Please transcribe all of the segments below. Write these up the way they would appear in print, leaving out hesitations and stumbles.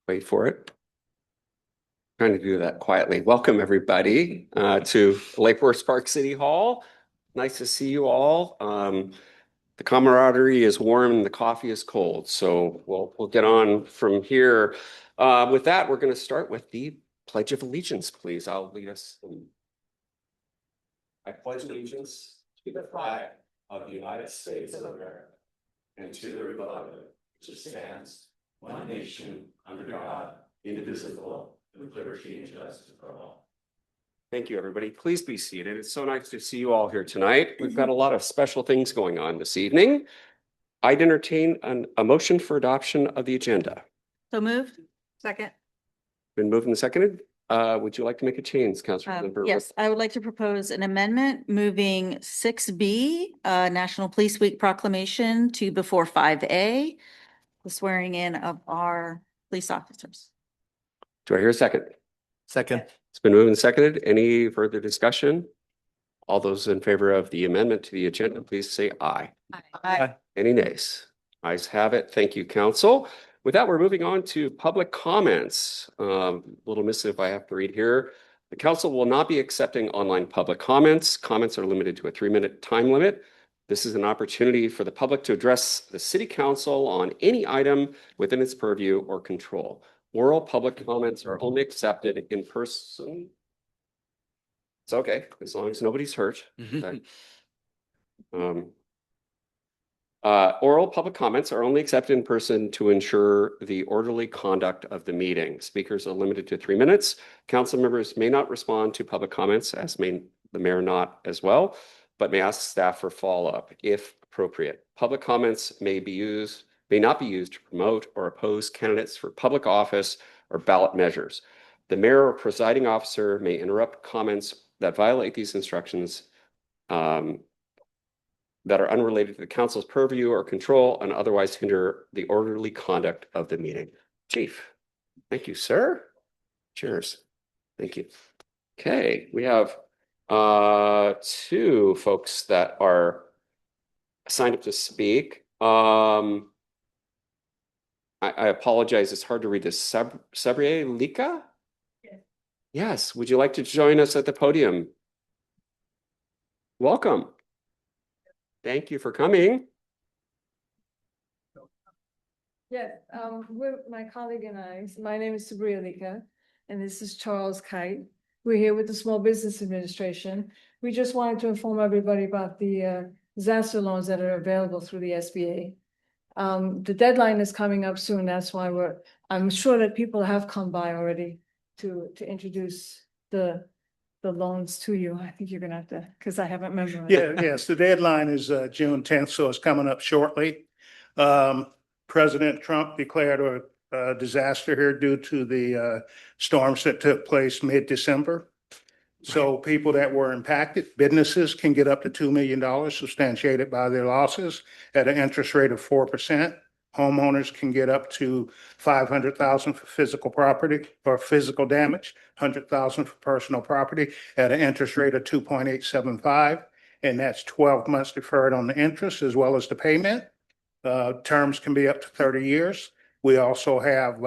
Wait for it. Trying to do that quietly. Welcome everybody to Lake Forest Park City Hall. Nice to see you all. The camaraderie is warm and the coffee is cold, so we'll get on from here. With that, we're going to start with the Pledge of Allegiance, please. I'll lead us. I pledge allegiance to the flag of the United States of America and to the republic which stands one nation under God, indivisible, with liberty and justice for all. Thank you, everybody. Please be seated. It's so nice to see you all here tonight. We've got a lot of special things going on this evening. I'd entertain a motion for adoption of the agenda. So moved. Second. Been moved and seconded. Would you like to make a change, Councilmember? Yes, I would like to propose an amendment moving 6B, National Police Week proclamation to before 5A, the swearing in of our police officers. Do I hear a second? Second. It's been moved and seconded. Any further discussion? All those in favor of the amendment to the agenda, please say aye. Aye. Any nays? Ayes have it. Thank you, Council. With that, we're moving on to public comments. Little missive I have to read here. The Council will not be accepting online public comments. Comments are limited to a 3-minute time limit. This is an opportunity for the public to address the City Council on any item within its purview or control. Oral public comments are only accepted in person. It's okay, as long as nobody's hurt. Okay. Oral public comments are only accepted in person to ensure the orderly conduct of the meeting. Speakers are limited to 3 minutes. Council members may not respond to public comments, as may the mayor not as well, but may ask staff for follow-up if appropriate. Public comments may not be used to promote or oppose candidates for public office or ballot measures. The mayor or presiding officer may interrupt comments that violate these instructions that are unrelated to the council's purview or control and otherwise hinder the orderly conduct of the meeting. Chief. Thank you, sir. Cheers. Thank you. Okay, we have 2 folks that are signed up to speak. I apologize. It's hard to read this. Sabriye Lika? Yes. Yes. Would you like to join us at the podium? Welcome. Thank you for coming. Yes, with my colleague and I, my name is Sabriye Lika, and this is Charles Kite. We're here with the Small Business Administration. We just wanted to inform everybody about the disaster loans that are available through the SBA. The deadline is coming up soon. That's why I'm sure that people have come by already to introduce the loans to you. I think you're gonna have to, because I haven't memorized. Yes, the deadline is June 10th, so it's coming up shortly. President Trump declared a disaster here due to the storms that took place mid-December. So people that were impacted, businesses can get up to $2 million substantiated by their losses at an interest rate of 4%. Homeowners can get up to $500,000 for physical property or physical damage, $100,000 for personal property at an interest rate of 2.875. And that's 12 months deferred on the interest as well as the payment. Terms can be up to 30 years. We also have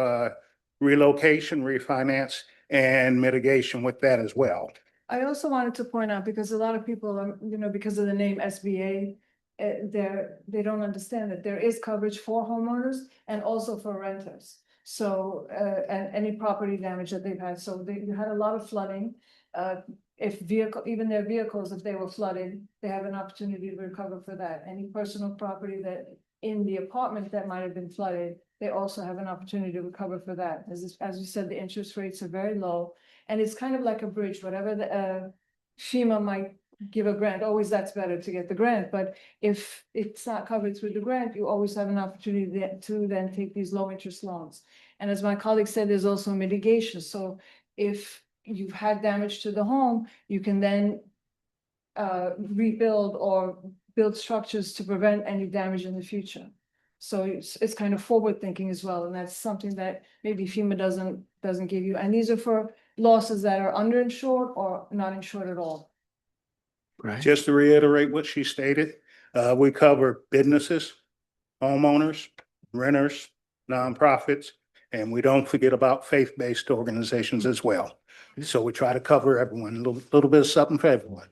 relocation, refinance, and mitigation with that as well. I also wanted to point out, because a lot of people, because of the name SBA, they don't understand that there is coverage for homeowners and also for renters. So, and any property damage that they've had. So they had a lot of flooding. Even their vehicles, if they were flooded, they have an opportunity to recover for that. Any personal property that in the apartment that might have been flooded, they also have an opportunity to recover for that. As you said, the interest rates are very low, and it's kind of like a bridge. Whatever the FEMA might give a grant, always that's better to get the grant. But if it's not covered through the grant, you always have an opportunity to then take these low interest loans. And as my colleague said, there's also mitigation. So if you've had damage to the home, you can then rebuild or build structures to prevent any damage in the future. So it's kind of forward thinking as well. And that's something that maybe FEMA doesn't give you. And these are for losses that are underinsured or not insured at all. Right. Just to reiterate what she stated, we cover businesses, homeowners, renters, nonprofits, and we don't forget about faith-based organizations as well. So we try to cover everyone, a little bit of something for everyone.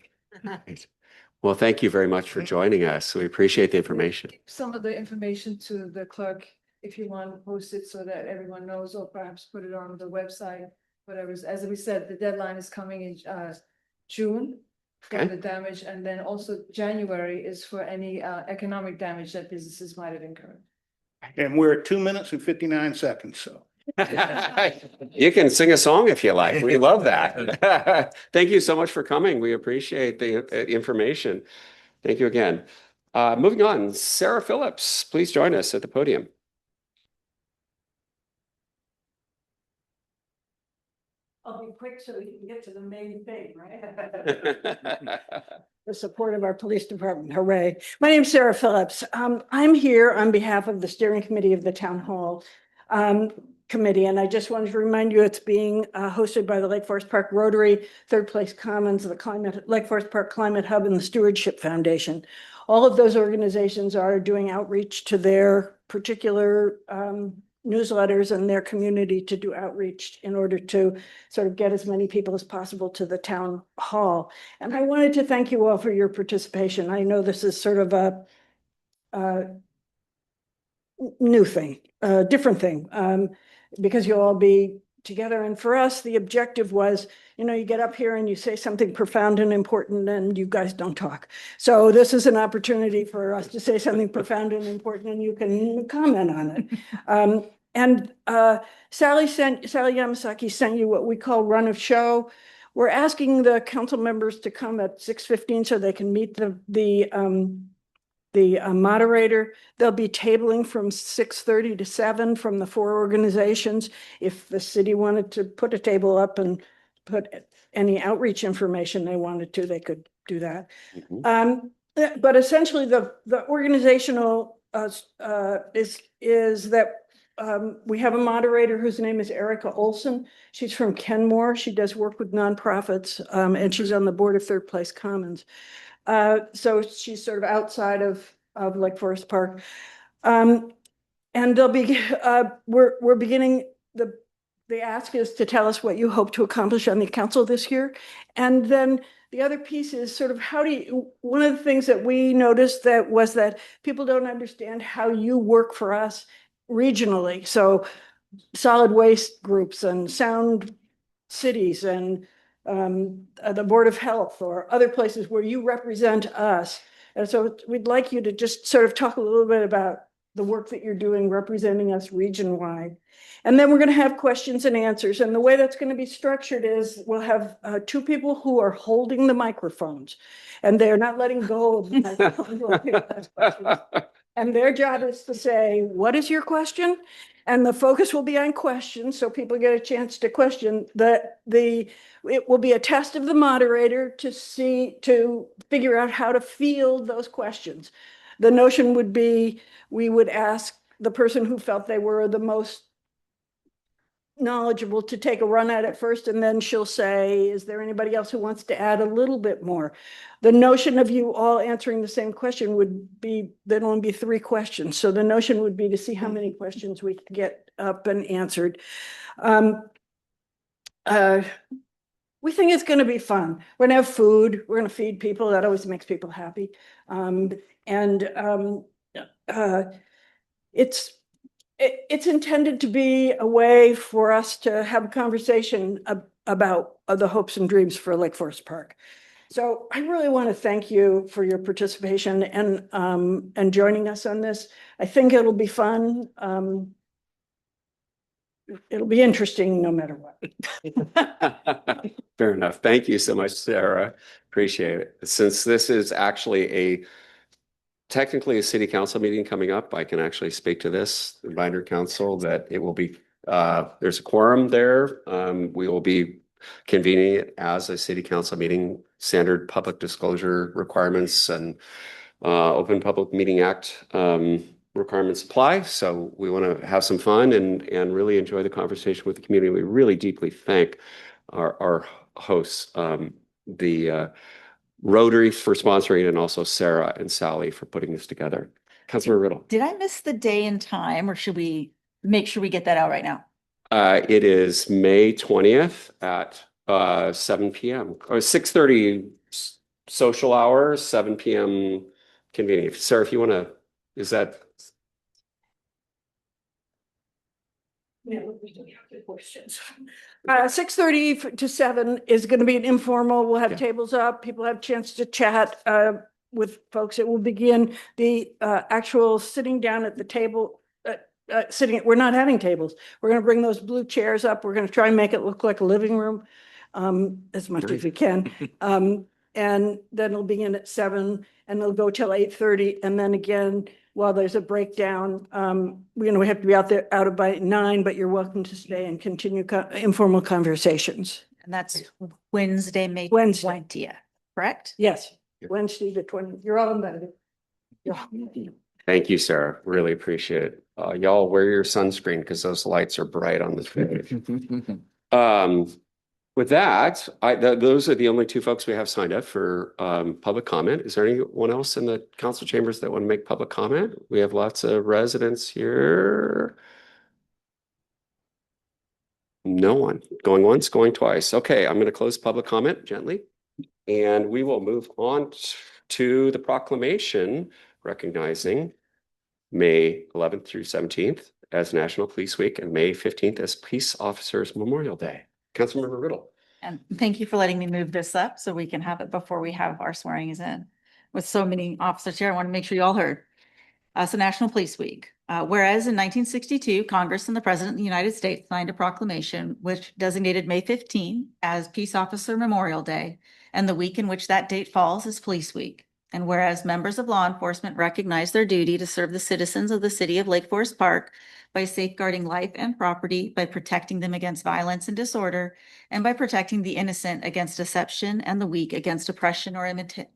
Well, thank you very much for joining us. We appreciate the information. Some of the information to the clerk, if you want to post it so that everyone knows, or perhaps put it on the website, whatever. As we said, the deadline is coming in June for Okay. the damage, and then also January is for any economic damage that businesses might have incurred. And we're at 2 minutes and 59 seconds, so. You can sing a song if you like. We love that. Thank you so much for coming. We appreciate the information. Thank you again. Moving on, Sarah Phillips, please join us at the podium. I'll be quick so we can get to the main thing, right? The support of our police department, hooray. My name's Sarah Phillips. I'm here on behalf of the steering committee of the town hall committee, and I just wanted to remind you it's being hosted by the Lake Forest Park Rotary, Third Place Commons, the Lake Forest Park Climate Hub, and the Stewardship Foundation. All of those organizations are doing outreach to their particular newsletters and their community to do outreach in order to sort of get as many people as possible to the town hall. And I wanted to thank you all for your participation. I know this is sort of a new thing, a different thing, because you'll all be together. And for us, the objective was, you know, you get up here and you say something profound and important and you guys don't talk. So this is an opportunity for us to say something profound and important and you can comment on it. Sally Yamasaki sent you what we call run of show. We're asking the council members to come at 6:15 so they can meet the moderator. They'll be tabling from 6:30 to 7 from the 4 organizations. If the city wanted to put a table up and put any outreach information they wanted to, they could do that. But essentially the organizational is that we have a moderator whose name is Erica Olson. She's from Kenmore. She does work with nonprofits, and she's on the board of Third Place Commons. So she's sort of outside of Lake Forest Park. And they'll be, we're beginning, the ask is to tell us what you hope to accomplish on the council this year. And then the other piece is sort of one of the things that we noticed was that people don't understand how you work for us regionally. So solid waste groups and sound cities and the Board of Health or other places where you represent us. And so we'd like you to just sort of talk a little bit about the work that you're doing representing us region-wide. And then we're going to have questions and answers. And the way that's going to be structured is we'll have 2 people who are holding the microphones and they're not letting go of the microphones. And their job is to say, what is your question? And the focus will be on questions, so people get a chance to question. It will be a test of the moderator to figure out how to field those questions. The notion would be, we would ask the person who felt they were the most knowledgeable to take a run at it first, and then she'll say, is there anybody else who wants to add a little bit more? The notion of you all answering the same question would be, there'd only be 3 questions. So the notion would be to see how many questions we could get up and answered. We think it's going to be fun. We're going to have food. We're going to feed people. That always makes people happy. It's intended to be a way for us to have a conversation about the hopes and dreams for Lake Forest Park. So I really want to thank you for your participation and joining us on this. I think it'll be fun. It'll be interesting no matter what. Fair enough. Thank you so much, Sarah. Appreciate it. Since this is actually technically a city council meeting coming up, I can actually speak to this, reminder council, that it will be, there's a quorum there. We will be convening it as a city council meeting, standard public disclosure requirements and Open Public Meeting Act requirements apply. So we want to have some fun and really enjoy the conversation with the community. We really deeply thank our hosts, the Rotary for sponsoring, and also Sarah and Sally for putting this together. Councilmember Riddle. Did I miss the day and time, or should we make sure we get that out right now? It is May 20th at 7 p.m. or 6:30 social hour, 7 p.m. convening. Sarah, if you want to, is that? Yeah, we do have good questions. 6:30 to 7 is going to be an informal. We'll have Yeah. tables up. People have a chance to chat with folks. It will begin the actual sitting down at the table. We're not having tables. We're going to bring those blue chairs up. We're going to try and make it look like a living room as much as we can. And then it'll begin at 7 and it'll go till 8:30. And then again, while there's a breakdown, we have to be out by 9, but you're welcome to stay and continue informal conversations. And that's Wednesday, May Wednesday. 20th, correct? Yes, Wednesday the 20th. You're all invited. Thank you, Sarah. Really appreciate it. Y'all wear your sunscreen because those lights are bright on the stage. With that, those are the only two folks we have signed up for public comment. Is there anyone else in the council chambers that want to make public comment? We have lots of residents here. No one. Going once, going twice. Okay, I'm going to close public comment gently. And we will move on to the proclamation recognizing May 11th through 17th as National Police Week and May 15th as Peace Officers Memorial Day. Councilmember Riddle. And thank you for letting me move this up so we can have it before we have our swearing is in. With so many officers here, I want to make sure you all heard. So National Police Week. Whereas in 1962, Congress and the President of the United States signed a proclamation which designated May 15 as Peace Officer Memorial Day, and the week in which that date falls is Police Week. And whereas members of law enforcement recognize their duty to serve the citizens of the city of Lake Forest Park by safeguarding life and property, by protecting them against violence and disorder, and by protecting the innocent against deception and the weak against oppression or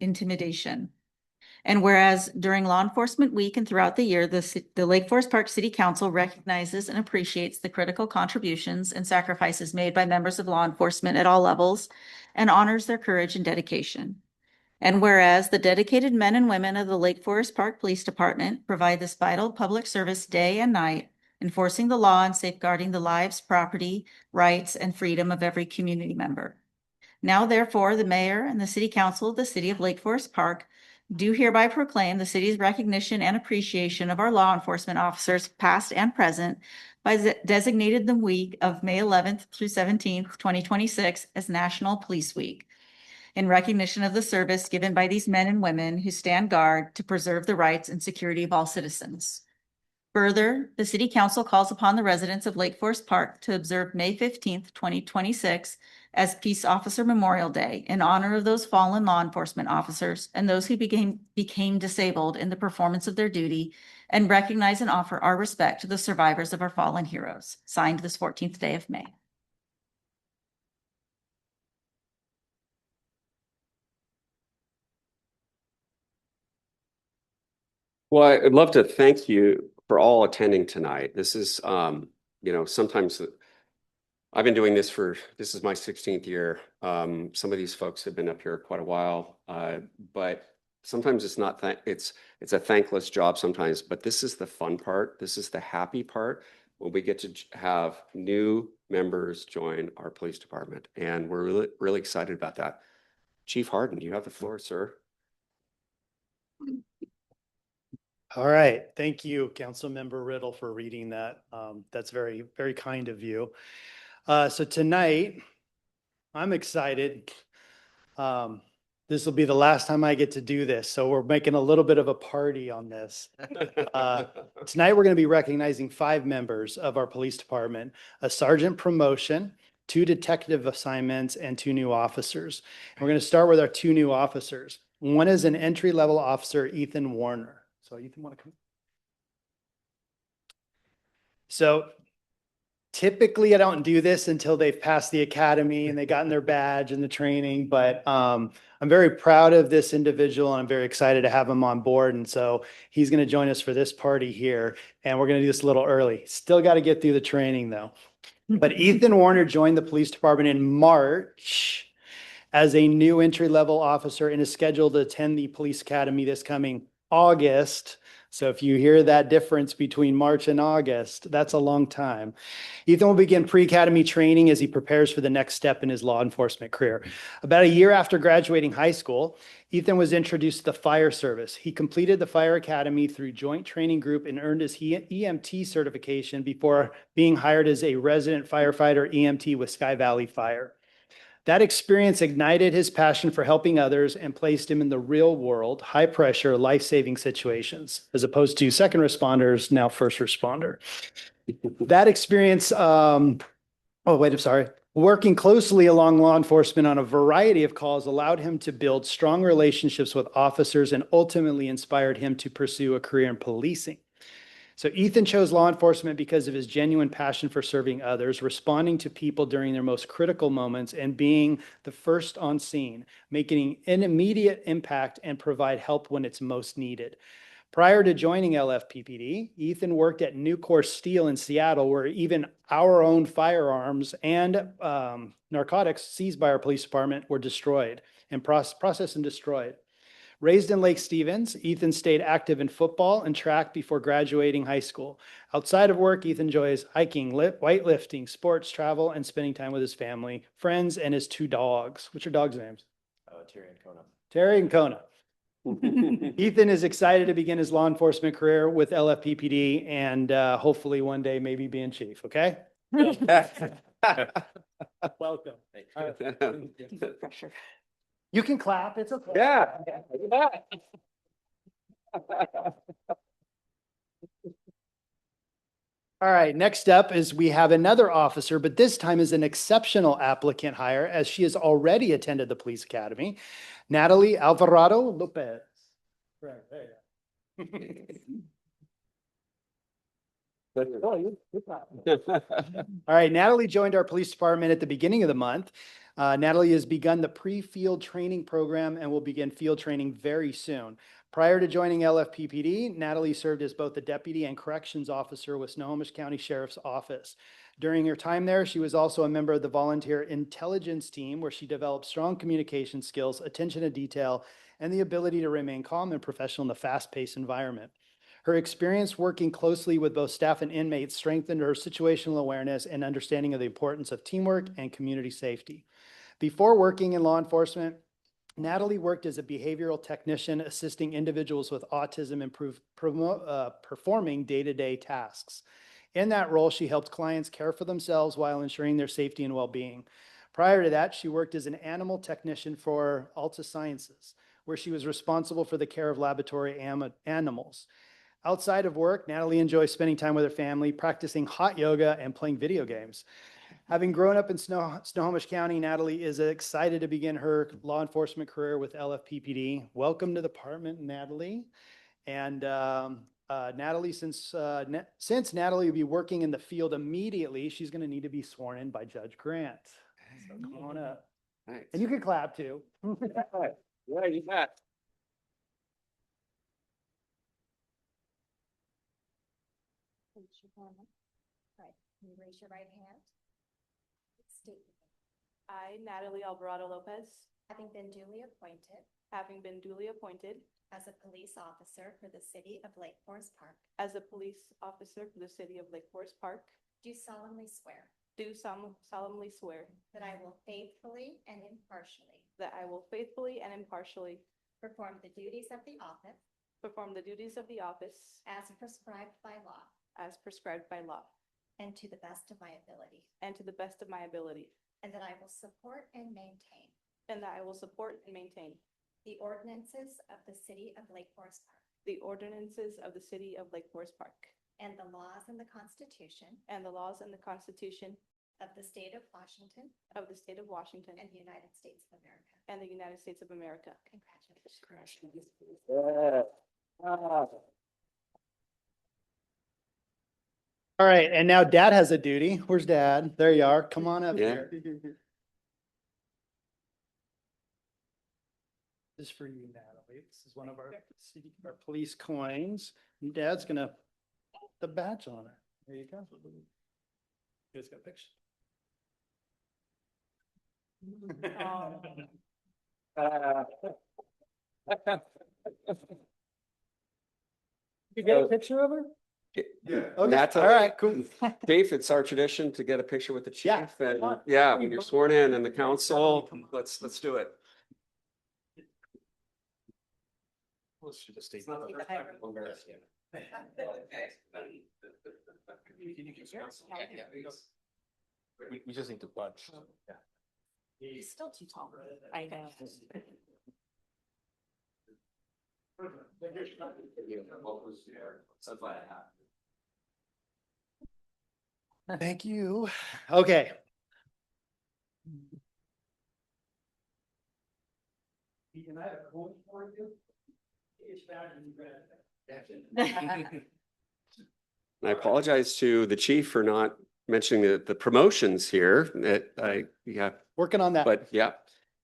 intimidation. And whereas during Law Enforcement Week and throughout the year, the Lake Forest Park City Council recognizes and appreciates the critical contributions and sacrifices made by members of law enforcement at all levels and honors their courage and dedication. And whereas the dedicated men and women of the Lake Forest Park Police Department provide this vital public service day and night, enforcing the law and safeguarding the lives, property, rights, and freedom of every community member. Now, therefore, the mayor and the city council of the city of Lake Forest Park do hereby proclaim the city's recognition and appreciation of our law enforcement officers, past and present, by designated the week of May 11th through 17th, 2026 as National Police Week, in recognition of the service given by these men and women who stand guard to preserve the rights and security of all citizens. Further, the City Council calls upon the residents of Lake Forest Park to observe May 15th, 2026 as Peace Officer Memorial Day in honor of those fallen law enforcement officers and those who became disabled in the performance of their duty, and recognize and offer our respect to the survivors of our fallen heroes. Signed this 14th day of May. Well, I'd love to thank you for all attending tonight. This is, sometimes I've been doing this this is my 16th year. Some of these folks have been up here quite a while, but sometimes it's not, it's a thankless job sometimes, but this is the fun part. This is the happy part when we get to have new members join our police department. And we're really, really excited about that. Chief Harden, you have the floor, sir. All right. Thank you, Councilmember Riddle, for reading that. That's very, very kind of you. So tonight, I'm excited. This will be the last time I get to do this. So we're making a little bit of a party on this. Tonight, we're going to be recognizing 5 members of our police department, a sergeant promotion, 2 detective assignments, and 2 new officers. And we're going to start with our 2 new officers. One is an entry-level officer, Ethan Warner. So Ethan, want to come? So typically I don't do this until they've passed the academy and they gotten their badge and the training, but I'm very proud of this individual and I'm very excited to have him on board. And so he's going to join us for this party here, and we're going to do this a little early. Still got to get through the training though. But Ethan Warner joined the police department in March as a new entry-level officer and is scheduled to attend the police academy this coming August. So if you hear that difference between March and August, that's a long time. Ethan will begin pre-academy training as he prepares for the next step in his law enforcement career. About a year after graduating high school, Ethan was introduced to the fire service. He completed the fire academy through Joint Training Group and earned his EMT certification before being hired as a resident firefighter EMT with Sky Valley Fire. That experience ignited his passion for helping others and placed him in the real world, high pressure, life-saving situations, as opposed to second responders, now first responder. That experience, working closely along law enforcement on a variety of calls allowed him to build strong relationships with officers and ultimately inspired him to pursue a career in policing. So Ethan chose law enforcement because of his genuine passion for serving others, responding to people during their most critical moments, and being the first on scene, making an immediate impact and provide help when it's most needed. Prior to joining LFPPD, Ethan worked at Nucor Steel in Seattle, where even our own firearms and narcotics seized by our police department were destroyed and processed and destroyed. Raised in Lake Stevens, Ethan stayed active in football and track before graduating high school. Outside of work, Ethan enjoys hiking, weightlifting, sports, travel, and spending time with his family, friends, and his 2 dogs. What's your dog's names? Terry and Kona. Terry and Kona. Ethan is excited to begin his law enforcement career with LFPPD and hopefully one day maybe being chief, okay? Welcome. Pressure. You can clap, it's okay. Yeah. All right, next up is we have another officer, but this time is an exceptional applicant hire as she has already attended the police academy, Natalie Alvarado-Lopez. Right, there you go. All right, Natalie joined our police department at the beginning of the month. Natalie has begun the pre-field training program and will begin field training very soon. Prior to joining LFPPD, Natalie served as both a deputy and corrections officer with Snohomish County Sheriff's Office. During her time there, she was also a member of the volunteer intelligence team, where she developed strong communication skills, attention to detail, and the ability to remain calm and professional in the fast-paced environment. Her experience working closely with both staff and inmates strengthened her situational awareness and understanding of the importance of teamwork and community safety. Before working in law enforcement, Natalie worked as a behavioral technician, assisting individuals with autism performing day-to-day tasks. In that role, she helped clients care for themselves while ensuring their safety and well-being. Prior to that, she worked as an animal technician for Alta Sciences, where she was responsible for the care of laboratory animals. Outside of work, Natalie enjoys spending time with her family, practicing hot yoga, and playing video games. Having grown up in Snohomish County, Natalie is excited to begin her law enforcement career with LFPPD. Welcome to the department, Natalie. And Natalie, since Natalie will be working in the field immediately, she's going to need to be sworn in by Judge Grant. So come on up. Nice. And you can clap too. Yeah, you bet. Right, can you raise your right hand? State your name. I, Natalie Alvarado-Lopez, Having been duly appointed having been duly appointed as a police officer for the city of Lake Forest Park, as a police officer for the city of Lake Forest Park, do solemnly swear do solemnly swear that I will faithfully and impartially that I will faithfully and impartially perform the duties of the office perform the duties of the office as prescribed by law as prescribed by law and to the best of my ability, and to the best of my ability, and that I will support and maintain and that I will support and maintain the ordinances of the city of Lake Forest Park the ordinances of the city of Lake Forest Park and the laws and the Constitution and the laws and the Constitution of the state of Washington of the state of Washington and the United States of America. and the United States of America. Congratulations. All right, and now Dad has a duty. Where's Dad? There you are. Come on up Yeah. here. This is for you, Natalie. This is one of our police coins. And Dad's gonna put the badge on it. There you go. You guys got a picture? You get a picture of her? Yeah. Okay, Natalie, all right, cool. Chief, it's our tradition to get a picture with the Yeah. chief. And yeah, when you're sworn in and the council, let's do it. It's not the first time we'll embarrass you. We just need to punch. He's still too tall. I know. Thank you. Okay. Can I have a quote for you? I apologize to the chief for not mentioning the promotions here. Yeah, Working on that. but yeah.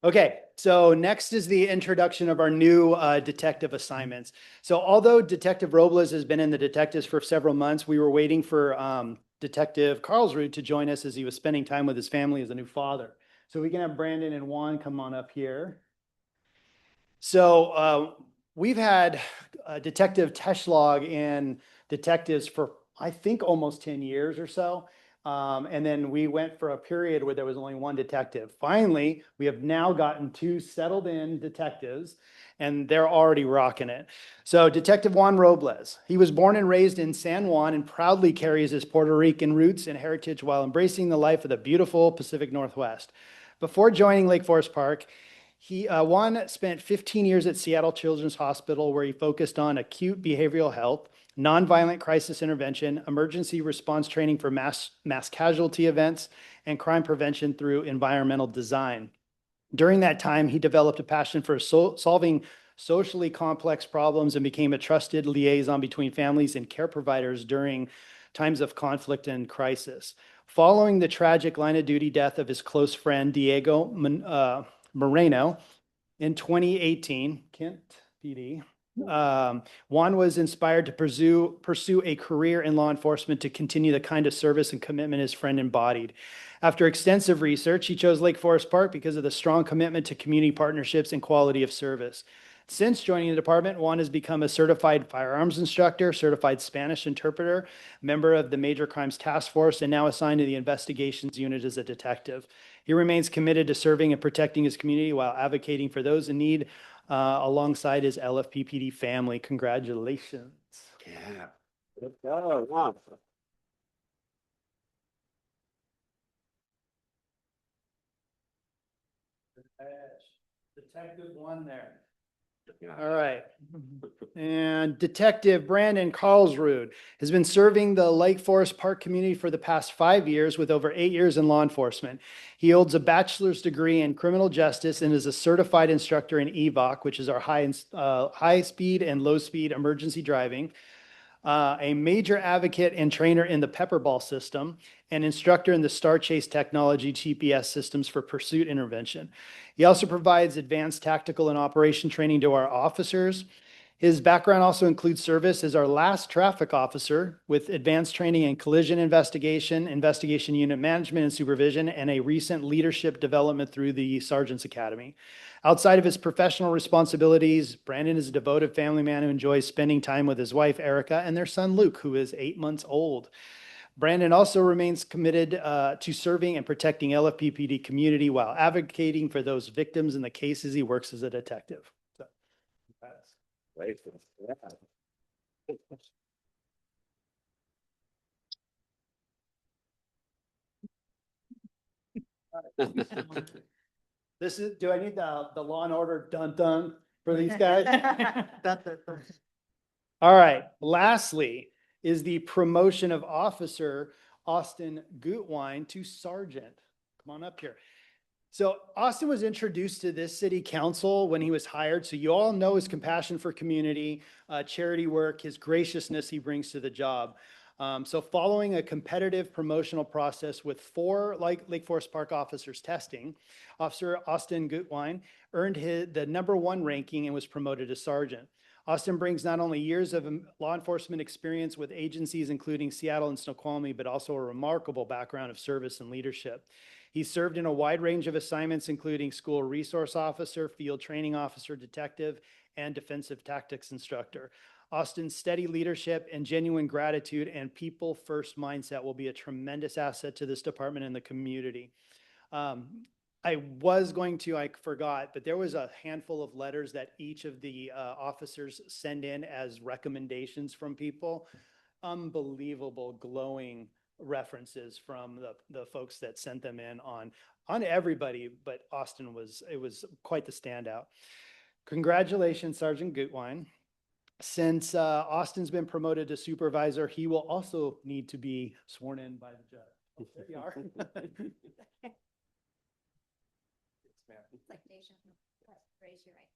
Okay, so next is the introduction of our new detective assignments. So although Detective Robles has been in the detectives for several months, we were waiting for Detective Carlsrud to join us as he was spending time with his family as a new father. So we can have Brandon and Juan come on up here. So we've had Detective Teshlog in detectives for, I think, almost 10 years or so. And then we went for a period where there was only one detective. Finally, we have now gotten two settled in detectives, and they're already rocking it. So Detective Juan Robles, he was born and raised in San Juan and proudly carries his Puerto Rican roots and heritage while embracing the life of the beautiful Pacific Northwest. Before joining Lake Forest Park, Juan spent 15 years at Seattle Children's Hospital, where he focused on acute behavioral health, nonviolent crisis intervention, emergency response training for mass casualty events, and crime prevention through environmental design. During that time, he developed a passion for solving socially complex problems and became a trusted liaison between families and care providers during times of conflict and crisis. Following the tragic line of duty death of his close friend, Diego Moreno, in 2018, Kent PD, Juan was inspired to pursue a career in law enforcement to continue the kind of service and commitment his friend embodied. After extensive research, he chose Lake Forest Park because of the strong commitment to community partnerships and quality of service. Since joining the department, Juan has become a certified firearms instructor, certified Spanish interpreter, member of the Major Crimes Task Force, and now assigned to the Investigations Unit as a detective. He remains committed to serving and protecting his community while advocating for those in need alongside his LFPPD family. Congratulations. Yeah. Oh, wow. Detective Juan there. All right. And Detective Brandon Carlsrud has been serving the Lake Forest Park community for the past 5 years with over 8 years in law enforcement. He holds a bachelor's degree in criminal justice and is a certified instructor in EVOC, which is our high speed and low speed emergency driving, a major advocate and trainer in the Pepperball system, and instructor in the Star Chase Technology GPS systems for pursuit intervention. He also provides advanced tactical and operation training to our officers. His background also includes service as our last traffic officer with advanced training in collision investigation, investigation unit management and supervision, and a recent leadership development through the Sergeant's Academy. Outside of his professional responsibilities, Brandon is a devoted family man who enjoys spending time with his wife, Erica, and their son, Luke, who is 8 months old. Brandon also remains committed to serving and protecting LFPPD community while advocating for those victims in the cases he works as a detective. So, Right. Yeah. this is, do I need the Law and Order dun-dun for these guys? All right, lastly is the promotion of Officer Austin Gutwein to Sergeant. Come on up here. So Austin was introduced to this city council when he was hired. So you all know his compassion for community, charity work, his graciousness he brings to the job. So following a competitive promotional process with 4 Lake Forest Park officers testing, Officer Austin Gutwein earned the #1 ranking and was promoted to sergeant. Austin brings not only years of law enforcement experience with agencies including Seattle and Snoqualmie, but also a remarkable background of service and leadership. He served in a wide range of assignments, including school resource officer, field training officer, detective, and defensive tactics instructor. Austin's steady leadership and genuine gratitude and people-first mindset will be a tremendous asset to this department and the community. I forgot, but there was a handful of letters that each of the officers send in as recommendations from people. Unbelievable, glowing references from the folks that sent them in on everybody, but Austin was quite the standout. Congratulations, Sergeant Gutwein. Since Austin's been promoted to supervisor, he will also need to be sworn in by the judge. There you are. Like Deja. Raise your right.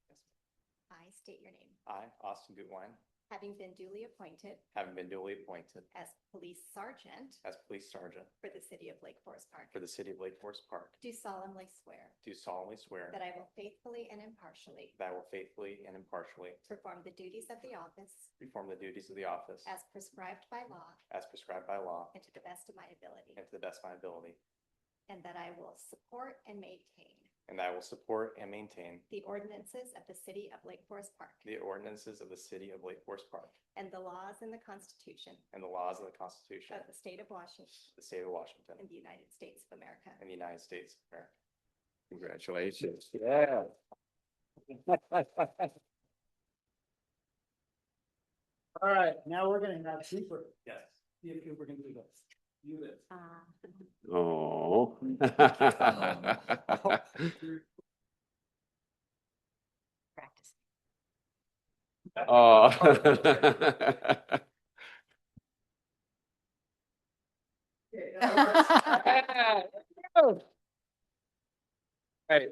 I state your name. I, Austin Gutwein, Having been duly appointed having been duly appointed as police sergeant as police sergeant for the city of Lake Forest Park, for the city of Lake Forest Park, do solemnly swear do solemnly swear that I will faithfully and impartially that I will faithfully and impartially perform the duties of the office perform the duties of the office as prescribed by law as prescribed by law and to the best of my ability, and to the best of my ability, and that I will support and maintain and that I will support and maintain the ordinances of the city of Lake Forest Park the ordinances of the city of Lake Forest Park and the laws and the Constitution and the laws of the Constitution of the state of Washington of the state of Washington and the United States of America. and the United States of America. Congratulations. Yeah. All right, now we're gonna have Cooper. Yes. See if Cooper can do this. Do this. Oh. Practice. Oh. Hey,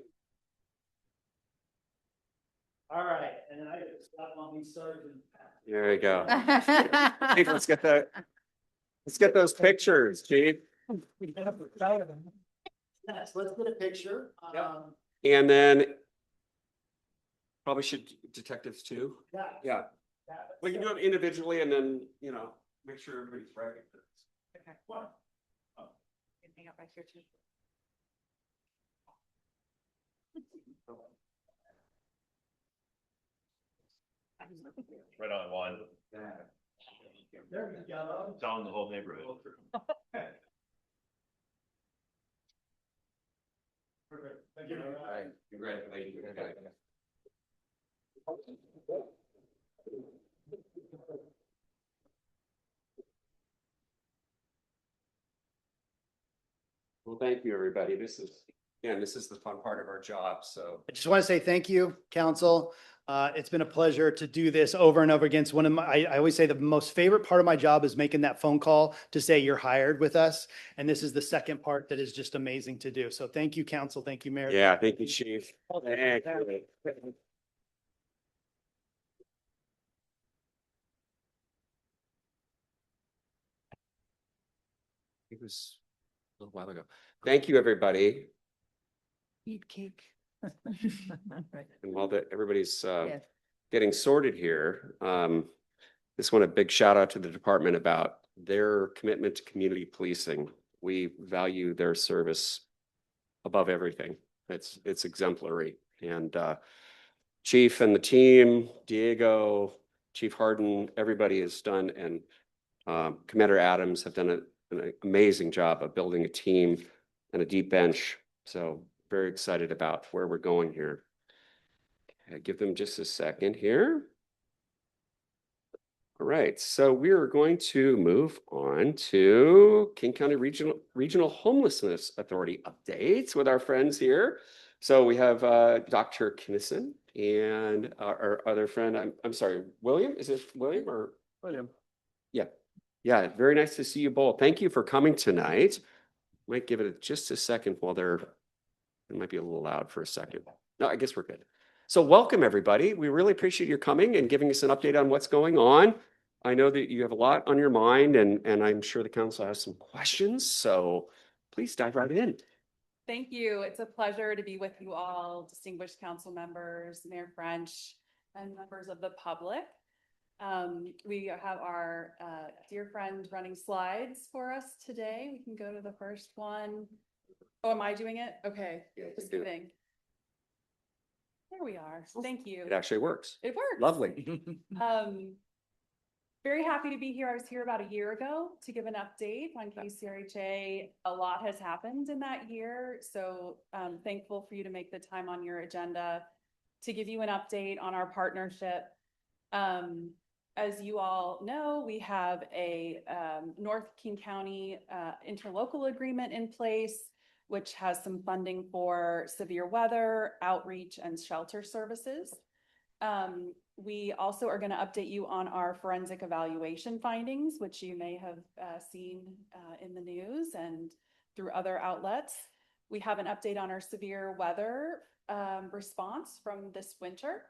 All right, and then I get to stop on these sergeant. there you go. Chief, let's get those pictures, Chief. Yes, let's get a picture. And then probably should detectives too. Yeah. Yeah, we can do it individually and then, make sure everybody's right. Okay. What? You can hang out back here too. Right on one. There we go. It's on the whole neighborhood. Perfect. Thank you. Congratulations. Well, thank you, everybody. This is the fun part of our job, so. I just want to say thank you, council. It's been a pleasure to do this over and over again. It's one of I always say the most favorite part of my job is making that phone call to say you're hired with us. And this is the second part that is just amazing to do. So thank you, council. Thank you, Mayor. Yeah, thank you, Chief. Thank you. It was a little while ago. Thank you, everybody. Eat cake. And while everybody's Yeah. getting sorted here, just want a big shout out to the department about their commitment to community policing. We value their service above everything. It's exemplary. And Chief and the team, Diego, Chief Harden, everybody has done, and Commander Adams have done an amazing job of building a team and a deep bench. So very excited about where we're going here. Okay, give them just a second here. All right, so we are going to move on to King County Regional Homelessness Authority updates with our friends here. So we have Dr. Kinnison and our other friend, I'm sorry, William, is it William or? William. Yeah, very nice to see you both. Thank you for coming tonight. Might give it just a second while it might be a little loud for a second. No, I guess we're good. So welcome, everybody. We really appreciate your coming and giving us an update on what's going on. I know that you have a lot on your mind, and I'm sure the council has some questions, so please dive right in. Thank you. It's a pleasure to be with you all, distinguished council members, Mayor French, and members of the public. We have our dear friend running slides for us today. We can go to the first one. Oh, am I doing it? Okay, just do it. kidding. There we are. Thank you. It actually works. It works. Lovely. Very happy to be here. I was here about a year ago to give an update on KCRHA. A lot has happened in that year, so thankful for you to make the time on your agenda to give you an update on our partnership. As you all know, we have a North King County interlocal agreement in place, which has some funding for severe weather, outreach, and shelter services. We also are going to update you on our forensic evaluation findings, which you may have seen in the news and through other outlets. We have an update on our severe weather response from this winter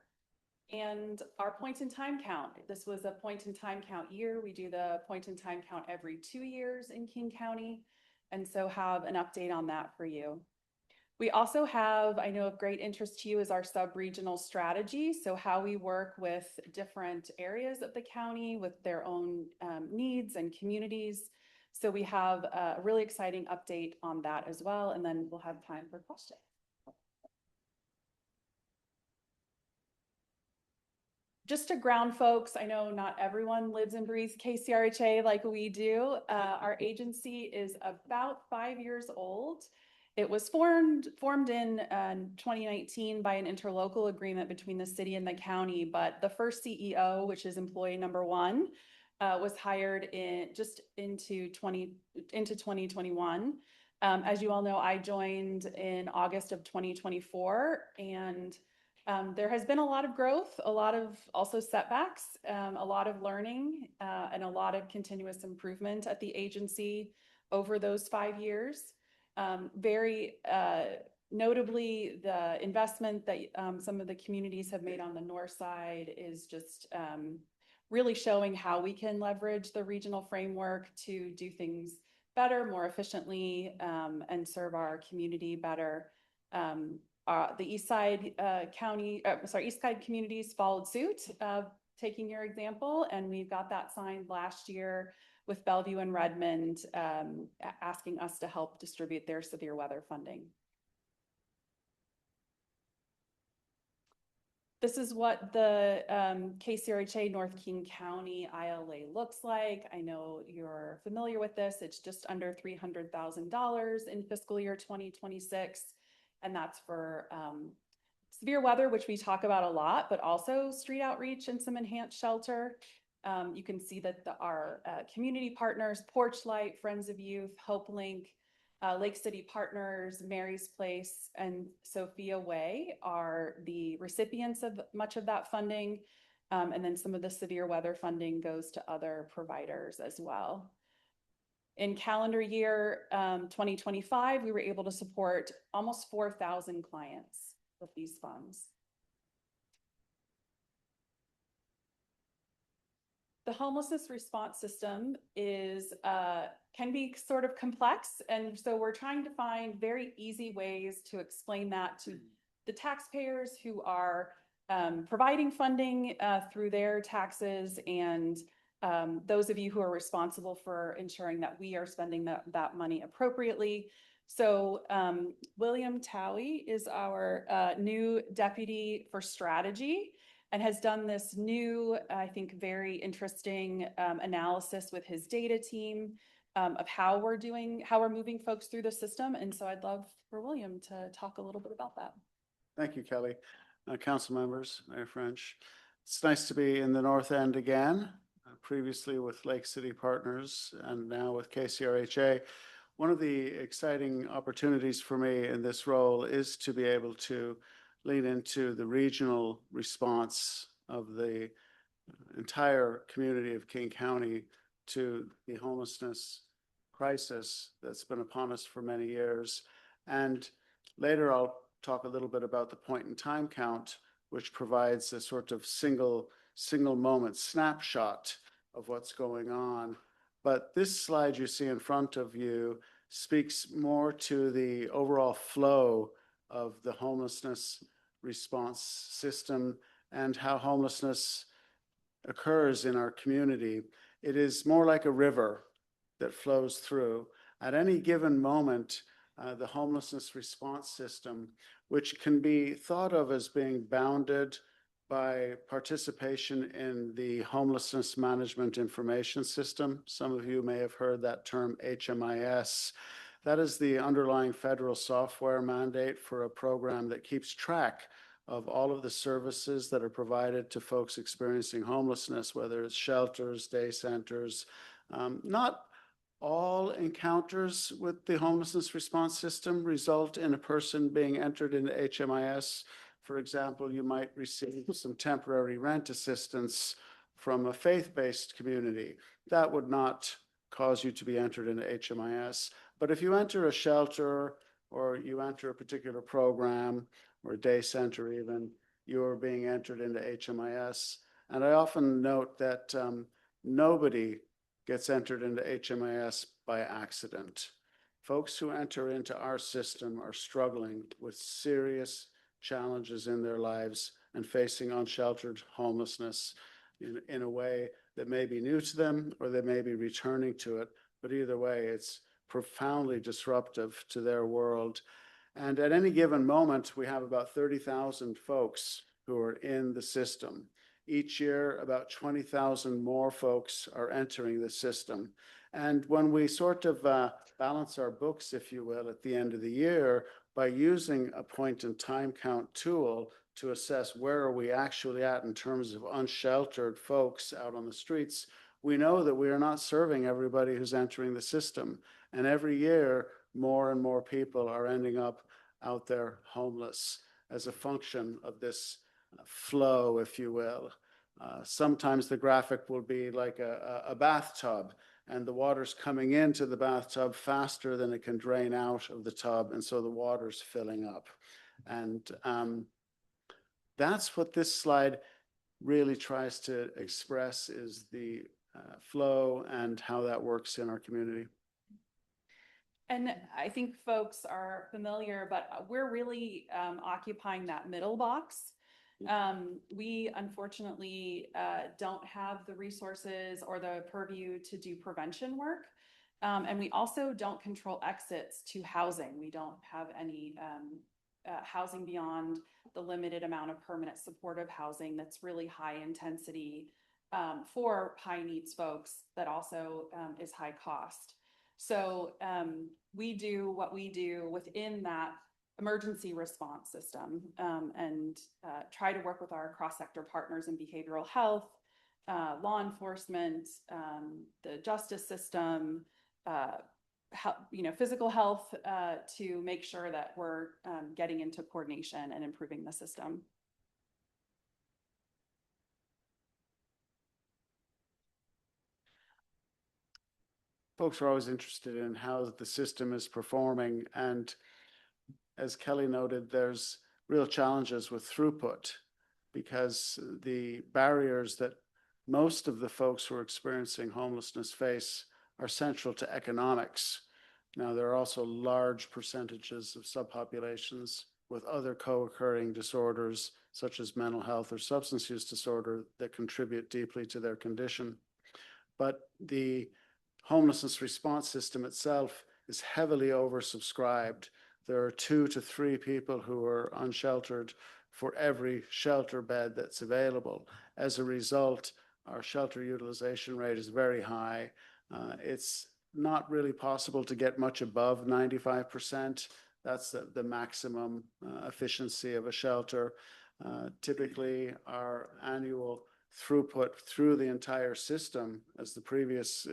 and our point in time count. This was a point in time count year. We do the point in time count every 2 years in King County, and so have an update on that for you. We also have, I know of great interest to you, is our sub-regional strategy. So how we work with different areas of the county with their own needs and communities. So we have a really exciting update on that as well. And then we'll have time for questions. Just to ground folks, I know not everyone lives and breathes KCRHA like we do. Our agency is about 5 years old. It was formed in 2019 by an interlocal agreement between the city and the county, but the first CEO, which is employee number 1, was hired into 2021. As you all know, I joined in August of 2024, and there has been a lot of growth, a lot of also setbacks, a lot of learning, and a lot of continuous improvement at the agency over those 5 years. Very notably, the investment that some of the communities have made on the north side is just really showing how we can leverage the regional framework to do things better, more efficiently, and serve our community better. The East Side communities followed suit, taking your example, and we got that signed last year with Bellevue and Redmond asking us to help distribute their severe weather funding. This is what the KCRHA North King County ILA looks like. I know you're familiar with this. It's just under $300,000 in fiscal year 2026. And that's for severe weather, which we talk about a lot, but also street outreach and some enhanced shelter. You can see that our community partners, Porch Light, Friends of Youth, Hope Link, Lake City Partners, Mary's Place, and Sophia Way are the recipients of much of that funding. And then some of the severe weather funding goes to other providers as well. In calendar year 2025, we were able to support almost 4,000 clients with these funds. The homelessness response system can be sort of complex, and so we're trying to find very easy ways to explain that to the taxpayers who are providing funding through their taxes, and those of you who are responsible for ensuring that we are spending that money appropriately. So William Towie is our new deputy for strategy, and has done this new, I think, very interesting analysis with his data team of how we're moving folks through the system. And so I'd love for William to talk a little bit about that. Thank you, Kelly. Council members, Mayor French. It's nice to be in the North End again, previously with Lake City Partners and now with KCRHA. One of the exciting opportunities for me in this role is to be able to lean into the regional response of the entire community of King County to the homelessness crisis that's been upon us for many years. And later I'll talk a little bit about the point in time count, which provides a sort of single moment snapshot of what's going on. But this slide you see in front of you speaks more to the overall flow of the homelessness response system and how homelessness occurs in our community. It is more like a river that flows through. At any given moment, the homelessness response system, which can be thought of as being bounded by participation in the Homelessness Management Information System. Some of you may have heard that term HMIS. That is the underlying federal software mandate for a program that keeps track of all of the services that are provided to folks experiencing homelessness, whether it's shelters, day centers. Not all encounters with the homelessness response system result in a person being entered into HMIS. For example, you might receive some temporary rent assistance from a faith-based community. That would not cause you to be entered into HMIS. But if you enter a shelter or you enter a particular program or a day center even, you're being entered into HMIS. And I often note that nobody gets entered into HMIS by accident. Folks who enter into our system are struggling with serious challenges in their lives and facing unsheltered homelessness in a way that may be new to them or they may be returning to it. But either way, it's profoundly disruptive to their world. And at any given moment, we have about 30,000 folks who are in the system. Each year, about 20,000 more folks are entering the system. And when we sort of balance our books, if you will, at the end of the year, by using a point in time count tool to assess where are we actually at in terms of unsheltered folks out on the streets, we know that we are not serving everybody who's entering the system. And every year, more and more people are ending up out there homeless as a function of this flow, if you will. Sometimes the graphic will be like a bathtub, and the water's coming into the bathtub faster than it can drain out of the tub, and so the water's filling up. And that's what this slide really tries to express, is the flow and how that works in our community. And I think folks are familiar, but we're really occupying that middle box. We unfortunately don't have the resources or the purview to do prevention work. And we also don't control exits to housing. We don't have any housing beyond the limited amount of permanent supportive housing that's really high intensity for high needs folks that also is high cost. So we do what we do within that emergency response system and try to work with our cross-sector partners in behavioral health, law enforcement, the justice system, physical health to make sure that we're getting into coordination and improving the system. Folks are always interested in how the system is performing. And as Kelly noted, there's real challenges with throughput because the barriers that most of the folks who are experiencing homelessness face are central to economics. Now, there are also large percentages of subpopulations with other co-occurring disorders, such as mental health or substance use disorder, that contribute deeply to their condition. But the homelessness response system itself is heavily oversubscribed. There are 2 to 3 people who are unsheltered for every shelter bed that's available. As a result, our shelter utilization rate is very high. It's not really possible to get much above 95%. That's the maximum efficiency of a shelter. Typically, our annual throughput through the entire system, as the previous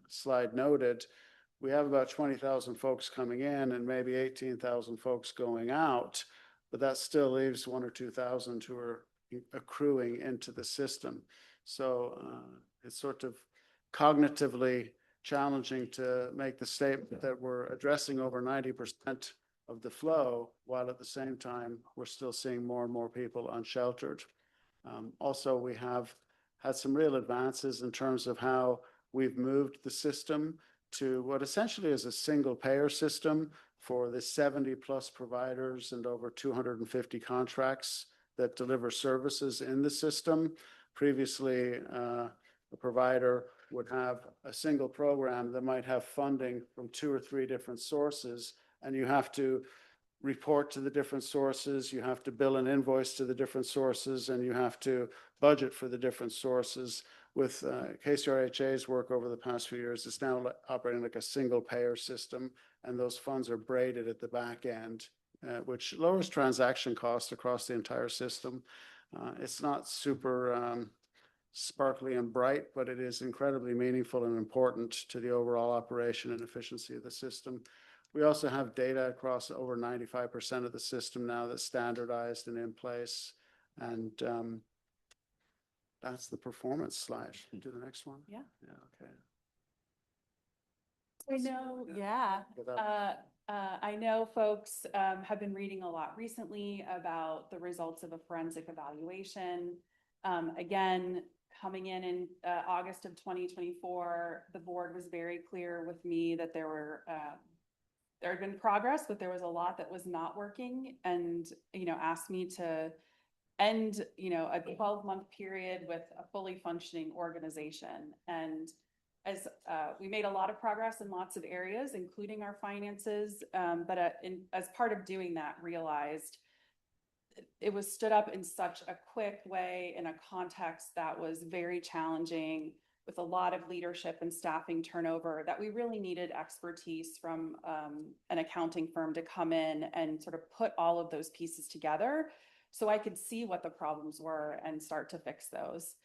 slide noted, we have about 20,000 folks coming in and maybe 18,000 folks going out, but that still leaves 1,000 or 2,000 who are accruing into the system. So it's sort of cognitively challenging to make the statement that we're addressing over 90% of the flow, while at the same time, we're still seeing more and more people unsheltered. Also, we have had some real advances in terms of how we've moved the system to what essentially is a single payer system for the 70 plus providers and over 250 contracts that deliver services in the system. Previously, a provider would have a single program that might have funding from 2 or 3 different sources, and you have to report to the different sources, you have to bill an invoice to the different sources, and you have to budget for the different sources. With KCRHA's work over the past few years, it's now operating like a single payer system, and those funds are braided at the back end, which lowers transaction costs across the entire system. It's not super sparkly and bright, but it is incredibly meaningful and important to the overall operation and efficiency of the system. We also have data across over 95% of the system now that's standardized and in place. And that's the performance slide. Do the next one. Yeah. Yeah, okay. I know, yeah. I know folks have been reading a lot recently about the results of a forensic evaluation. Again, coming in August of 2024, the board was very clear with me that there had been progress, but there was a lot that was not working, and asked me to end a 12-month period with a fully functioning organization. And as we made a lot of progress in lots of areas, including our finances, but as part of doing that, realized it was stood up in such a quick way in a context that was very challenging, with a lot of leadership and staffing turnover, that we really needed expertise from an accounting firm to come in and sort of put all of those pieces together so I could see what the problems were and start to fix those.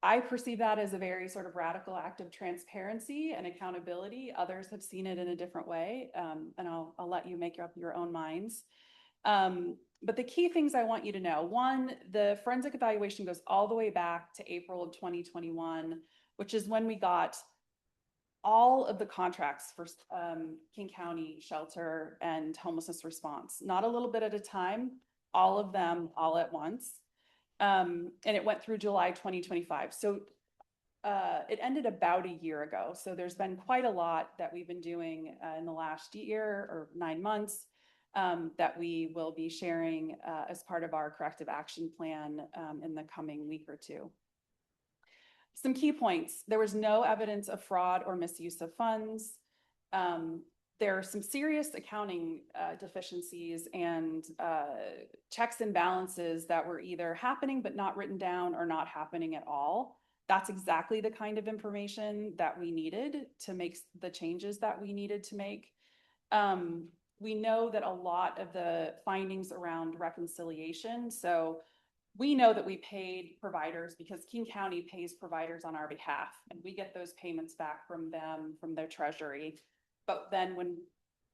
I perceive that as a very sort of radical act of transparency and accountability. Others have seen it in a different way, and I'll let you make up your own minds. But the key things I want you to know: one, the forensic evaluation goes all the way back to April of 2021, which is when we got all of the contracts for King County shelter and homelessness response, not a little bit at a time, all of them all at once. And it went through July 2025. So it ended about a year ago. So there's been quite a lot that we've been doing in the last year or 9 months that we will be sharing as part of our corrective action plan in the coming week or two. Some key points: there was no evidence of fraud or misuse of funds. There are some serious accounting deficiencies and checks and balances that were either happening but not written down, or not happening at all. That's exactly the kind of information that we needed to make the changes that we needed to make. We know that a lot of the findings around reconciliation, so we know that we paid providers because King County pays providers on our behalf, and we get those payments back from them, from their treasury. But then when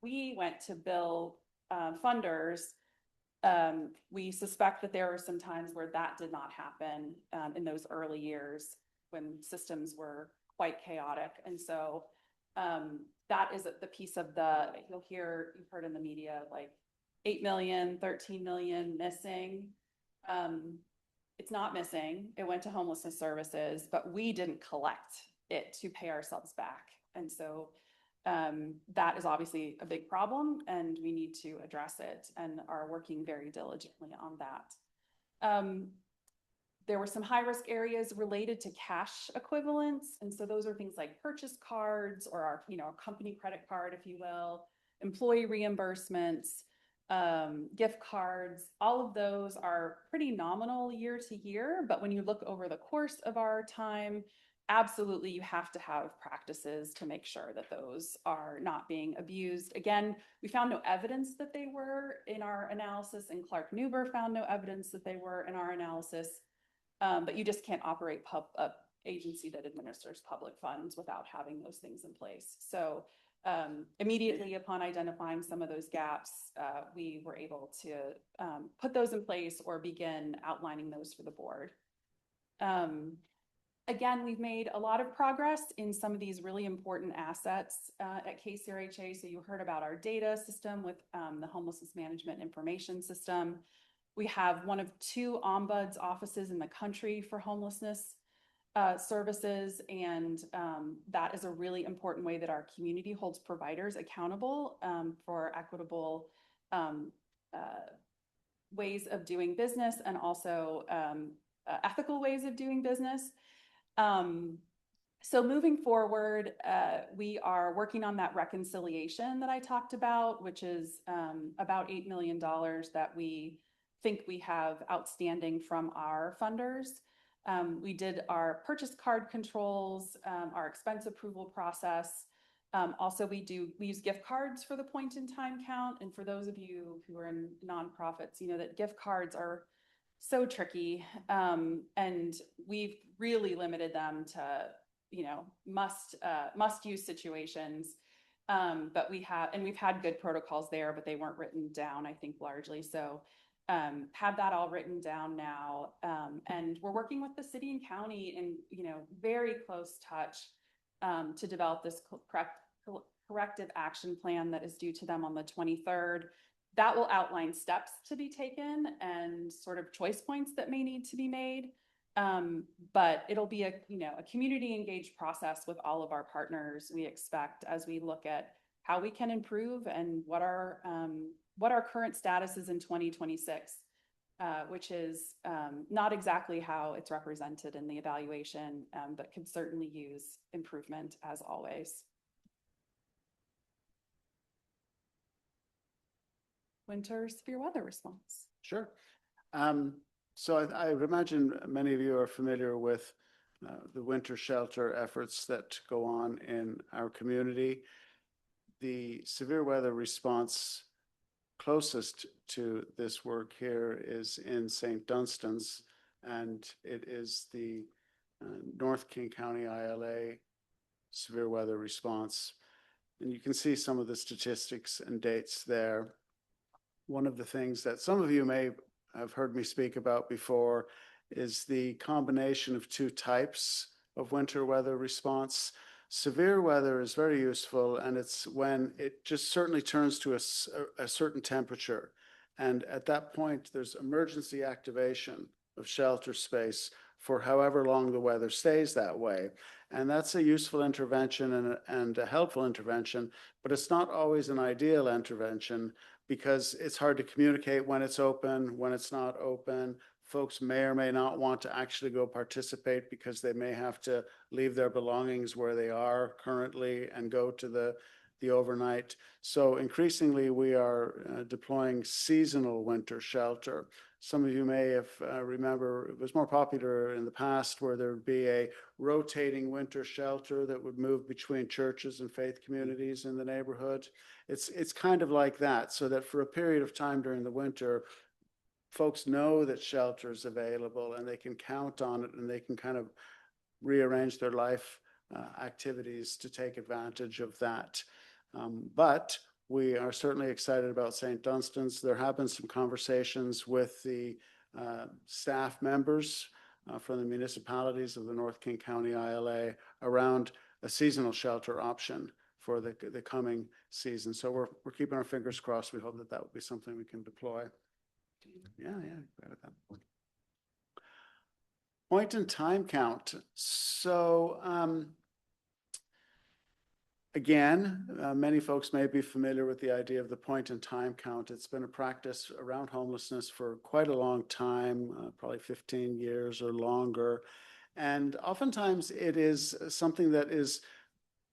we went to bill funders, we suspect that there were some times where that did not happen in those early years when systems were quite chaotic. And so that is the piece of you've heard in the media, like 8 million, 13 million missing. It's not missing. It went to Homelessness Services, but we didn't collect it to pay ourselves back. And so that is obviously a big problem, and we need to address it and are working very diligently on that. There were some high-risk areas related to cash equivalents. And so those are things like purchase cards, or our company credit card, if you will, employee reimbursements, gift cards. All of those are pretty nominal year to year, but when you look over the course of our time, absolutely you have to have practices to make sure that those are not being abused. Again, we found no evidence that they were in our analysis, and Clark Newber found no evidence that they were in our analysis. But you just can't operate an agency that administers public funds without having those things in place. So immediately upon identifying some of those gaps, we were able to put those in place or begin outlining those for the board. Again, we've made a lot of progress in some of these really important assets at KCRHA. So you heard about our data system with the Homelessness Management Information System. We have one of 2 ombuds offices in the country for homelessness services, and that is a really important way that our community holds providers accountable for equitable ways of doing business, and also ethical ways of doing business. So moving forward, we are working on that reconciliation that I talked about, which is about $8 million that we think we have outstanding from our funders. We did our purchase card controls, our expense approval process. Also, we use gift cards for the point in time count. And for those of you who are in nonprofits, you know that gift cards are so tricky. And we've really limited them to, you know, must use situations. But we've had good protocols there, but they weren't written down, I think, largely. So have that all written down now. And we're working with the city and county in, you know, very close touch to develop this corrective action plan that is due to them on the 23rd. That will outline steps to be taken and sort of choice points that may need to be made. But it'll be a community engaged process with all of our partners, we expect, as we look at how we can improve and what our current status is in 2026, which is not exactly how it's represented in the evaluation, but could certainly use improvement as always. Winter severe weather response. Sure. So I would imagine many of you are familiar with the winter shelter efforts that go on in our community. The severe weather response closest to this work here is in St. Dunstan's, and it is the North King County ILA severe weather response. And you can see some of the statistics and dates there. One of the things that some of you may have heard me speak about before is the combination of two types of winter weather response. Severe weather is very useful, and it's when it just certainly turns to a certain temperature. And at that point, there's emergency activation of shelter space for however long the weather stays that way. And that's a useful intervention and a helpful intervention, but it's not always an ideal intervention because it's hard to communicate when it's open, when it's not open. Folks may or may not want to actually go participate because they may have to leave their belongings where they are currently and go to the overnight. So increasingly, we are deploying seasonal winter shelter. Some of you may have remember it was more popular in the past where there would be a rotating winter shelter that would move between churches and faith communities in the neighborhood. It's kind of like that, so that for a period of time during the winter, folks know that shelter is available and they can count on it and they can kind of rearrange their life activities to take advantage of that. But we are certainly excited about St. Dunstan's. There have been some conversations with the staff members from the municipalities of the North King County ILA around a seasonal shelter option for the coming season. So we're keeping our fingers crossed. We hope that that will be something we can deploy. Yeah. Point in time count. So again, many folks may be familiar with the idea of the point in time count. It's been a practice around homelessness for quite a long time, probably 15 years or longer. And oftentimes it is something that is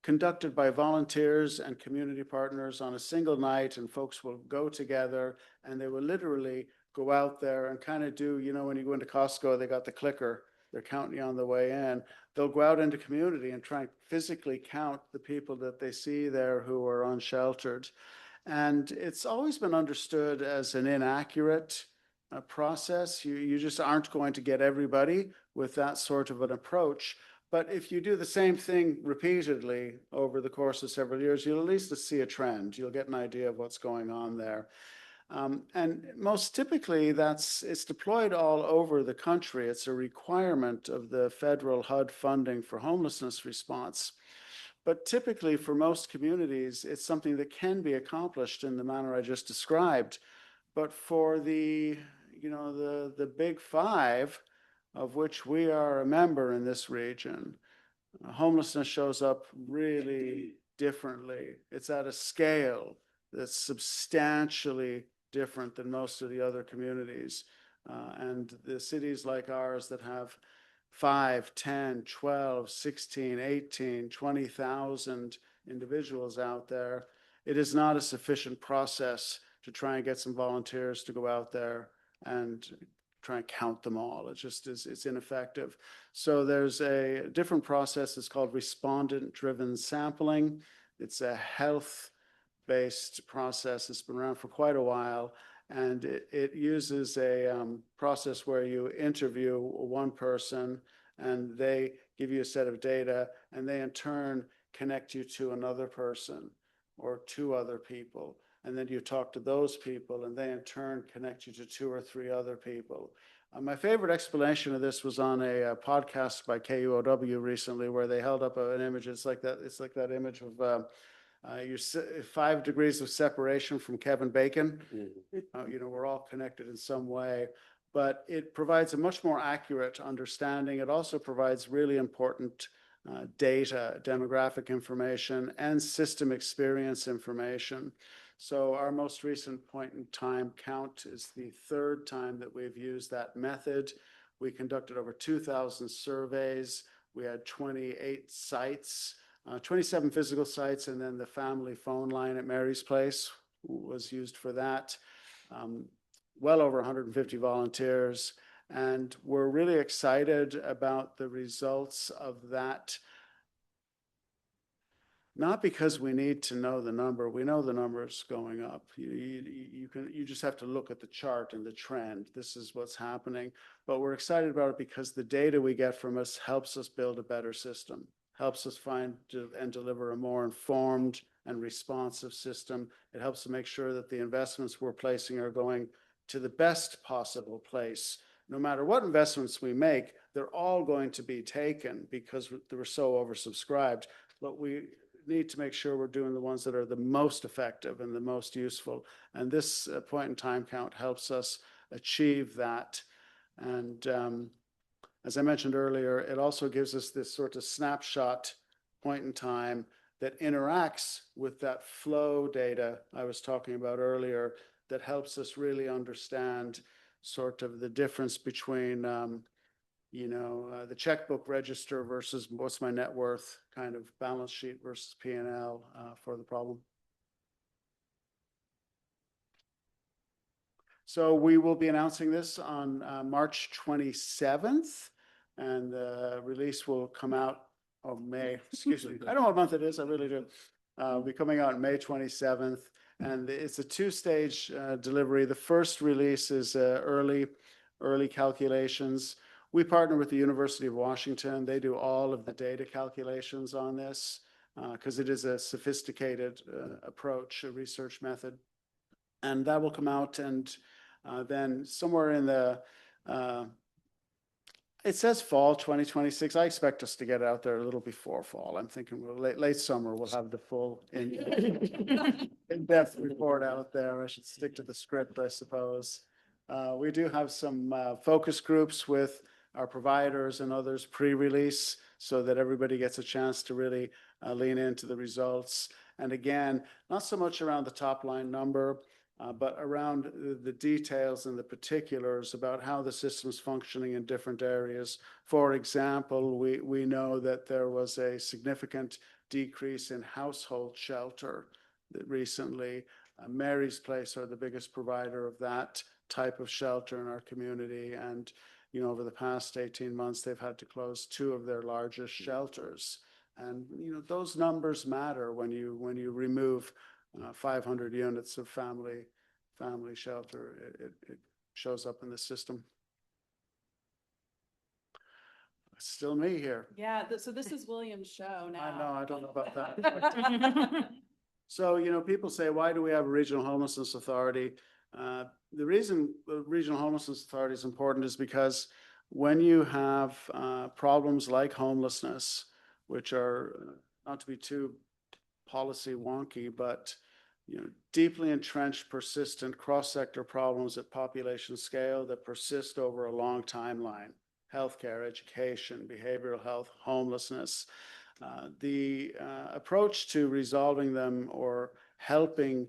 conducted by volunteers and community partners on a single night, and folks will go together and they will literally go out there and kind of do, you know, when you go into Costco, they got the clicker, they're counting you on the way in. They'll go out into community and try and physically count the people that they see there who are unsheltered. And it's always been understood as an inaccurate process. You just aren't going to get everybody with that sort of an approach. But if you do the same thing repeatedly over the course of several years, you'll at least see a trend. You'll get an idea of what's going on there. And most typically, it's deployed all over the country. It's a requirement of the federal HUD funding for homelessness response. But typically, for most communities, it's something that can be accomplished in the manner I just described. But for the big five, of which we are a member in this region, homelessness shows up really differently. It's at a scale that's substantially different than most of the other communities. And the cities like ours that have 5, 10, 12, 16, 18, 20,000 individuals out there, it is not a sufficient process to try and get some volunteers to go out there and try and count them all. It just is, it's ineffective. So there's a different process. It's called respondent-driven sampling. It's a health-based process. It's been around for quite a while. And it uses a process where you interview one person and they give you a set of data, and they in turn connect you to another person or two other people. And then you talk to those people, and they in turn connect you to 2 or 3 other people. My favorite explanation of this was on a podcast by KUOW recently, where they held up an image. It's like that image of your 5 degrees of separation from Kevin Bacon. You know, we're all connected in some way, but it provides a much more accurate understanding. It also provides really important data, demographic information, and system experience information. So our most recent point in time count is the 3rd time that we've used that method. We conducted over 2,000 surveys. We had 28 sites, 27 physical sites, and then the family phone line at Mary's Place was used for that. Well over 150 volunteers. And we're really excited about the results of that. Not because we need to know the number. We know the number is going up. You just have to look at the chart and the trend. This is what's happening. But we're excited about it because the data we get from us helps us build a better system, helps us find and deliver a more informed and responsive system. It helps to make sure that the investments we're placing are going to the best possible place. No matter what investments we make, they're all going to be taken because we're so oversubscribed. But we need to make sure we're doing the ones that are the most effective and the most useful. And this point in time count helps us achieve that. And as I mentioned earlier, it also gives us this sort of snapshot point in time that interacts with that flow data I was talking about earlier, that helps us really understand sort of the difference between the checkbook register versus what's my net worth kind of balance sheet versus P&L for the problem. So we will be announcing this on March 27th, and the release will come out on May, excuse me. I don't know what month it is, I really do. It'll be coming out on May 27th, and it's a 2-stage delivery. The first release is early calculations. We partner with the University of Washington. They do all of the data calculations on this because it is a sophisticated approach, a research method. And that will come out, and then somewhere in the, it says fall 2026. I expect us to get out there a little before fall. I'm thinking late summer, we'll have the full in-depth report out there. I should stick to the script, I suppose. We do have some focus groups with our providers and others pre-release so that everybody gets a chance to really lean into the results. And again, not so much around the top line number, but around the details and the particulars about how the system's functioning in different areas. For example, we know that there was a significant decrease in household shelter recently. Mary's Place are the biggest provider of that type of shelter in our community. And over the past 18 months, they've had to close 2 of their largest shelters. And, those numbers matter when you remove 500 units of family shelter. It shows up in the system. It's still me here. Yeah, so this is William's show now. I know, I don't know about that. So, people say, why do we have a regional homelessness authority? The reason the Regional Homelessness Authority is important is because when you have problems like homelessness, which are not to be too policy wonky, but deeply entrenched, persistent cross-sector problems at population scale that persist over a long timeline, healthcare, education, behavioral health, homelessness. The approach to resolving them or helping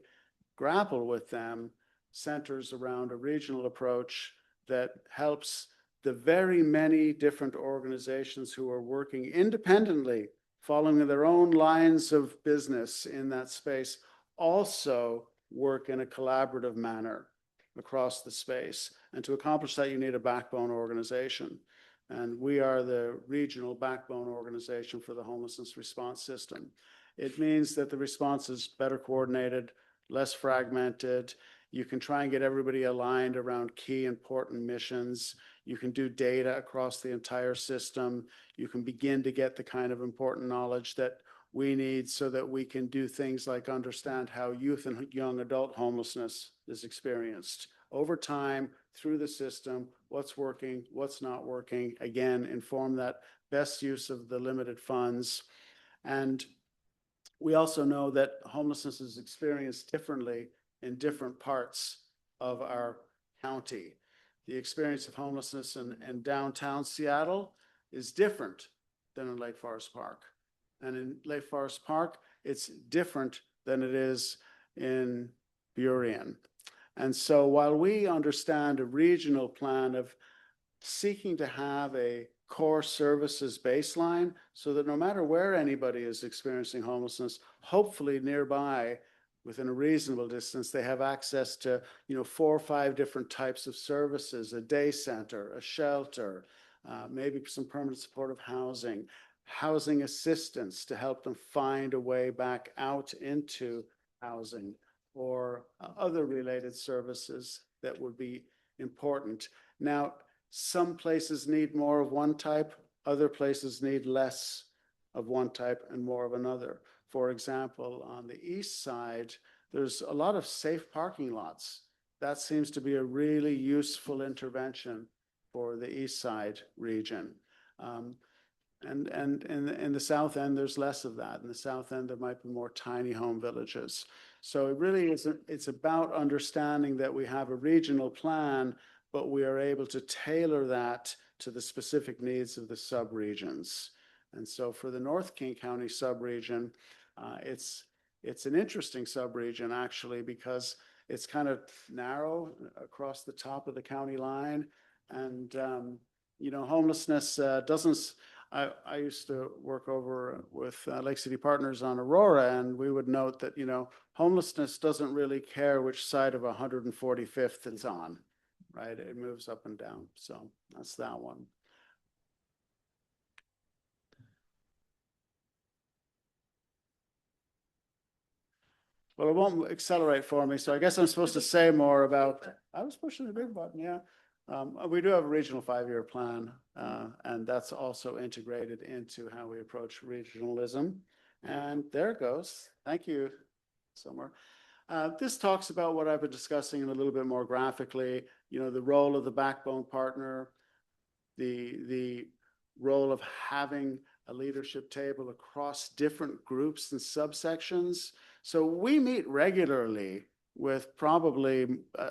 grapple with them centers around a regional approach that helps the very many different organizations who are working independently, following their own lines of business in that space, also work in a collaborative manner across the space. And to accomplish that, you need a backbone organization. And we are the regional backbone organization for the homelessness response system. It means that the response is better coordinated, less fragmented. You can try and get everybody aligned around key important missions. You can do data across the entire system. You can begin to get the kind of important knowledge that we need so that we can do things like understand how youth and young adult homelessness is experienced over time through the system, what's working, what's not working, again, inform that best use of the limited funds. And we also know that homelessness is experienced differently in different parts of our county. The experience of homelessness in downtown Seattle is different than in Lake Forest Park. And in Lake Forest Park, it's different than it is in Burien. And so while we understand a regional plan of seeking to have a core services baseline so that no matter where anybody is experiencing homelessness, hopefully nearby, within a reasonable distance, they have access to, 4 or 5 different types of services, a day center, a shelter, maybe some permanent supportive housing, housing assistance to help them find a way back out into housing, or other related services that would be important. Now, some places need more of one type, other places need less of one type and more of another. For example, on the east side, there's a lot of safe parking lots. That seems to be a really useful intervention for the east side region. And in the south end, there's less of that. In the south end, there might be more tiny home villages. So it really is, it's about understanding that we have a regional plan, but we are able to tailor that to the specific needs of the subregions. And so for the North King County subregion, it's an interesting subregion actually, because it's kind of narrow across the top of the county line. And, homelessness doesn't, I used to work over with Lake City Partners on Aurora, and we would note that, homelessness doesn't really care which side of 145th it's on, right? It moves up and down. So that's that one. Well, it won't accelerate for me, so I guess I'm supposed to say more about, I was pushing the big button, yeah. We do have a regional 5-year plan, and that's also integrated into how we approach regionalism. And there it goes. Thank you, Summer. This talks about what I've been discussing in a little bit more graphically, the role of the backbone partner, the role of having a leadership table across different groups and subsections. So we meet regularly with probably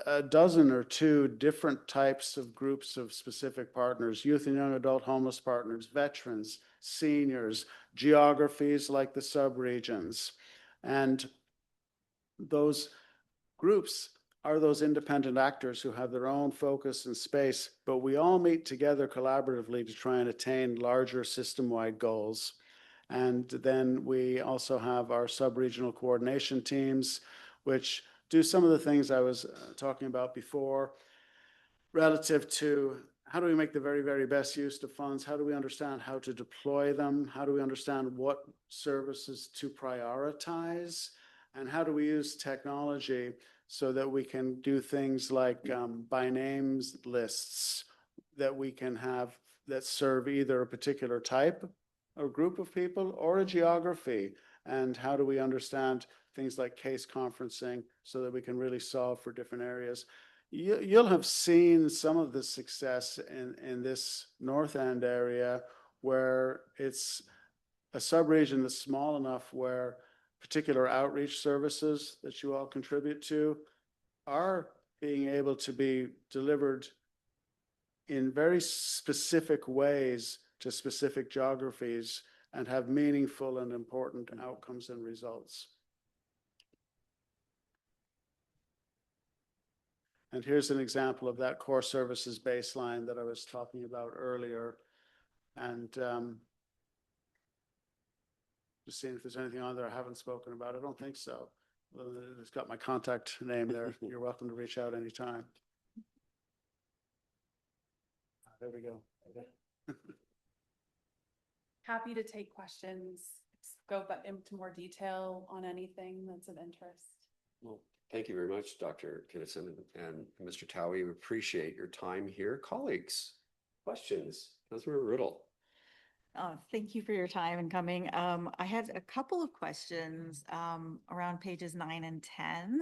a dozen or 2 different types of groups of specific partners: youth and young adult homeless partners, veterans, seniors, geographies like the subregions. And those groups are those independent actors who have their own focus and space, but we all meet together collaboratively to try and attain larger system-wide goals. And then we also have our sub-regional coordination teams, which do some of the things I was talking about before, relative to how do we make the very, very best use of funds? How do we understand how to deploy them? How do we understand what services to prioritize? And how do we use technology so that we can do things like by names lists that we can have that serve either a particular type or group of people or a geography? And how do we understand things like case conferencing so that we can really solve for different areas? You'll have seen some of the success in this North End area, where it's a subregion that's small enough where particular outreach services that you all contribute to are being able to be delivered in very specific ways to specific geographies and have meaningful and important outcomes and results. And here's an example of that core services baseline that I was talking about earlier. And just seeing if there's anything on there I haven't spoken about. I don't think so. Well, it's got my contact name there. You're welcome to reach out anytime. There we go. Happy to take questions, go into more detail on anything that's of interest. Well, thank you very much, Dr. Kinnison and Mr. Towie. We appreciate your time here. Colleagues, questions? Councilmember Riddle. Thank you for your time and coming. I had a couple of questions around pages 9 and 10.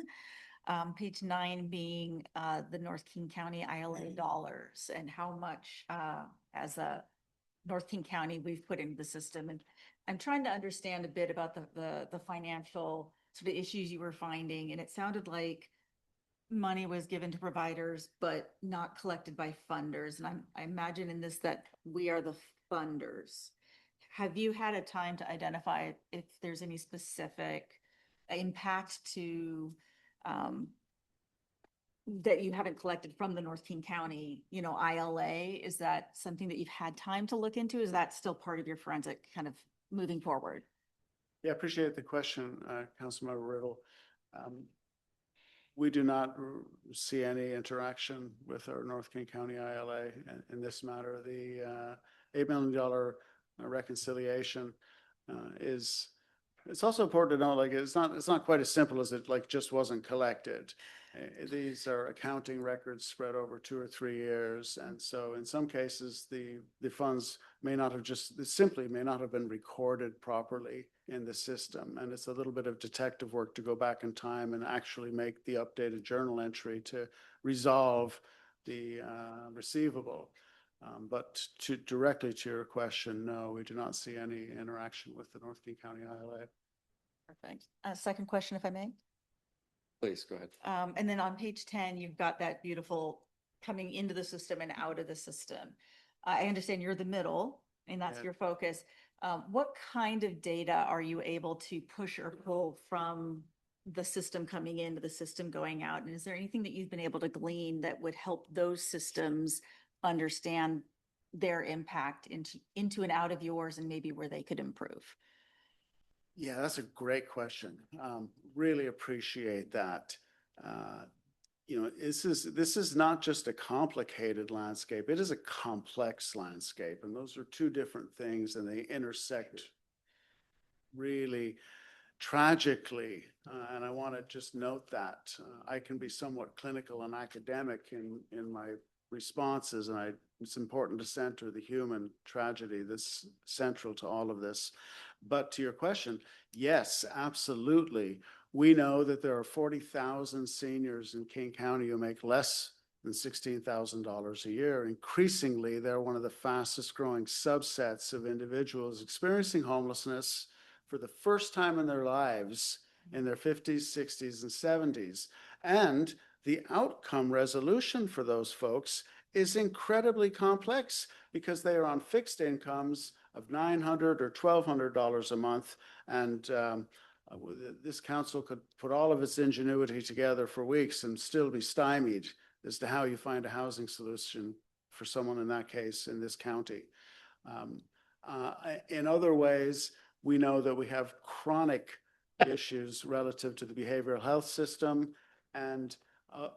Page 9 being the North King County ILA dollars and how much as a North King County we've put into the system. And I'm trying to understand a bit about the financial sort of issues you were finding. And it sounded like money was given to providers, but not collected by funders. And I imagine in this that we are the funders. Have you had a time to identify if there's any specific impact to that you haven't collected from the North King County, ILA? Is that something that you've had time to look into? Is that still part of your forensic kind of moving forward? Yeah, appreciate the question, Councilmember Riddle. We do not see any interaction with our North King County ILA in this matter. The $8 million reconciliation it's also important to know, like, it's not quite as simple as it just wasn't collected. These are accounting records spread over 2 or 3 years. And so in some cases, the funds may not have been recorded properly in the system. And it's a little bit of detective work to go back in time and actually make the updated journal entry to resolve the receivable. But directly to your question, no, we do not see any interaction with the North King County ILA. Perfect. Second question, if I may. Please go ahead. And then on page 10, you've got that beautiful coming into the system and out of the system. I understand you're the middle and that's your focus. What kind of data are you able to push or pull from the system coming into the system going out? And is there anything that you've been able to glean that would help those systems understand their impact into and out of yours and maybe where they could improve? Yeah, that's a great question. Really appreciate that. This is not just a complicated landscape. It is a complex landscape. And those are two different things and they intersect really tragically. And I want to just note that I can be somewhat clinical and academic in my responses, and it's important to center the human tragedy that's central to all of this. But to your question, yes, absolutely. We know that there are 40,000 seniors in King County who make less than $16,000 a year. Increasingly, they're one of the fastest growing subsets of individuals experiencing homelessness for the first time in their lives in their 50s, 60s, and 70s. And the outcome resolution for those folks is incredibly complex because they are on fixed incomes of $900 or $1,200 a month. And this council could put all of its ingenuity together for weeks and still be stymied as to how you find a housing solution for someone in that case in this county. In other ways, we know that we have chronic issues relative to the behavioral health system and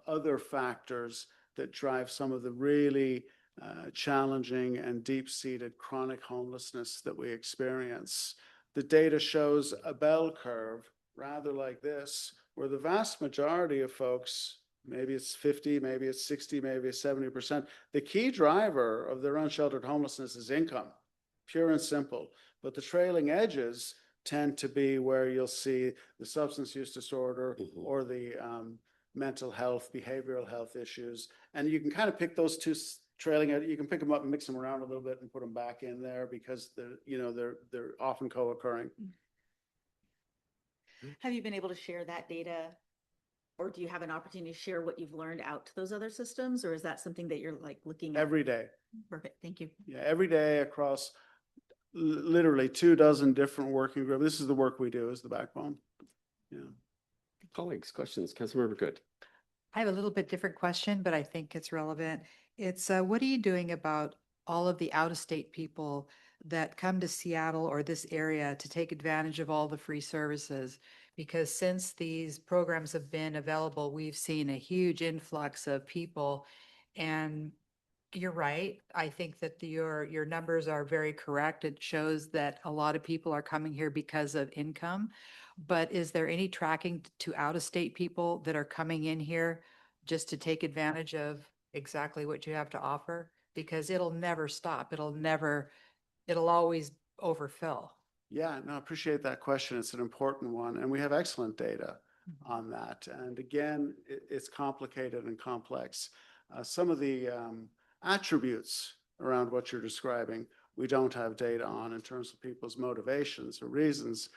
other factors that drive some of the really challenging and deep-seated chronic homelessness that we experience. The data shows a bell curve rather like this, where the vast majority of folks, maybe it's 50, maybe it's 60, maybe it's 70%, the key driver of their unsheltered homelessness is income, pure and simple. But the trailing edges tend to be where you'll see the substance use disorder or the mental health, behavioral health issues. And you can kind of pick those two trailing, you can pick them up and mix them around a little bit and put them back in there because they're often co-occurring. Have you been able to share that data, or do you have an opportunity to share what you've learned out to those other systems, or is that something that you're looking at Every day? Perfect, thank you. Yeah, every day across literally 24 different working groups. This is the work we do, is the backbone. Yeah. Colleagues, questions? Councilmember Good. I have a little bit different question, but I think it's relevant. It's, what are you doing about all of the out-of-state people that come to Seattle or this area to take advantage of all the free services? Because since these programs have been available, we've seen a huge influx of people. And you're right. I think that your numbers are very correct. It shows that a lot of people are coming here because of income. But is there any tracking to out-of-state people that are coming in here just to take advantage of exactly what you have to offer? Because it'll never stop. It'll always overfill. Yeah, no, I appreciate that question. It's an important one, and we have excellent data on that. And again, it's complicated and complex. Some of the attributes around what you're describing, we don't have data on in terms of people's motivations or reasons.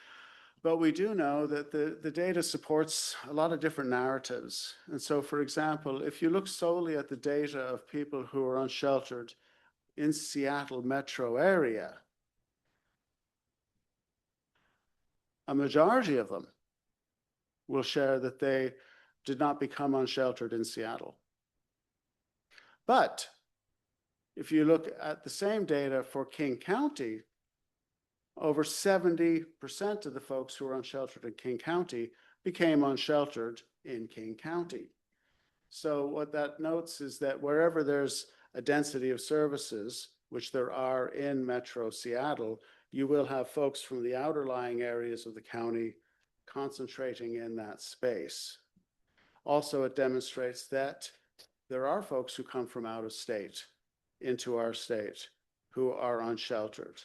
But we do know that the data supports a lot of different narratives. And so, for example, if you look solely at the data of people who are unsheltered in Seattle metro area, a majority of them will share that they did not become unsheltered in Seattle. But if you look at the same data for King County, over 70% of the folks who are unsheltered in King County became unsheltered in King County. So what that notes is that wherever there's a density of services, which there are in Metro Seattle, you will have folks from the outer lying areas of the county concentrating in that space. Also, it demonstrates that there are folks who come from out of state into our state who are unsheltered.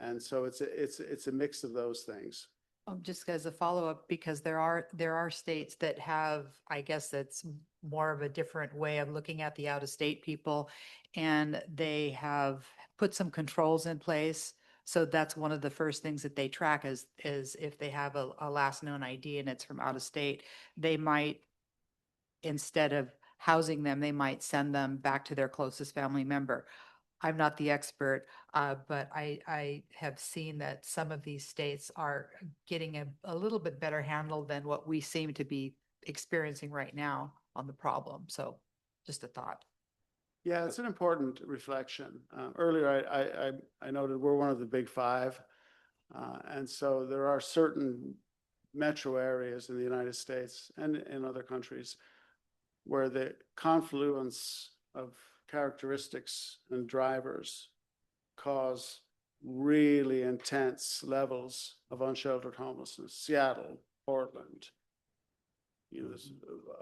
And so it's a mix of those things. Just as a follow-up, because there are states that have, I guess that's more of a different way of looking at the out-of-state people, and they have put some controls in place. So that's one of the first things that they track is if they have a last known ID and it's from out of state, they might, instead of housing them, they might send them back to their closest family member. I'm not the expert, but I have seen that some of these states are getting a little bit better handle than what we seem to be experiencing right now on the problem. So just a thought. Yeah, it's an important reflection. Earlier, I noted we're one of the big five. And so there are certain metro areas in the United States and in other countries where the confluence of characteristics and drivers cause really intense levels of unsheltered homelessness. Seattle, Portland, there's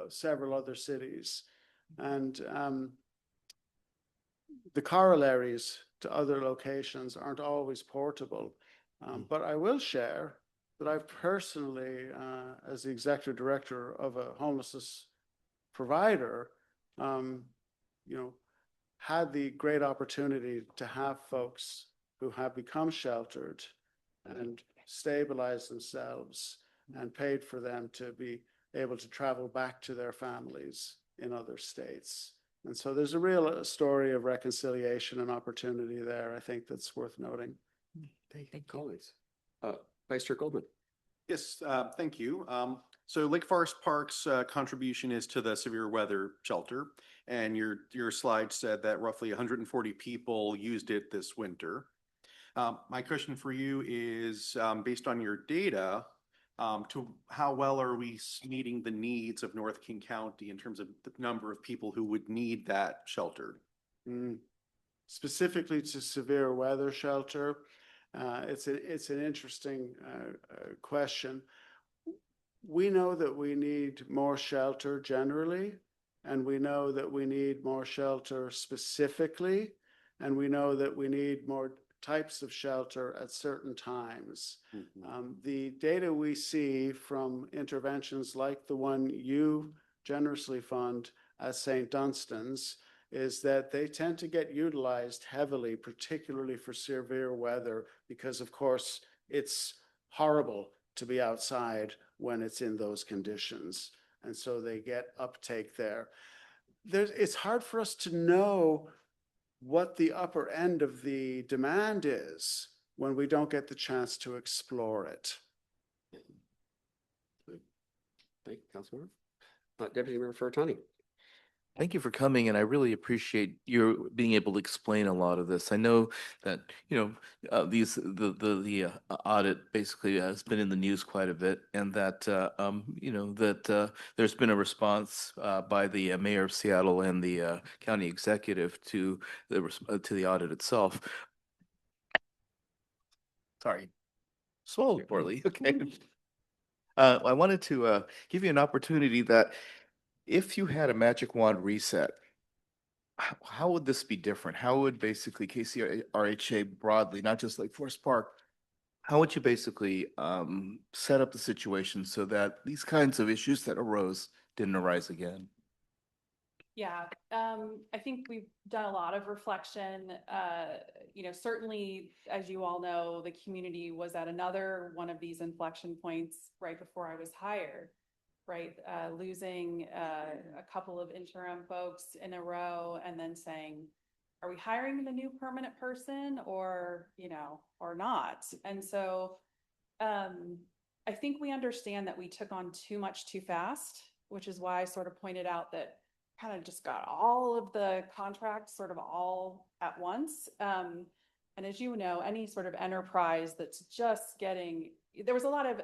several other cities. And the corollaries to other locations aren't always portable. But I will share that I've personally, as the executive director of a homelessness provider, had the great opportunity to have folks who have become sheltered and stabilized themselves and paid for them to be able to travel back to their families in other states. And so there's a real story of reconciliation and opportunity there, I think, that's worth noting. Thank you, colleagues. Vice Chair Goldman. Yes, thank you. So Lake Forest Park's contribution is to the severe weather shelter, and your slide said that roughly 140 people used it this winter. My question for you is, based on your data, to how well are we meeting the needs of North King County in terms of the number of people who would need that shelter? Specifically to severe weather shelter, it's an interesting question. We know that we need more shelter generally, and we know that we need more shelter specifically, and we know that we need more types of shelter at certain times. The data we see from interventions like the one you generously fund at St. Dunstan's is that they tend to get utilized heavily, particularly for severe weather, because of course it's horrible to be outside when it's in those conditions. And so they get uptake there. It's hard for us to know what the upper end of the demand is when we don't get the chance to explore it. Thank you, Councilmember. Deputy Mayor Furtani. Thank you for coming, and I really appreciate your being able to explain a lot of this. I know that, the audit basically has been in the news quite a bit, and that, there's been a response by the mayor of Seattle and the county executive to the audit itself. Sorry, swallowed poorly. Okay. I wanted to give you an opportunity that if you had a magic wand reset, how would this be different? How would basically KCRHA broadly, not just like Forest Park, how would you basically set up the situation so that these kinds of issues that arose didn't arise again? Yeah, I think we've done a lot of reflection. Certainly, as you all know, the community was at another one of these inflection points right before I was hired, right? Losing a couple of interim folks in a row and then saying, are we hiring the new permanent person or not? And so I think we understand that we took on too much too fast, which is why I sort of pointed out that kind of just got all of the contracts sort of all at once. And as you know, any sort of enterprise that's just there was a lot of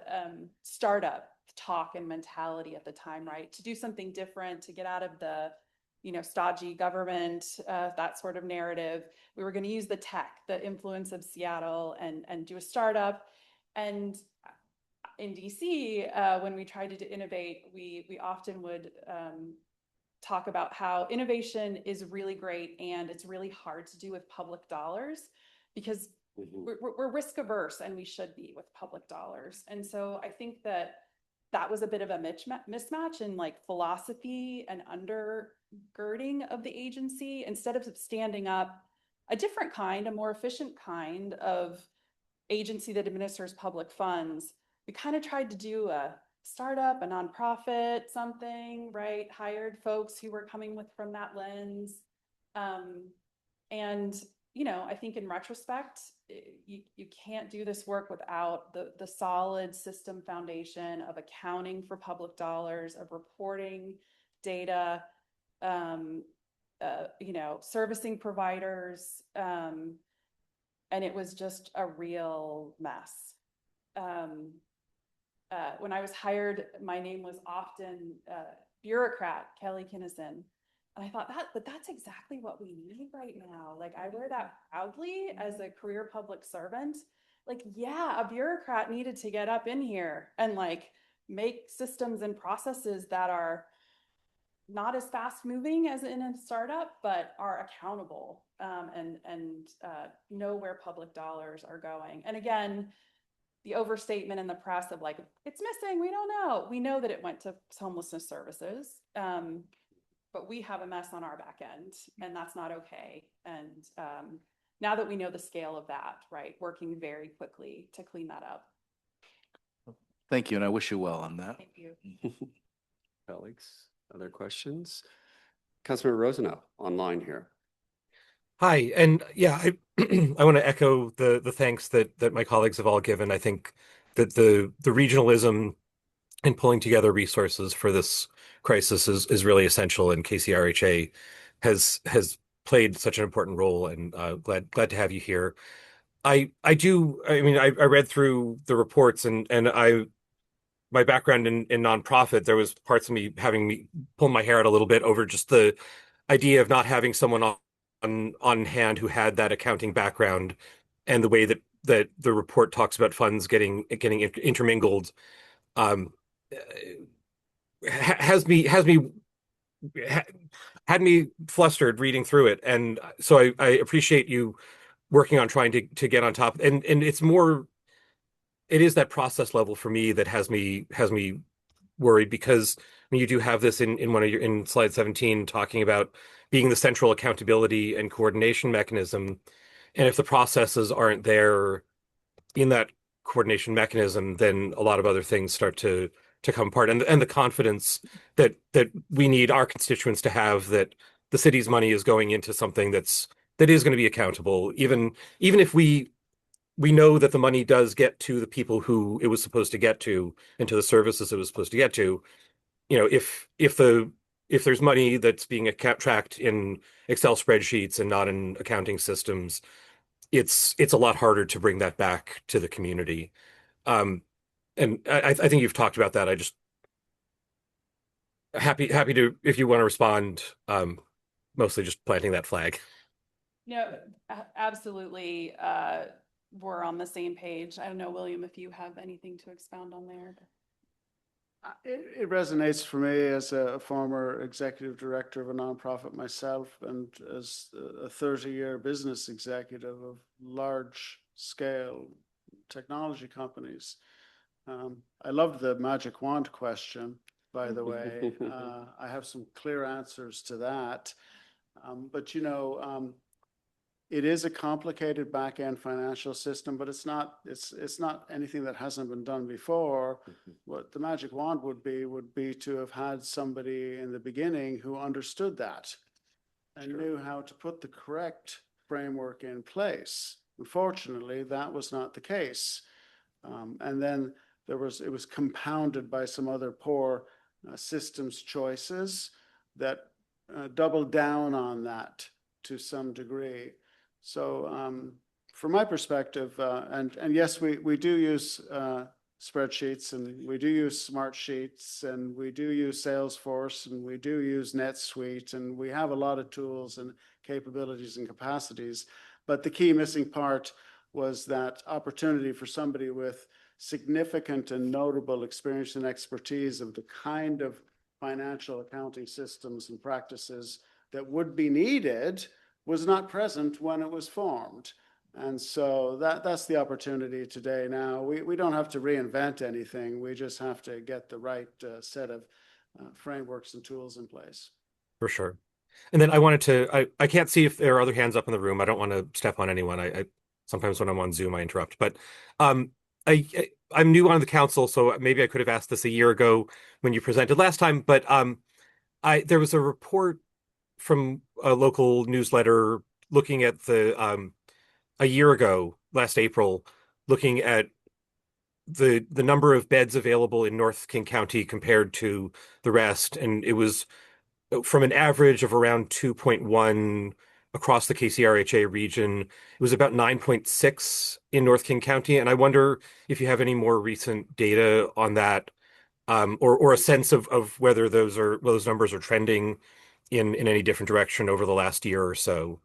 startup talk and mentality at the time, right? To do something different, to get out of the, stodgy government, that sort of narrative. We were going to use the tech, the influence of Seattle and do a startup. And in DC, when we tried to innovate, we often would talk about how innovation is really great and it's really hard to do with public dollars because we're risk averse and we should be with public dollars. And so I think that was a bit of a mismatch in like philosophy and undergirding of the agency. Instead of standing up a different kind, a more efficient kind of agency that administers public funds, we kind of tried to do a startup, a nonprofit, something, right? Hired folks who were coming from that lens. I think in retrospect, you can't do this work without the solid system foundation of accounting for public dollars, of reporting data, servicing providers. And it was just a real mess. When I was hired, my name was often bureaucrat Kelly Kinnison. And I thought but that's exactly what we need right now. Like I wear that proudly as a career public servant. Like, yeah, a bureaucrat needed to get up in here and like make systems and processes that are not as fast moving as in a startup, but are accountable and know where public dollars are going. And again, the overstatement in the press of like, it's missing, we don't know. We know that it went to homelessness services, but we have a mess on our back end and that's not okay. And now that we know the scale of that, right, working very quickly to clean that up. Thank you, and I wish you well on that. Thank you. Colleagues, other questions? Councilmember Rosenau online here. Hi, and yeah, I want to echo the thanks that my colleagues have all given. I think that the regionalism and pulling together resources for this crisis is really essential, and KCRHA has played such an important role, and glad to have you here. I read through the reports and my background in nonprofit, there was parts of me having me pull my hair out a little bit over just the idea of not having someone on hand who had that accounting background, and the way that the report talks about funds getting intermingled had me flustered reading through it. And so I appreciate you working on trying to get on top. And it is that process level for me that has me worried, because when you do have this in slide 17 talking about being the central accountability and coordination mechanism, and if the processes aren't there in that coordination mechanism, then a lot of other things start to come apart. And the confidence that we need our constituents to have that the city's money is going into something that is going to be accountable, even if we know that the money does get to the people who it was supposed to get to and to the services it was supposed to get to. if there's money that's being tracked in Excel spreadsheets and not in accounting systems, it's a lot harder to bring that back to the community. And I think you've talked about that. I just happy to, if you want to respond, mostly just planting that flag. No, absolutely. We're on the same page. I don't know, William, if you have anything to expound on there. It resonates for me as a former executive director of a nonprofit myself, and as a 30-year business executive of large scale technology companies. I loved the magic wand question, by the way. I have some clear answers to that. But it is a complicated back-end financial system, but it's not anything that hasn't been done before. What the magic wand would be to have had somebody in the beginning who understood that and knew how to put the correct framework in place. Unfortunately, that was not the case. And then it was compounded by some other poor systems choices that doubled down on that to some degree. So from my perspective, and yes, we do use spreadsheets, and we do use smart sheets, and we do use Salesforce, and we do use NetSuite, and we have a lot of tools and capabilities and capacities. But the key missing part was that opportunity for somebody with significant and notable experience and expertise of the kind of financial accounting systems and practices that would be needed was not present when it was formed. And so that's the opportunity today. Now, we don't have to reinvent anything. We just have to get the right set of frameworks and tools in place. For sure. And then I wanted to, I can't see if there are other hands up in the room. I don't want to step on anyone. I sometimes when I'm on Zoom, I interrupt. But I'm new on the council, so maybe I could have asked this a year ago when you presented last time. But there was a report from a local newsletter looking at a year ago, last April, looking at the number of beds available in North King County compared to the rest. And it was from an average of around 2.1 across the KCRHA region. It was about 9.6 in North King County. And I wonder if you have any more recent data on that, or a sense of whether those numbers are trending in any different direction over the last year or so.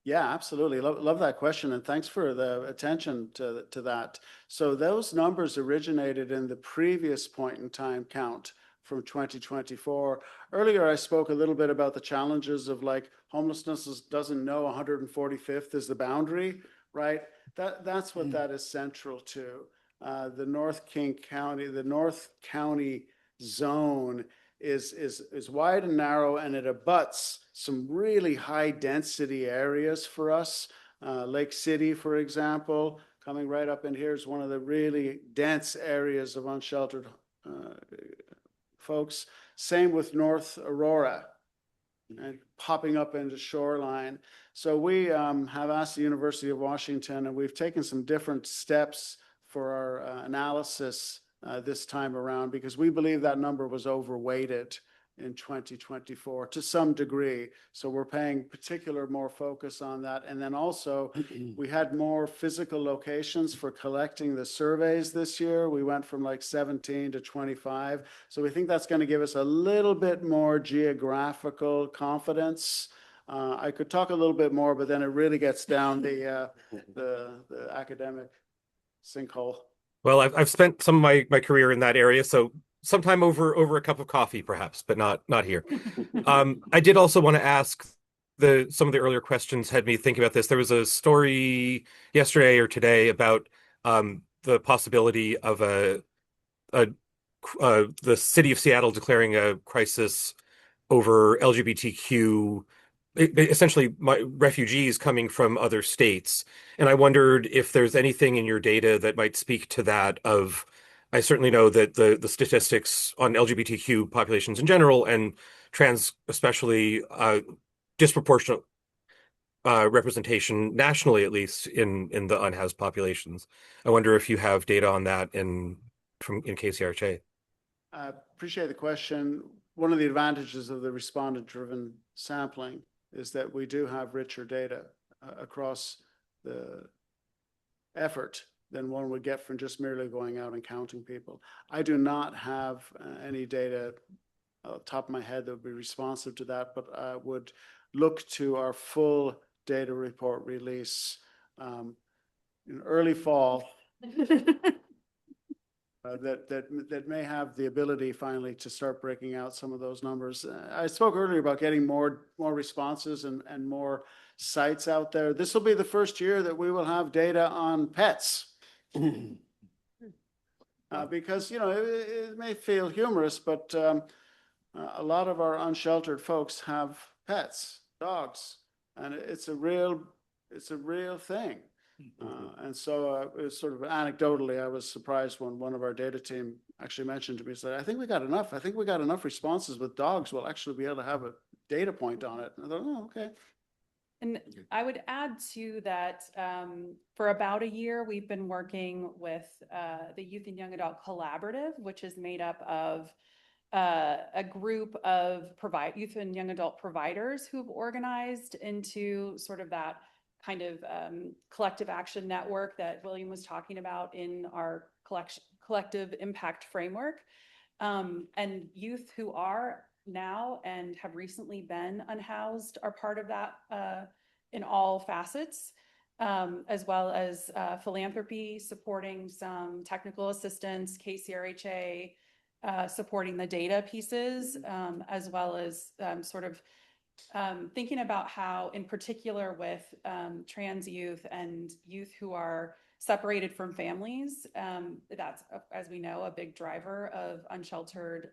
Yeah, absolutely. Love that question. And thanks for the attention to that. So those numbers originated in the previous point in time count from 2024. Earlier, I spoke a little bit about the challenges of like homelessness doesn't know 145th is the boundary, right? That's what that is central to. The North County zone is wide and narrow, and it abuts some really high density areas for us. Lake City, for example, coming right up in here is one of the really dense areas of unsheltered folks. Same with North Aurora, and popping up into Shoreline. So we have asked the University of Washington, and we've taken some different steps for our analysis this time around, because we believe that number was overweighted in 2024 to some degree. So we're paying more focus on that. And then also we had more physical locations for collecting the surveys this year. We went from like 17 to 25. So we think that's going to give us a little bit more geographical confidence. I could talk a little bit more, but then it really gets down the academic sinkhole. Well, I've spent some of my career in that area, so sometime over a cup of coffee, perhaps, but not here. I did also want to ask some of the earlier questions had me think about this. There was a story yesterday or today about the possibility of the city of Seattle declaring a crisis over LGBTQ, essentially refugees coming from other states. And I wondered if there's anything in your data that might speak to that. I certainly know that the statistics on LGBTQ populations in general, and trans especially, disproportionate representation nationally, at least in the unhoused populations. I wonder if you have data on that in KCRHA. I appreciate the question. One of the advantages of the respondent-driven sampling is that we do have richer data across the effort than one would get from just merely going out and counting people. I do not have any data top of my head that would be responsive to that, but I would look to our full data report release in early fall that may have the ability finally to start breaking out some of those numbers. I spoke earlier about getting more responses and more sites out there. This will be the first year that we will have data on pets. Because, you know, it may feel humorous, but a lot of our unsheltered folks have pets, dogs, and it's a real thing. And so it was sort of anecdotally, I was surprised when one of our data team actually mentioned to me, said, I think we got enough responses with dogs. We'll actually be able to have a data point on it. And I thought, oh, okay. And I would add to that, for about a year, we've been working with the Youth and Young Adult Collaborative, which is made up of a group of youth and young adult providers who've organized into sort of that kind of collective action network that William was talking about in our collective impact framework. And youth who are now and have recently been unhoused are part of that in all facets, as well as philanthropy, supporting some technical assistance, KCRHA, supporting the data pieces, as well as sort of thinking about how, in particular with trans youth and youth who are separated from families, that's, as we know, a big driver of unsheltered,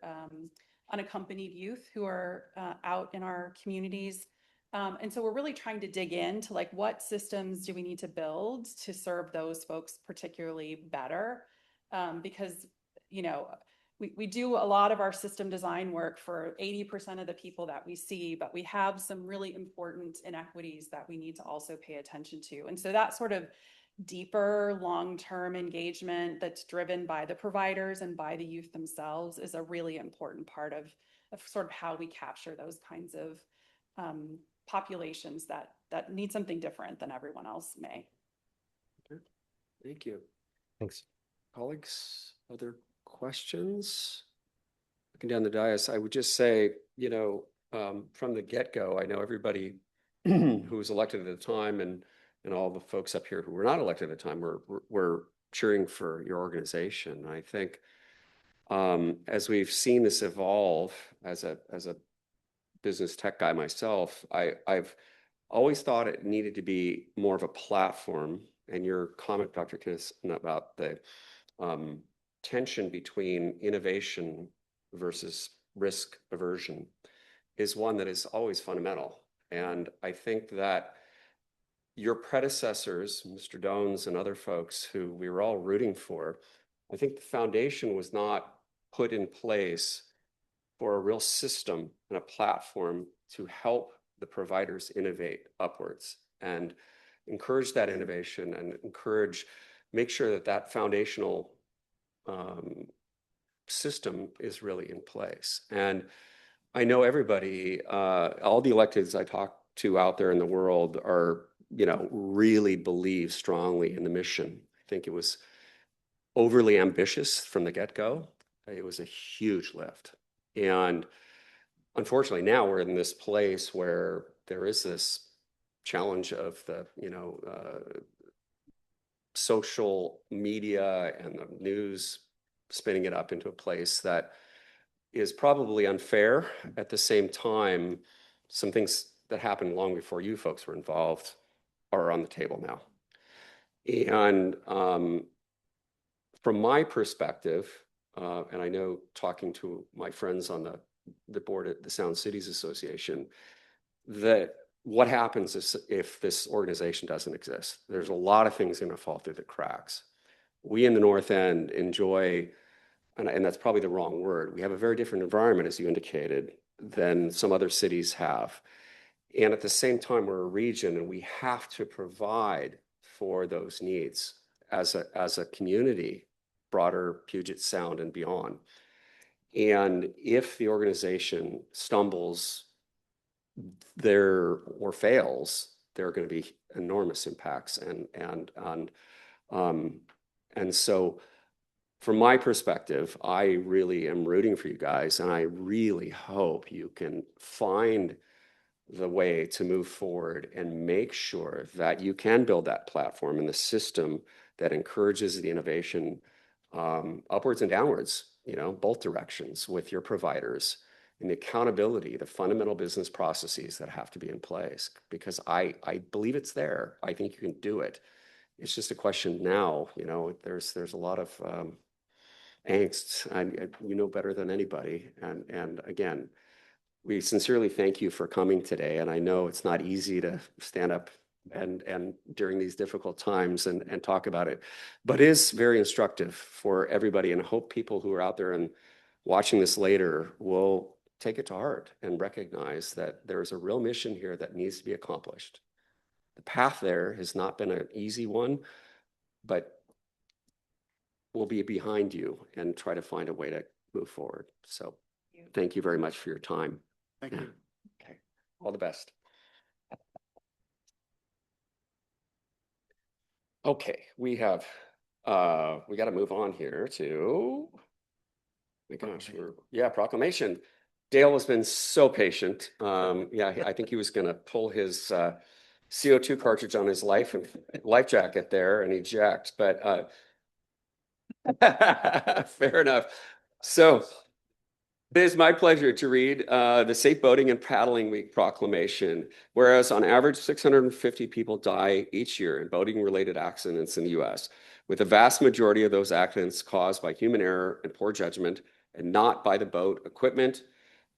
unaccompanied youth who are out in our communities. And so we're really trying to dig into like, what systems do we need to build to serve those folks particularly better? Because, you know, we do a lot of our system design work for 80% of the people that we see, but we have some really important inequities that we need to also pay attention to. And so that sort of deeper long-term engagement that's driven by the providers and by the youth themselves is a really important part of sort of how we capture those kinds of populations that need something different than everyone else may. Okay. Thank you. Thanks. Colleagues, other questions? Looking down the dais, I would just say, you know, from the get-go, I know everybody who was elected at the time and all the folks up here who were not elected at the time were cheering for your organization. I think as we've seen this evolve as a business tech guy myself, I've always thought it needed to be more of a platform. And your comment, Dr. Kinnison, about the tension between innovation versus risk aversion is one that is always fundamental. And I think that your predecessors, Mr. Dones and other folks who we were all rooting for, I think the foundation was not put in place for a real system and a platform to help the providers innovate upwards and encourage that innovation and make sure that that foundational system is really in place. And I know everybody, all the electeds I talk to out there in the world are, you know, really believe strongly in the mission. I think it was overly ambitious from the get-go. It was a huge lift. And unfortunately, now we're in this place where there is this challenge of the, you know, social media and the news spinning it up into a place that is probably unfair. At the same time, some things that happened long before you folks were involved are on the table now. And from my perspective, and I know talking to my friends on the board at the Sound Cities Association, that what happens is if this organization doesn't exist, there's a lot of things going to fall through the cracks. We in the North End enjoy, and that's probably the wrong word, we have a very different environment, as you indicated, than some other cities have. And at the same time, we're a region and we have to provide for those needs as a community, broader Puget Sound and beyond. And if the organization stumbles there or fails, there are going to be enormous impacts. And so from my perspective, I really am rooting for you guys, and I really hope you can find the way to move forward and make sure that you can build that platform and the system that encourages the innovation upwards and downwards, both directions with your providers, and the accountability, the fundamental business processes that have to be in place, because I believe it's there. I think you can do it. It's just a question now, there's a lot of angst, and you know better than anybody. And again, we sincerely thank you for coming today. And I know it's not easy to stand up and during these difficult times and talk about it, but it is very instructive for everybody. And I hope people who are out there and watching this later will take it to heart and recognize that there's a real mission here that needs to be accomplished. The path there has not been an easy one, but we'll be behind you and try to find a way to move forward. So thank you very much for your time. Thank you. Okay. All the best. Okay, we got to move on here to, my gosh, proclamation. Dale has been so patient. I think he was going to pull his CO2 cartridge on his life jacket there and eject, but fair enough. So it is my pleasure to read the Safe Boating and Paddling Week proclamation. Whereas on average, 650 people die each year in boating-related accidents in the U.S., with the vast majority of those accidents caused by human error and poor judgment, and not by the boat equipment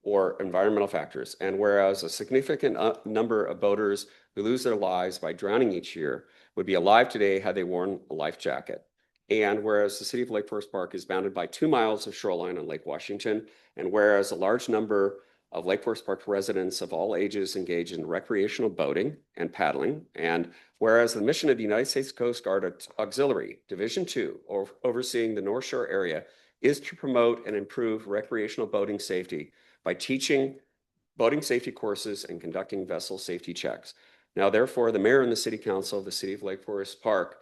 or environmental factors. And whereas a significant number of boaters who lose their lives by drowning each year would be alive today had they worn a life jacket. And whereas the city of Lake Forest Park is bounded by 2 miles of shoreline on Lake Washington, and whereas a large number of Lake Forest Park residents of all ages engage in recreational boating and paddling, and whereas the mission of the United States Coast Guard Auxiliary Division 2, overseeing the North Shore area, is to promote and improve recreational boating safety by teaching boating safety courses and conducting vessel safety checks. Now, therefore, the mayor and the city council of the city of Lake Forest Park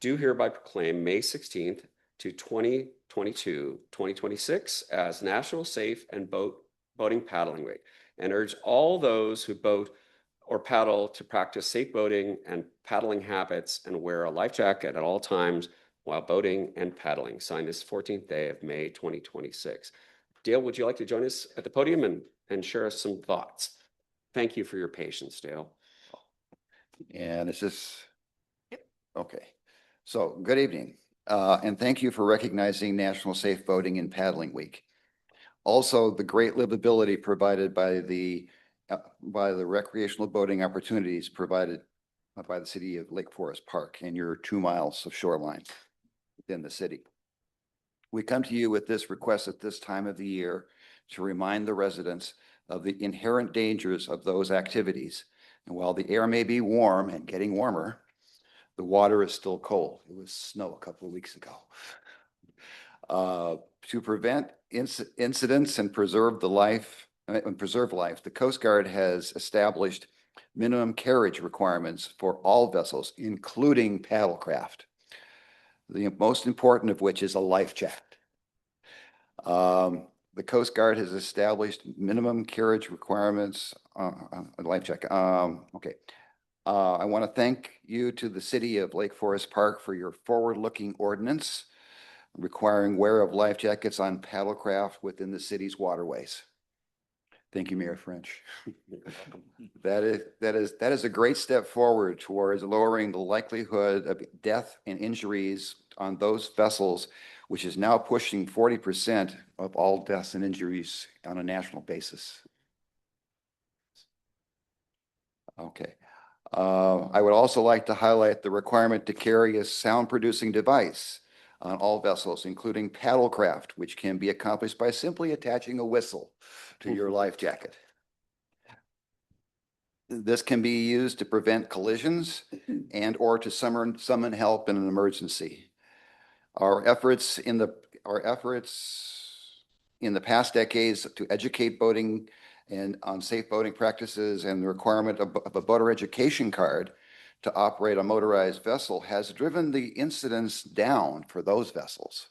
do hereby proclaim May 16th to 2026 as National Safe and Boating Paddling Week, and urge all those who boat or paddle to practice safe boating and paddling habits and wear a life jacket at all times while boating and paddling. Signed this 14th day of May 2026. Dale, would you like to join us at the podium and share us some thoughts? Thank you for your patience, Dale. And is this? Yep. Okay. So good evening, and thank you for recognizing National Safe Boating and Paddling Week. Also, the great livability provided by the recreational boating opportunities provided by the city of Lake Forest Park and your 2 miles of shoreline within the city. We come to you with this request at this time of the year to remind the residents of the inherent dangers of those activities. And while the air may be warm and getting warmer, the water is still cold. It was snow a couple of weeks ago. To prevent incidents and preserve life, the Coast Guard has established minimum carriage requirements for all vessels, including paddlecraft. The most important of which is a life jacket. The Coast Guard has established minimum carriage requirements, a life jacket. Okay. I want to thank you to the city of Lake Forest Park for your forward-looking ordinance requiring wear of life jackets on paddlecraft within the city's waterways. Thank you, Mayor French. That is a great step forward towards lowering the likelihood of death and injuries on those vessels, which is now pushing 40% of all deaths and injuries on a national basis. Okay. I would also like to highlight the requirement to carry a sound-producing device on all vessels, including paddlecraft, which can be accomplished by simply attaching a whistle to your life jacket. This can be used to prevent collisions and or to summon help in an emergency. Our efforts in the past decades to educate boating and on safe boating practices and the requirement of a boater education card to operate a motorized vessel has driven the incidents down for those vessels.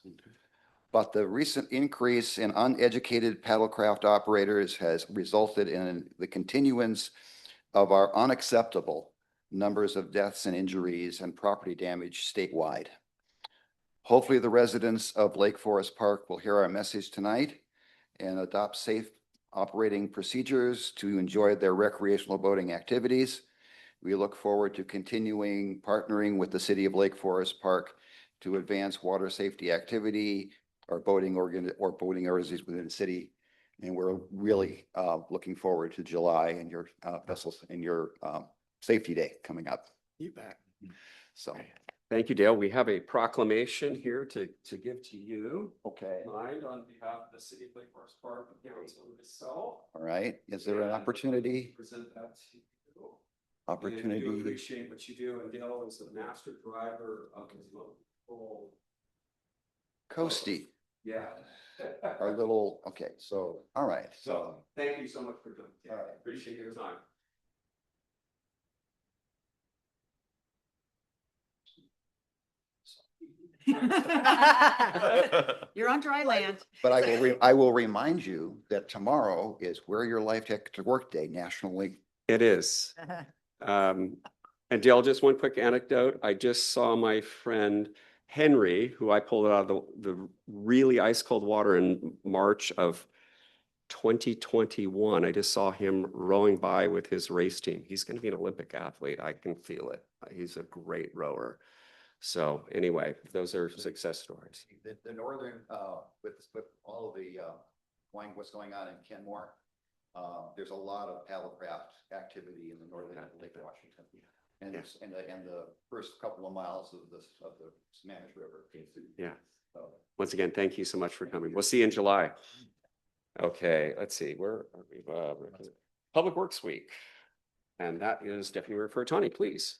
But the recent increase in uneducated paddlecraft operators has resulted in the continuance of our unacceptable numbers of deaths and injuries and property damage statewide. Hopefully, the residents of Lake Forest Park will hear our message tonight and adopt safe operating procedures to enjoy their recreational boating activities. We look forward to continuing partnering with the City of Lake Forest Park to advance water safety activity or boating organizations within the city. And we're really looking forward to July and your vessels and your safety day coming up. You bet. So, Thank you, Dale. We have a proclamation here to give to you. okay. Signed on behalf of the City of Lake Forest Park and Council itself. All right. Is there an And opportunity? Present that to you. And Opportunity. we do appreciate what you do, and Dale is the master driver of his little. Coastie, Yeah. our little, okay, so, all right. So, thank you so much for doing it. All right. Appreciate your time. You're on dry land. But I will remind you that tomorrow is Wear Your Life to Work Day nationally. It is. And Dale, just one quick anecdote. I just saw my friend Henry, who I pulled out of the really ice cold water in March of 2021. I just saw him rowing by with his race team. He's going to be an Olympic athlete. I can feel it. He's a great rower. So anyway, those are success stories. The northern, with all of the, what's going on in Kenmore, there's a lot of paddlecraft activity in the northern end of Lake Washington. And Yes. and the first couple of miles of the Sammamish River. Yeah. So, Once again, thank you so much for coming. We'll see you in July. Okay, let's see, where are we? Public Works Week. And that is Deputy Mayor Furtani, please.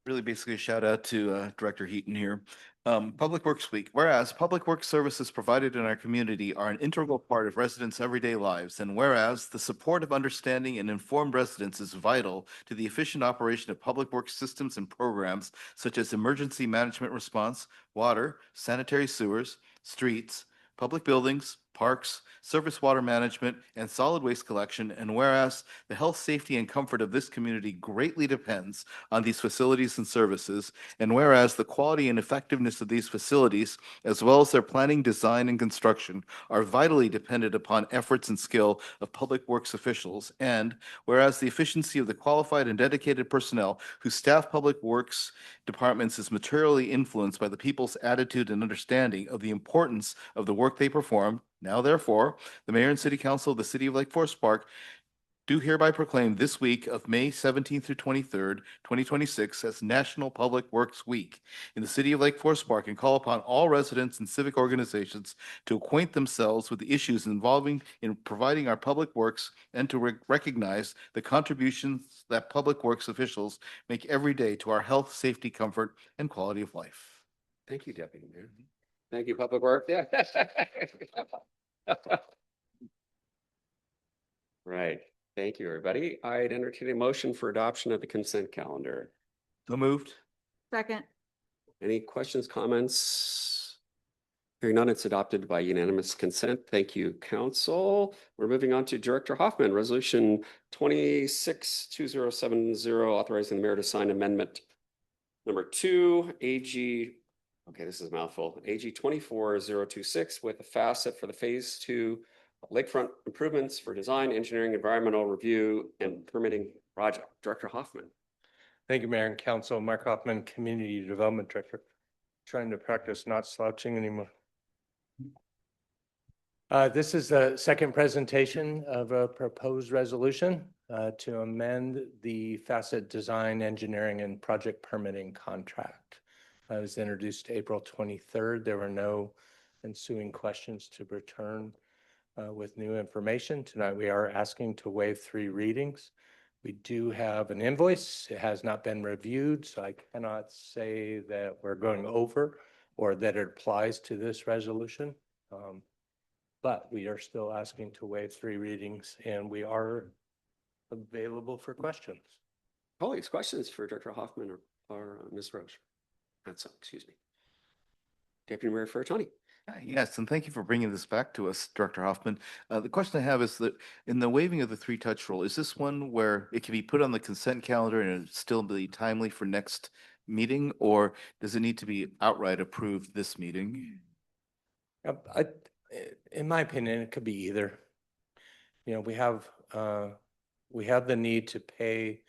Really basically a shout out to Director Heaton here. Public Works Week. Whereas public works services provided in our community are an integral part of residents' everyday lives, and whereas the support of understanding and informed residents is vital to the efficient operation of public works systems and programs such as emergency management response, water, sanitary sewers, streets, public buildings, parks, surface water management, and solid waste collection, and whereas the health, safety, and comfort of this community greatly depends on these facilities and services, and whereas the quality and effectiveness of these facilities, as well as their planning, design, and construction, are vitally dependent upon efforts and skill of public works officials, and whereas the efficiency of the qualified and dedicated personnel who staff public works departments is materially influenced by the people's attitude and understanding of the importance of the work they perform. Now, therefore, the Mayor and City Council of the City of Lake Forest Park do hereby proclaim this week of May 17th through 23rd, 2026 as National Public Works Week in the City of Lake Forest Park, and call upon all residents and civic organizations to acquaint themselves with the issues involving in providing our public works and to recognize the contributions that public works officials make every day to our health, safety, comfort, and quality of life. Thank you, Deputy Mayor. Thank you, Public Works. Yeah. Right. Thank you, everybody. I'd entertain a motion for adoption of the consent calendar. So moved. Second. Any questions, comments? Hearing none, it's adopted by unanimous consent. Thank you, Council. We're moving on to Director Hoffman, Resolution 26-2070, authorizing the mayor to sign amendment number 2, AG, okay, this is a mouthful, AG 24026 with a Facet for the Phase 2 Lakefront improvements for design, engineering, environmental review, and permitting project. Director Hoffman. Thank you, Mayor and Council. Mark Hoffman, Community Development Director. Trying to practice not slouching anymore. This is the second presentation of a proposed resolution to amend the Facet design, engineering, and project permitting contract. It was introduced April 23rd. There were no ensuing questions to return with new information. Tonight, we are asking to waive 3 readings. We do have an invoice. It has not been reviewed, so I cannot say that we're going over or that it applies to this resolution. But we are still asking to waive 3 readings and we are available for questions. Colleagues, questions for Director Hoffman or Ms. Roche? That's, excuse me. Deputy Mayor Farratoni. Yes, and thank you for bringing this back to us, Director Hoffman. The question I have is that in the waiving of the 3-touch rule, is this one where it can be put on the consent calendar and it'll still be timely for next meeting, or does it need to be outright approved this meeting? In my opinion, it could be either. You know, we have the need to pay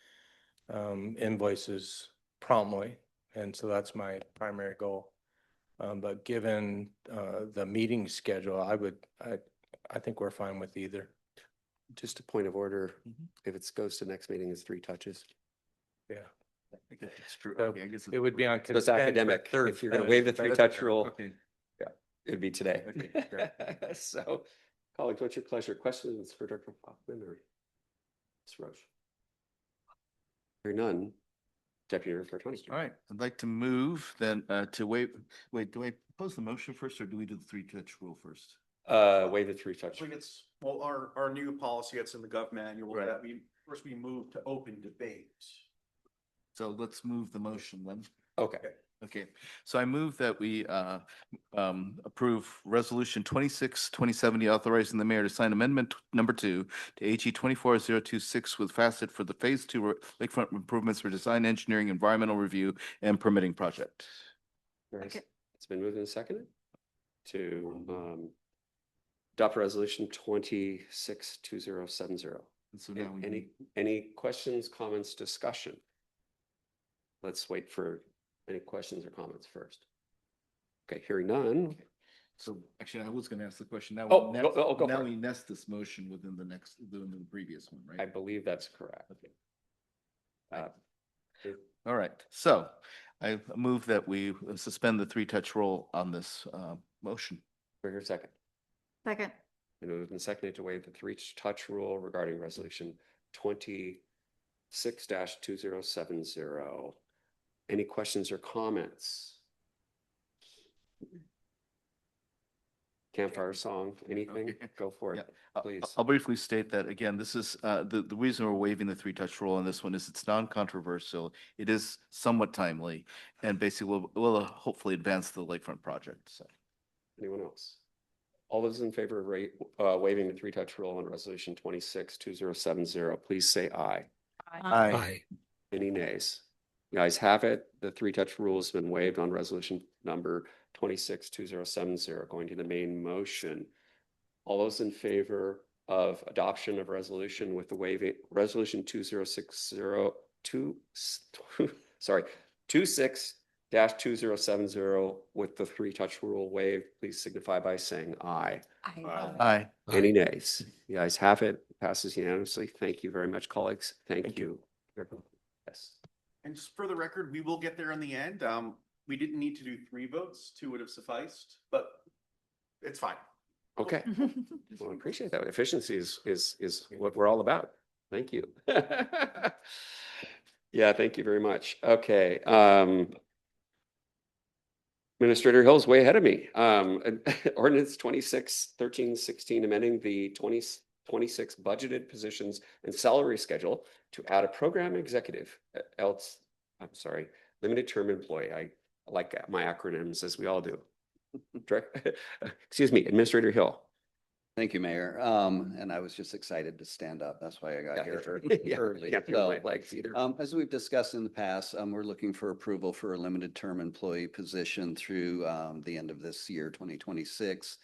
invoices promptly, and so that's my primary goal. But given the meeting schedule, I think we're fine with either. Just a point of order, if it goes to next meeting, it's 3 touches. Yeah. I think that's true. So Okay, I guess it would be on So it's consent. academic. for If you're going to third waive the touch. 3-touch rule, Okay. yeah, it'd be today. Okay, great. So, colleagues, what's your pleasure? Questions for Director Hoffman or Ms. Roche? Hearing none. Deputy Mayor Farratoni. All right, I'd like to move then to wait, do I propose the motion first or do we do the 3-touch rule first? Waive the 3-touch. Actually, it's, well, our new policy, it's in the Gov manual Right. that first we move to open debate. So let's move the motion then. Okay. Okay, so I move that we approve resolution 2070, authorizing the mayor to sign amendment number 2 to AG 24026 with Facet for the phase 2 lakefront improvements for design, engineering, environmental review and permitting project. Okay. It's been moved and seconded to adopt resolution 262070. And so now we Any questions, comments, discussion? Let's wait for any questions or comments first. Okay, hearing none. So actually, I was going to ask the question. Now, Oh, we go nest, for now it. we nest this motion within the next, within the previous one, I right? believe that's correct. All right, so I move that we suspend the 3-touch rule on this motion. For your second. Second. And moved and seconded to waive the 3-touch rule regarding resolution 26-2070. Any questions or comments? Campfire song, anything? Okay. Go for Yeah. it, please. I'll briefly state that again, this is the reason we're waiving the 3-touch rule on this one is it's non-controversial. It is somewhat timely and basically will hopefully advance the lakefront project. So Anyone else? All those in favor of waiving the 3-touch rule on resolution 26-2070, please say aye. Aye. Any nays? The ayes have it. The 3-touch rule has been waived on resolution number 26-2070. Going to the main motion. All those in favor of adoption of resolution with the waiving, resolution 26-2070 with the 3-touch rule waived, please signify by saying aye. aye. Any nays? The ayes have it. Passes unanimously. Thank you very much, colleagues. Thank you. Yes. And just for the record, we will get there in the end. We didn't need to do 3 votes, 2 would have sufficed, but it's fine. Okay. Well, I appreciate that. Efficiency is what we're all about. Thank you. Yeah, thank you very much. Okay. Administrator Hill's way ahead of me. Ordinance 26-1316, amending the 2026 budgeted positions and salary schedule to add a program executive, limited term employee. I like my acronyms, as we all do. Excuse me, Administrator Hill. Thank you, Mayor. And I was just excited to stand up. That's why I got here early. Can't feel my legs either. As we've discussed in the past, we're looking for approval for a limited term employee position through the end of this year, 2026.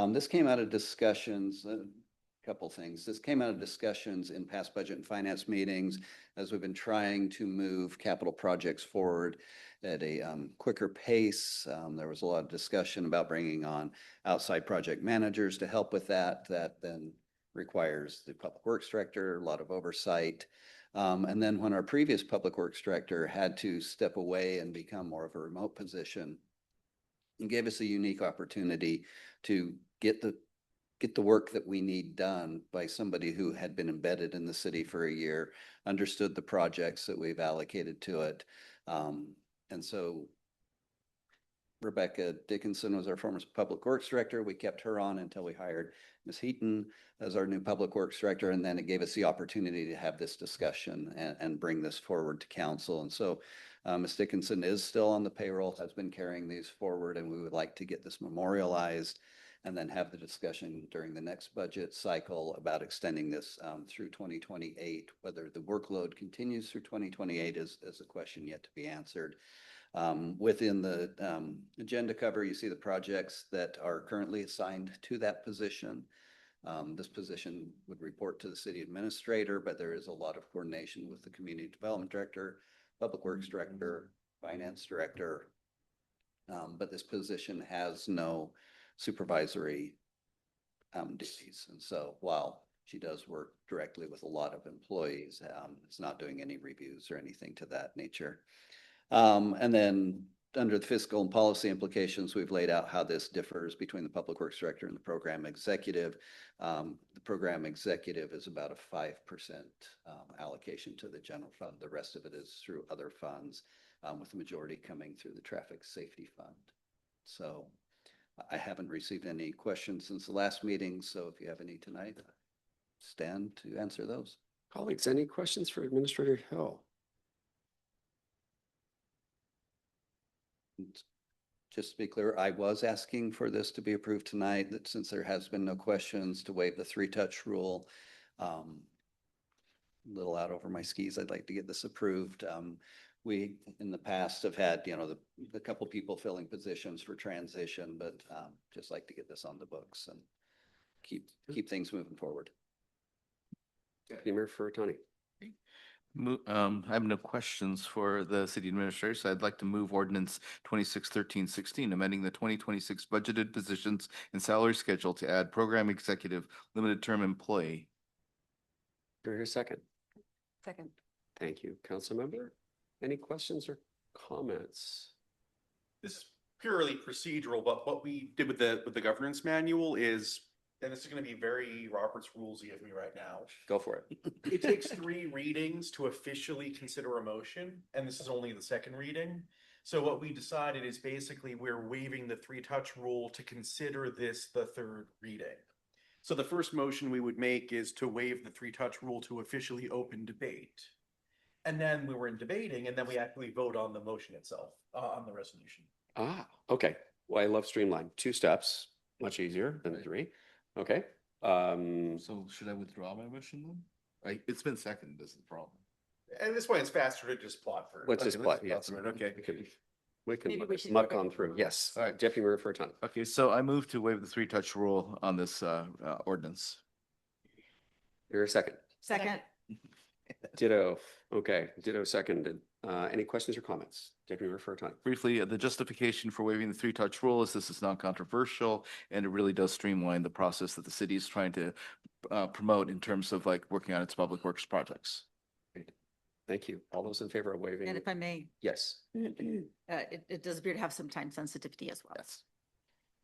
This came out of discussions, couple things. This came out of discussions in past budget and finance meetings as we've been trying to move capital projects forward at a quicker pace. There was a lot of discussion about bringing on outside project managers to help with that. That then requires the public works director, a lot of oversight. And then when our previous public works director had to step away and become more of a remote position, it gave us a unique opportunity to get the work that we need done by somebody who had been embedded in the city for a year, understood the projects that we've allocated to it. And so Rebecca Dickinson was our former Public Works Director. We kept her on until we hired Ms. Heaton as our new Public Works Director, and then it gave us the opportunity to have this discussion and bring this forward to council. And so Ms. Dickinson is still on the payroll, has been carrying these forward, and we would like to get this memorialized and then have the discussion during the next budget cycle about extending this through 2028. Whether the workload continues through 2028 is a question yet to be answered. Within the agenda cover, you see the projects that are currently assigned to that position. This position would report to the city administrator, but there is a lot of coordination with the community development director, public works director, finance director. But this position has no supervisory duties. And so while she does work directly with a lot of employees, it's not doing any reviews or anything to that nature. And then under the fiscal and policy implications, we've laid out how this differs between the public works director and the program executive. The program executive is about a 5% allocation to the general fund. The rest of it is through other funds, with the majority coming through the traffic safety fund. So I haven't received any questions since the last meeting. So if you have any tonight, stand to answer those. Colleagues, any questions for Administrator Hill? Just to be clear, I was asking for this to be approved tonight, that since there has been no questions, to waive the 3-touch rule. A little out over my skis, I'd like to get this approved. We, in the past, have had, the couple people filling positions for transition, but just like to get this on the books and keep things moving forward. Deputy Mayor Furutani. I have no questions for the city administrator, so I'd like to move ordinance 261316, amending the 2026 budgeted positions and salary schedule to add program executive, limited term employee. Do I hear a second? Second. Thank you. Councilmember, any questions or comments? This is purely procedural, but what we did with the governance manual is, and this is going to be very Robert's rulesy of me right now. Go for it. It takes 3 readings to officially consider a motion, and this is only the second reading. So what we decided is basically we're waiving the 3-touch rule to consider this the 3rd reading. So the first motion we would make is to waive the 3-touch rule to officially open debate. And then we were in debating, and then we actually vote on the motion itself, on the resolution. Okay. Well, I love streamline. 2 steps, much easier than 3. Okay. So should I withdraw my motion then? It's been seconded, is the problem. At this point, it's faster to just plot for. Let's just plot. Yes. Okay. We can Maybe we should muck go on through. Yes. All right. Deputy Mayor Furutani. Okay, so I move to waive the 3-touch rule on this ordinance. You're a second. Second. Ditto. Okay. Ditto seconded. Any questions or comments? Deputy Mayor Furutani. Briefly, the justification for waiving the 3-touch rule is this is non-controversial, and it really does streamline the process that the city is trying to promote in terms of like working on its public works projects. Great. Thank you. All those in favor of waiving? And if I may, Yes. it does appear to have some time sensitivity as well. Yes.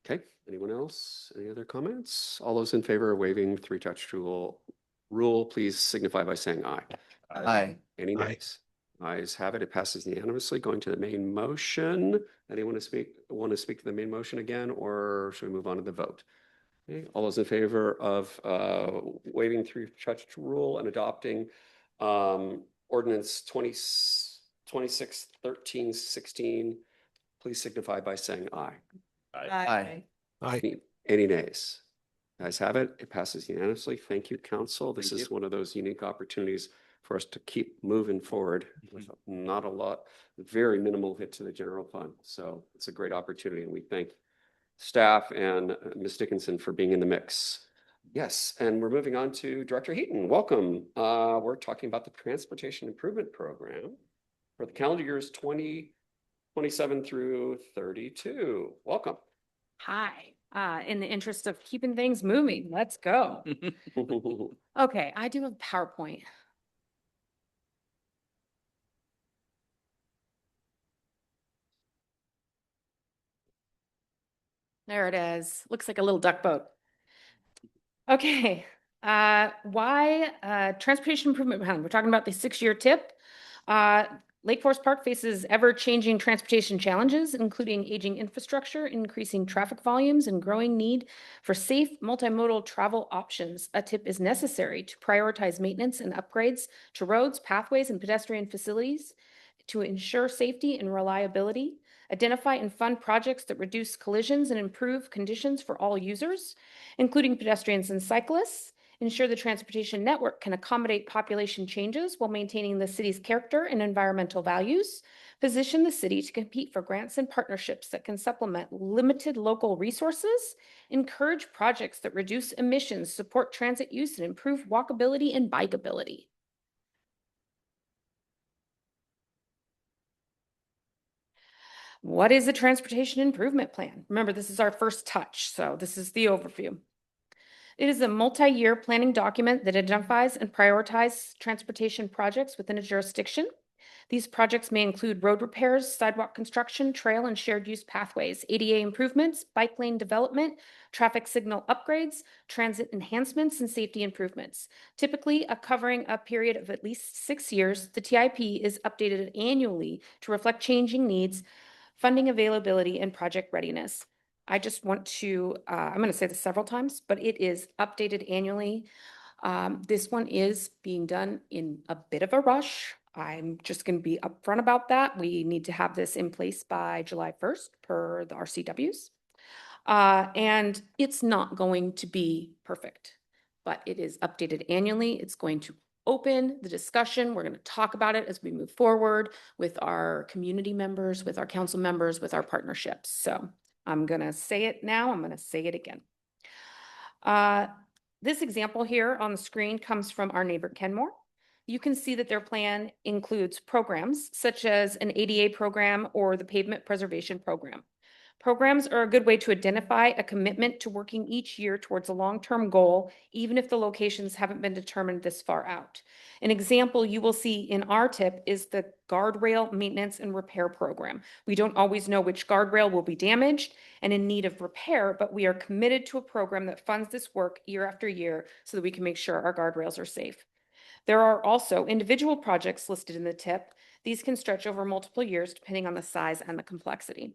Okay. Anyone else? Any other comments? All those in favor of waiving 3-touch rule, please signify by saying aye. Aye. Any Aye. nays? Ayes have it. It passes unanimously. Going to the main motion. Anyone want to speak to the main motion again, or should we move on to the vote? Okay. All those in favor of waiving 3-touch rule and adopting ordinance 261316, please signify by saying aye. Aye. Aye. Any nays? Ayes have it. It passes unanimously. Thank you, council. This Thank is you. one of those unique opportunities for us to keep moving forward with not a lot, very minimal hit to the general fund. So it's a great opportunity, and we thank staff and Ms. Dickinson for being in the mix. Yes, and we're moving on to Director Heaton. Welcome. We're talking about the Transportation Improvement Program for the calendar years 2027 through 32. Welcome. Hi, in the interest of keeping things moving, let's go. Okay, I do have PowerPoint. There it is. Looks like a little duck boat. Okay, why transportation improvement plan? We're talking about the 6-year tip. Lake Forest Park faces ever-changing transportation challenges, including aging infrastructure, increasing traffic volumes, and growing need for safe multimodal travel options. A TIP is necessary to prioritize maintenance and upgrades to roads, pathways, and pedestrian facilities to ensure safety and reliability, identify and fund projects that reduce collisions and improve conditions for all users, including pedestrians and cyclists, ensure the transportation network can accommodate population changes while maintaining the city's character and environmental values, position the city to compete for grants and partnerships that can supplement limited local resources, encourage projects that reduce emissions, support transit use, and improve walkability and bikeability. What is a transportation improvement plan? Remember, this is our first touch, so this is the overview. It is a multi-year planning document that identifies and prioritizes transportation projects within a jurisdiction. These projects may include road repairs, sidewalk construction, trail and shared use pathways, ADA improvements, bike lane development, traffic signal upgrades, transit enhancements, and safety improvements. Typically, covering a period of at least 6 years, the TIP is updated annually to reflect changing needs, funding availability, and project readiness. I just want to, I'm going to say this several times, but it is updated annually. This one is being done in a bit of a rush. I'm just going to be upfront about that. We need to have this in place by July 1st per the RCWs. And it's not going to be perfect, but it is updated annually. It's going to open the discussion. We're going to talk about it as we move forward with our community members, with our council members, with our partnerships. So I'm going to say it now. I'm going to say it again. This example here on the screen comes from our neighbor Kenmore. You can see that their plan includes programs such as an ADA program or the pavement preservation program. Programs are a good way to identify a commitment to working each year towards a long-term goal, even if the locations haven't been determined this far out. An example you will see in our TIP is the guardrail maintenance and repair program. We don't always know which guardrail will be damaged and in need of repair, but we are committed to a program that funds this work year after year so that we can make sure our guardrails are safe. There are also individual projects listed in the TIP. These can stretch over multiple years depending on the size and the complexity.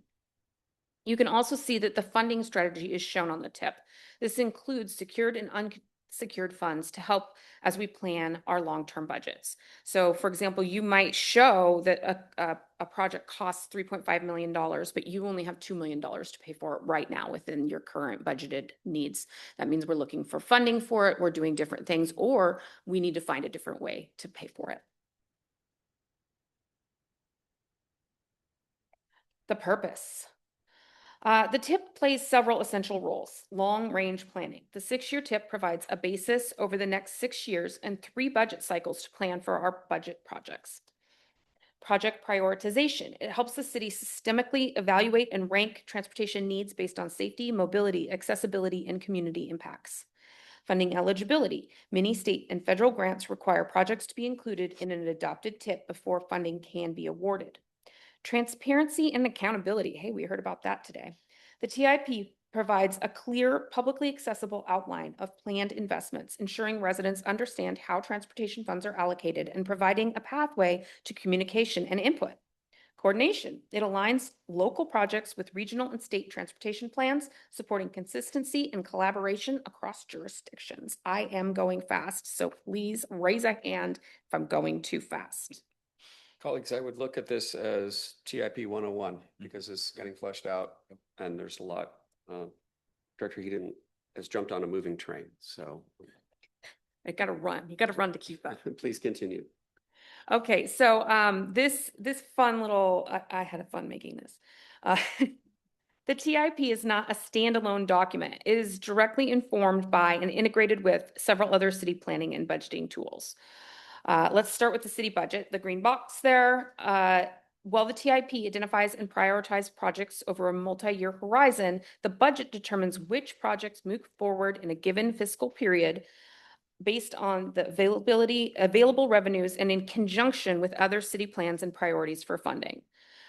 You can also see that the funding strategy is shown on the TIP. This includes secured and unsecured funds to help as we plan our long-term budgets. So for example, you might show that a project costs $3.5 million, but you only have $2 million to pay for it right now within your current budgeted needs. That means we're looking for funding for it, we're doing different things, or we need to find a different way to pay for it. The purpose. The TIP plays several essential roles. Long-range planning. The 6-year TIP provides a basis over the next 6 years and 3 budget cycles to plan for our budget projects. Project prioritization. It helps the city systemically evaluate and rank transportation needs based on safety, mobility, accessibility, and community impacts. Funding eligibility. Many state and federal grants require projects to be included in an adopted TIP before funding can be awarded. Transparency and accountability. Hey, we heard about that today. The TIP provides a clear, publicly accessible outline of planned investments, ensuring residents understand how transportation funds are allocated and providing a pathway to communication and input. Coordination. It aligns local projects with regional and state transportation plans, supporting consistency and collaboration across jurisdictions. I am going fast, so please raise a hand if I'm going too fast. Colleagues, I would look at this as TIP 101 because it's getting fleshed out and there's a lot. Director Heaton has jumped on a moving train, so. I gotta run. You gotta run to keep up. Please continue. Okay, so this fun little, I had a fun making this. The TIP is not a standalone document. It is directly informed by and integrated with several other city planning and budgeting tools. Let's start with the city budget, the green box there. While the TIP identifies and prioritizes projects over a multi-year horizon, the budget determines which projects move forward in a given fiscal period based on the available revenues and in conjunction with other city plans and priorities for funding.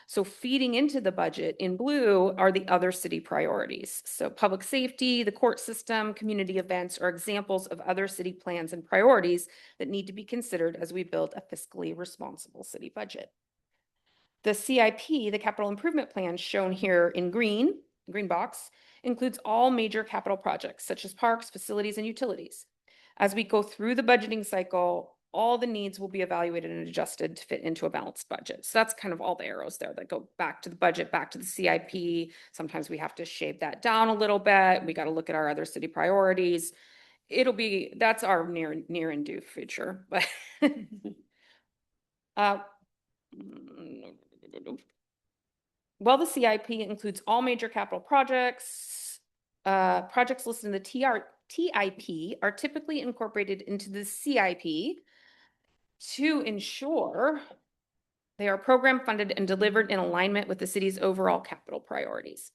So feeding into the budget in blue are the other city priorities. So public safety, the court system, community events are examples of other city plans and priorities that need to be considered as we build a fiscally responsible city budget. The CIP, the capital improvement plan shown here in green, green box, includes all major capital projects such as parks, facilities, and utilities. As we go through the budgeting cycle, all the needs will be evaluated and adjusted to fit into a balanced budget. So that's kind of all the arrows there that go back to the budget, back to the CIP. Sometimes we have to shave that down a little bit. We got to look at our other city priorities. That's our near and due future. But well, the CIP includes all major capital projects. Projects listed in the TIP are typically incorporated into the CIP to ensure they are program funded and delivered in alignment with the city's overall capital priorities.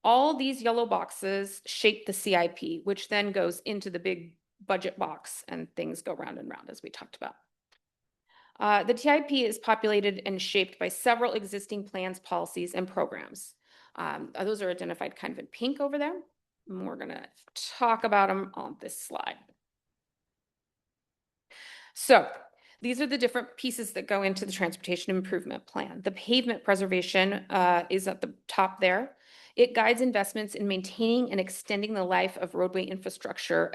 All these yellow boxes shape the CIP, which then goes into the big budget box, and things go round and round, as we talked about. The TIP is populated and shaped by several existing plans, policies, and programs. Those are identified kind of in pink over there. And we're going to talk about them on this slide. So these are the different pieces that go into the transportation improvement plan. The pavement preservation is at the top there. It guides investments in maintaining and extending the life of roadway infrastructure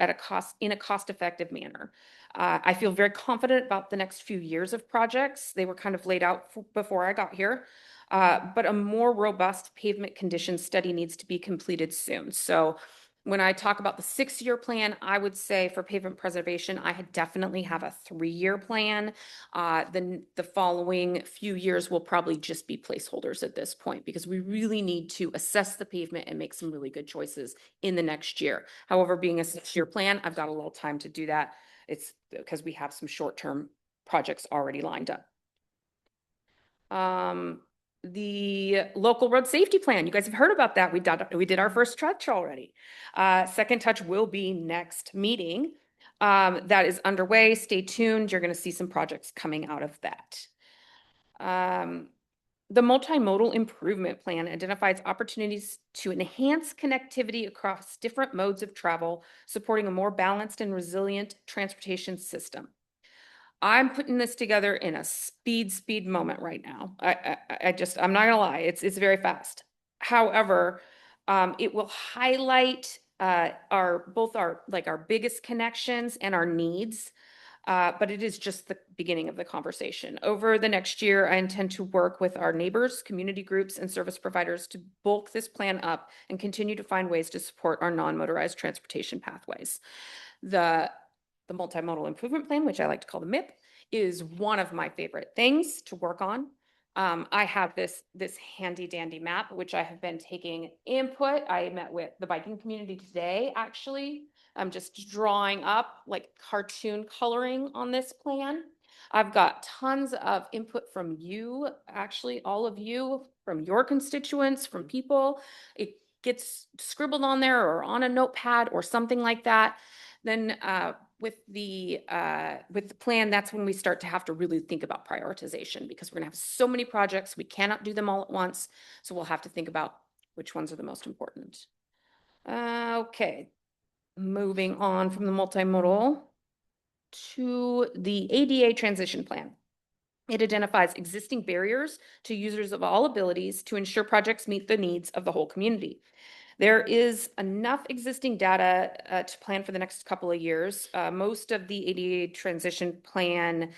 in a cost-effective manner. I feel very confident about the next few years of projects. They were kind of laid out before I got here. But a more robust pavement condition study needs to be completed soon. So when I talk about the 6-year plan, I would say for pavement preservation, I definitely have a 3-year plan. Then the following few years will probably just be placeholders at this point, because we really need to assess the pavement and make some really good choices in the next year. However, being a 6-year plan, I've got a little time to do that. It's because we have some short-term projects already lined up. The local road safety plan, you guys have heard about that. We did our first touch already. Second touch will be next meeting. That is underway. Stay tuned. You're going to see some projects coming out of that. The multimodal improvement plan identifies opportunities to enhance connectivity across different modes of travel, supporting a more balanced and resilient transportation system. I'm putting this together in a speed moment right now. I'm not gonna lie, it's very fast. However, it will highlight both our biggest connections and our needs. But it is just the beginning of the conversation. Over the next year, I intend to work with our neighbors, community groups, and service providers to bulk this plan up and continue to find ways to support our non-motorized transportation pathways. The multimodal improvement plan, which I like to call the MIP, is one of my favorite things to work on. I have this handy dandy map, which I have been taking input. I met with the biking community today, actually. I'm just drawing up like cartoon coloring on this plan. I've got tons of input from you, actually, all of you, from your constituents, from people. It gets scribbled on there or on a notepad or something like that. Then with the plan, that's when we start to have to really think about prioritization, because we're gonna have so many projects, we cannot do them all at once. So we'll have to think about which ones are the most important. Okay, moving on from the multimodal to the ADA transition plan. It identifies existing barriers to users of all abilities to ensure projects meet the needs of the whole community. There is enough existing data to plan for the next couple of years. Most of the ADA transition plan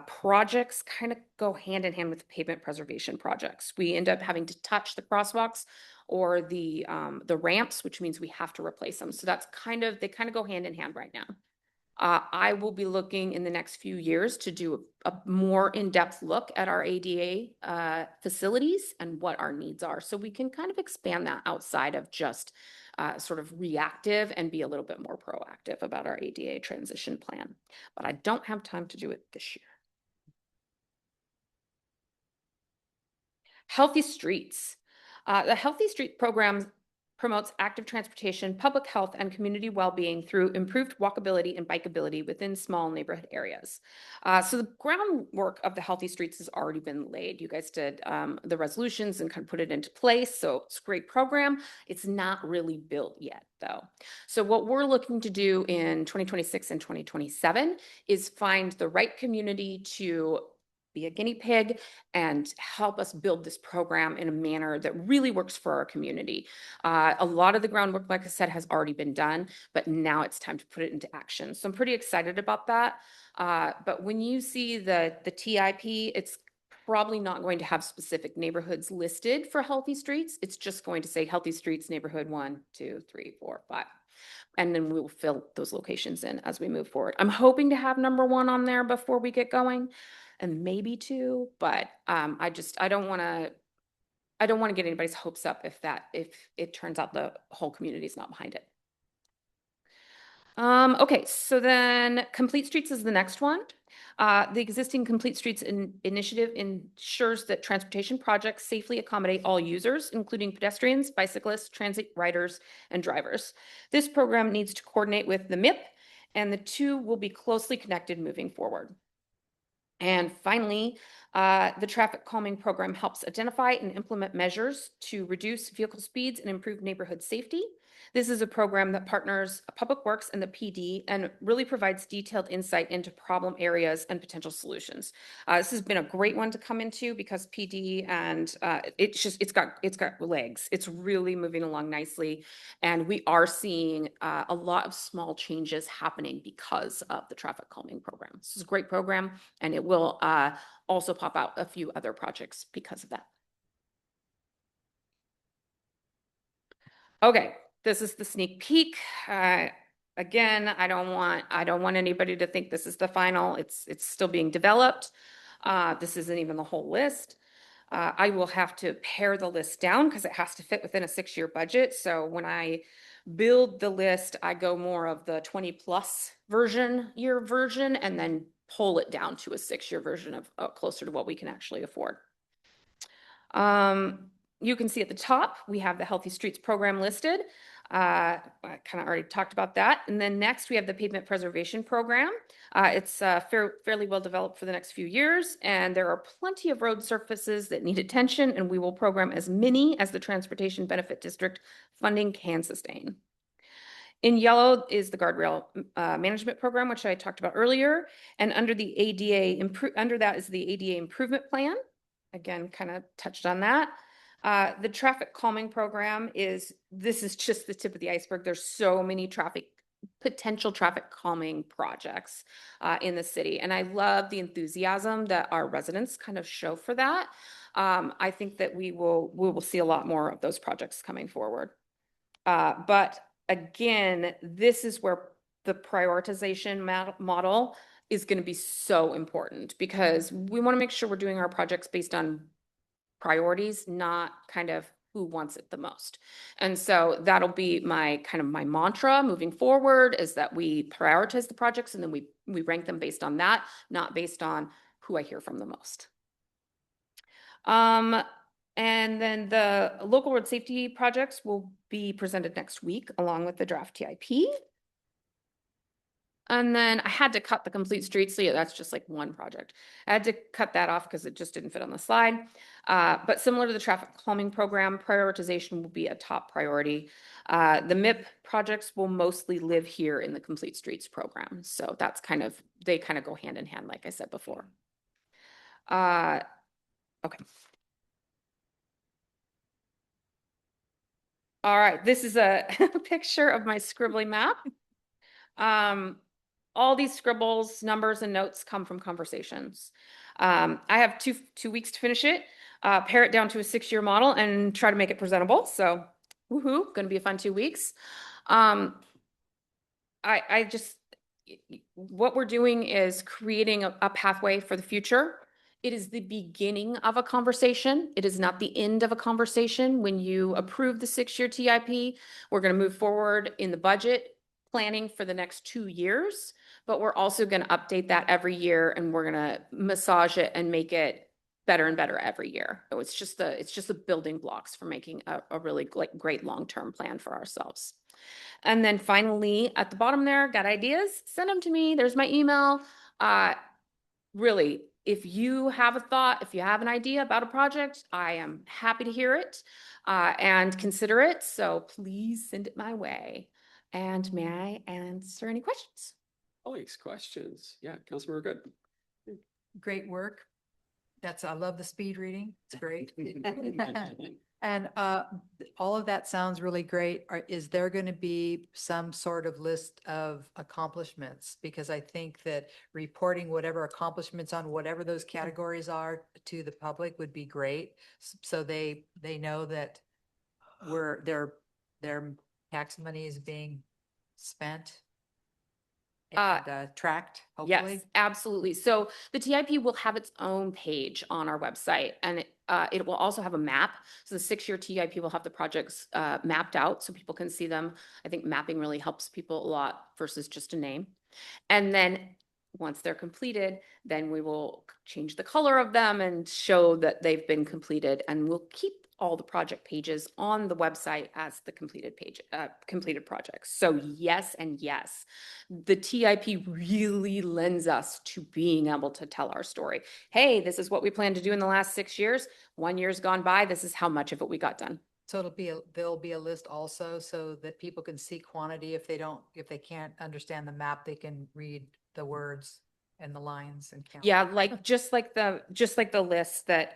projects kind of go hand in hand with pavement preservation projects. We end up having to touch the crosswalks or the ramps, which means we have to replace them. So they kind of go hand in hand right now. I will be looking in the next few years to do a more in-depth look at our ADA facilities and what our needs are, so we can kind of expand that outside of just sort of reactive and be a little bit more proactive about our ADA transition plan. But I don't have time to do it this year. Healthy streets. The Healthy Street program promotes active transportation, public health, and community well-being through improved walkability and bikeability within small neighborhood areas. So the groundwork of the Healthy Streets has already been laid. You guys did the resolutions and kind of put it into place. So it's a great program. It's not really built yet, though. So what we're looking to do in 2026 and 2027 is find the right community to be a guinea pig and help us build this program in a manner that really works for our community. A lot of the groundwork, like I said, has already been done, but now it's time to put it into action. So I'm pretty excited about that. But when you see the TIP, it's probably not going to have specific neighborhoods listed for healthy streets. It's just going to say healthy streets, neighborhood 1, 2, 3, 4, 5. And then we will fill those locations in as we move forward. I'm hoping to have number 1 on there before we get going, and maybe 2, but I don't want to get anybody's hopes up if it turns out the whole community is not behind it. Okay, so then Complete Streets is the next one. The existing Complete Streets initiative ensures that transportation projects safely accommodate all users, including pedestrians, bicyclists, transit riders, and drivers. This program needs to coordinate with the MIP, and the two will be closely connected moving forward. And finally, the traffic calming program helps identify and implement measures to reduce vehicle speeds and improve neighborhood safety. This is a program that partners Public Works and the PD and really provides detailed insight into problem areas and potential solutions. This has been a great one to come into because PD and it's got legs. It's really moving along nicely, and we are seeing a lot of small changes happening because of the traffic calming program. This is a great program, and it will also pop out a few other projects because of that. Okay. This is the sneak peek. Again, I don't want anybody to think this is the final. It's still being developed. This isn't even the whole list. I will have to pare the list down because it has to fit within a 6-year budget. So when I build the list, I go more of the 20+ year version and then pull it down to a 6-year version of closer to what we can actually afford. You can see at the top, we have the Healthy Streets program listed. I kind of already talked about that. And then next we have the pavement preservation program. It's fairly well developed for the next few years, and there are plenty of road surfaces that need attention, and we will program as many as the Transportation Benefit District funding can sustain. In yellow is the guardrail management program, which I talked about earlier. And under the under that is the ADA improvement plan. Again, kind of touched on that. The traffic calming program this is just the tip of the iceberg. There's so many potential traffic calming projects in the city. And I love the enthusiasm that our residents kind of show for that. I think that we will see a lot more of those projects coming forward. But again, this is where the prioritization model is going to be so important, because we want to make sure we're doing our projects based on priorities, not kind of who wants it the most. And so that'll be my mantra moving forward, is that we prioritize the projects and then we rank them based on that, not based on who I hear from the most. And then the local road safety projects will be presented next week along with the draft TIP. And then I had to cut the Complete Streets. So yeah, that's just like one project. I had to cut that off because it just didn't fit on the slide. But similar to the traffic calming program, prioritization will be a top priority. The MIP projects will mostly live here in the Complete Streets program. So that's they kind of go hand in hand, like I said before. Okay. All right, this is a picture of my scribbly map. All these scribbles, numbers, and notes come from conversations. I have two weeks to finish it, pare it down to a 6-year model, and try to make it presentable. So, woohoo, going to be a fun 2 weeks. What we're doing is creating a pathway for the future. It is the beginning of a conversation. It is not the end of a conversation. When you approve the 6-year TIP, we're going to move forward in the budget planning for the next 2 years, but we're also going to update that every year, and we're going to massage it and make it better and better every year. So it's just the building blocks for making a really great long-term plan for ourselves. And then finally, at the bottom there, got ideas? Send them to me. There's my email. Really, if you have a thought, if you have an idea about a project, I am happy to hear it and consider it. So please send it my way. And may I answer any questions? Colleagues, questions? Yeah, Councilmember Good. Great work. I love the speed reading. It's great. And all of that sounds really great. Is there going to be some sort of list of accomplishments? Because I think that reporting whatever accomplishments on whatever those categories are to the public would be great. So they know that their tax money is being spent and tracked, hopefully. Yes, absolutely. So the TIP will have its own page on our website, and it will also have a map. So the 6-year TIP will have the projects mapped out so people can see them. I think mapping really helps people a lot versus just a name. And then once they're completed, then we will change the color of them and show that they've been completed, and we'll keep all the project pages on the website as the completed page, completed projects. So yes and yes, the TIP really lends us to being able to tell our story. Hey, this is what we plan to do in the last 6 years. 1 year's gone by. This is how much of it we got done. So there'll be a list also so that people can see quantity. If they can't understand the map, they can read the words and the lines and count. Yeah, like just like the list that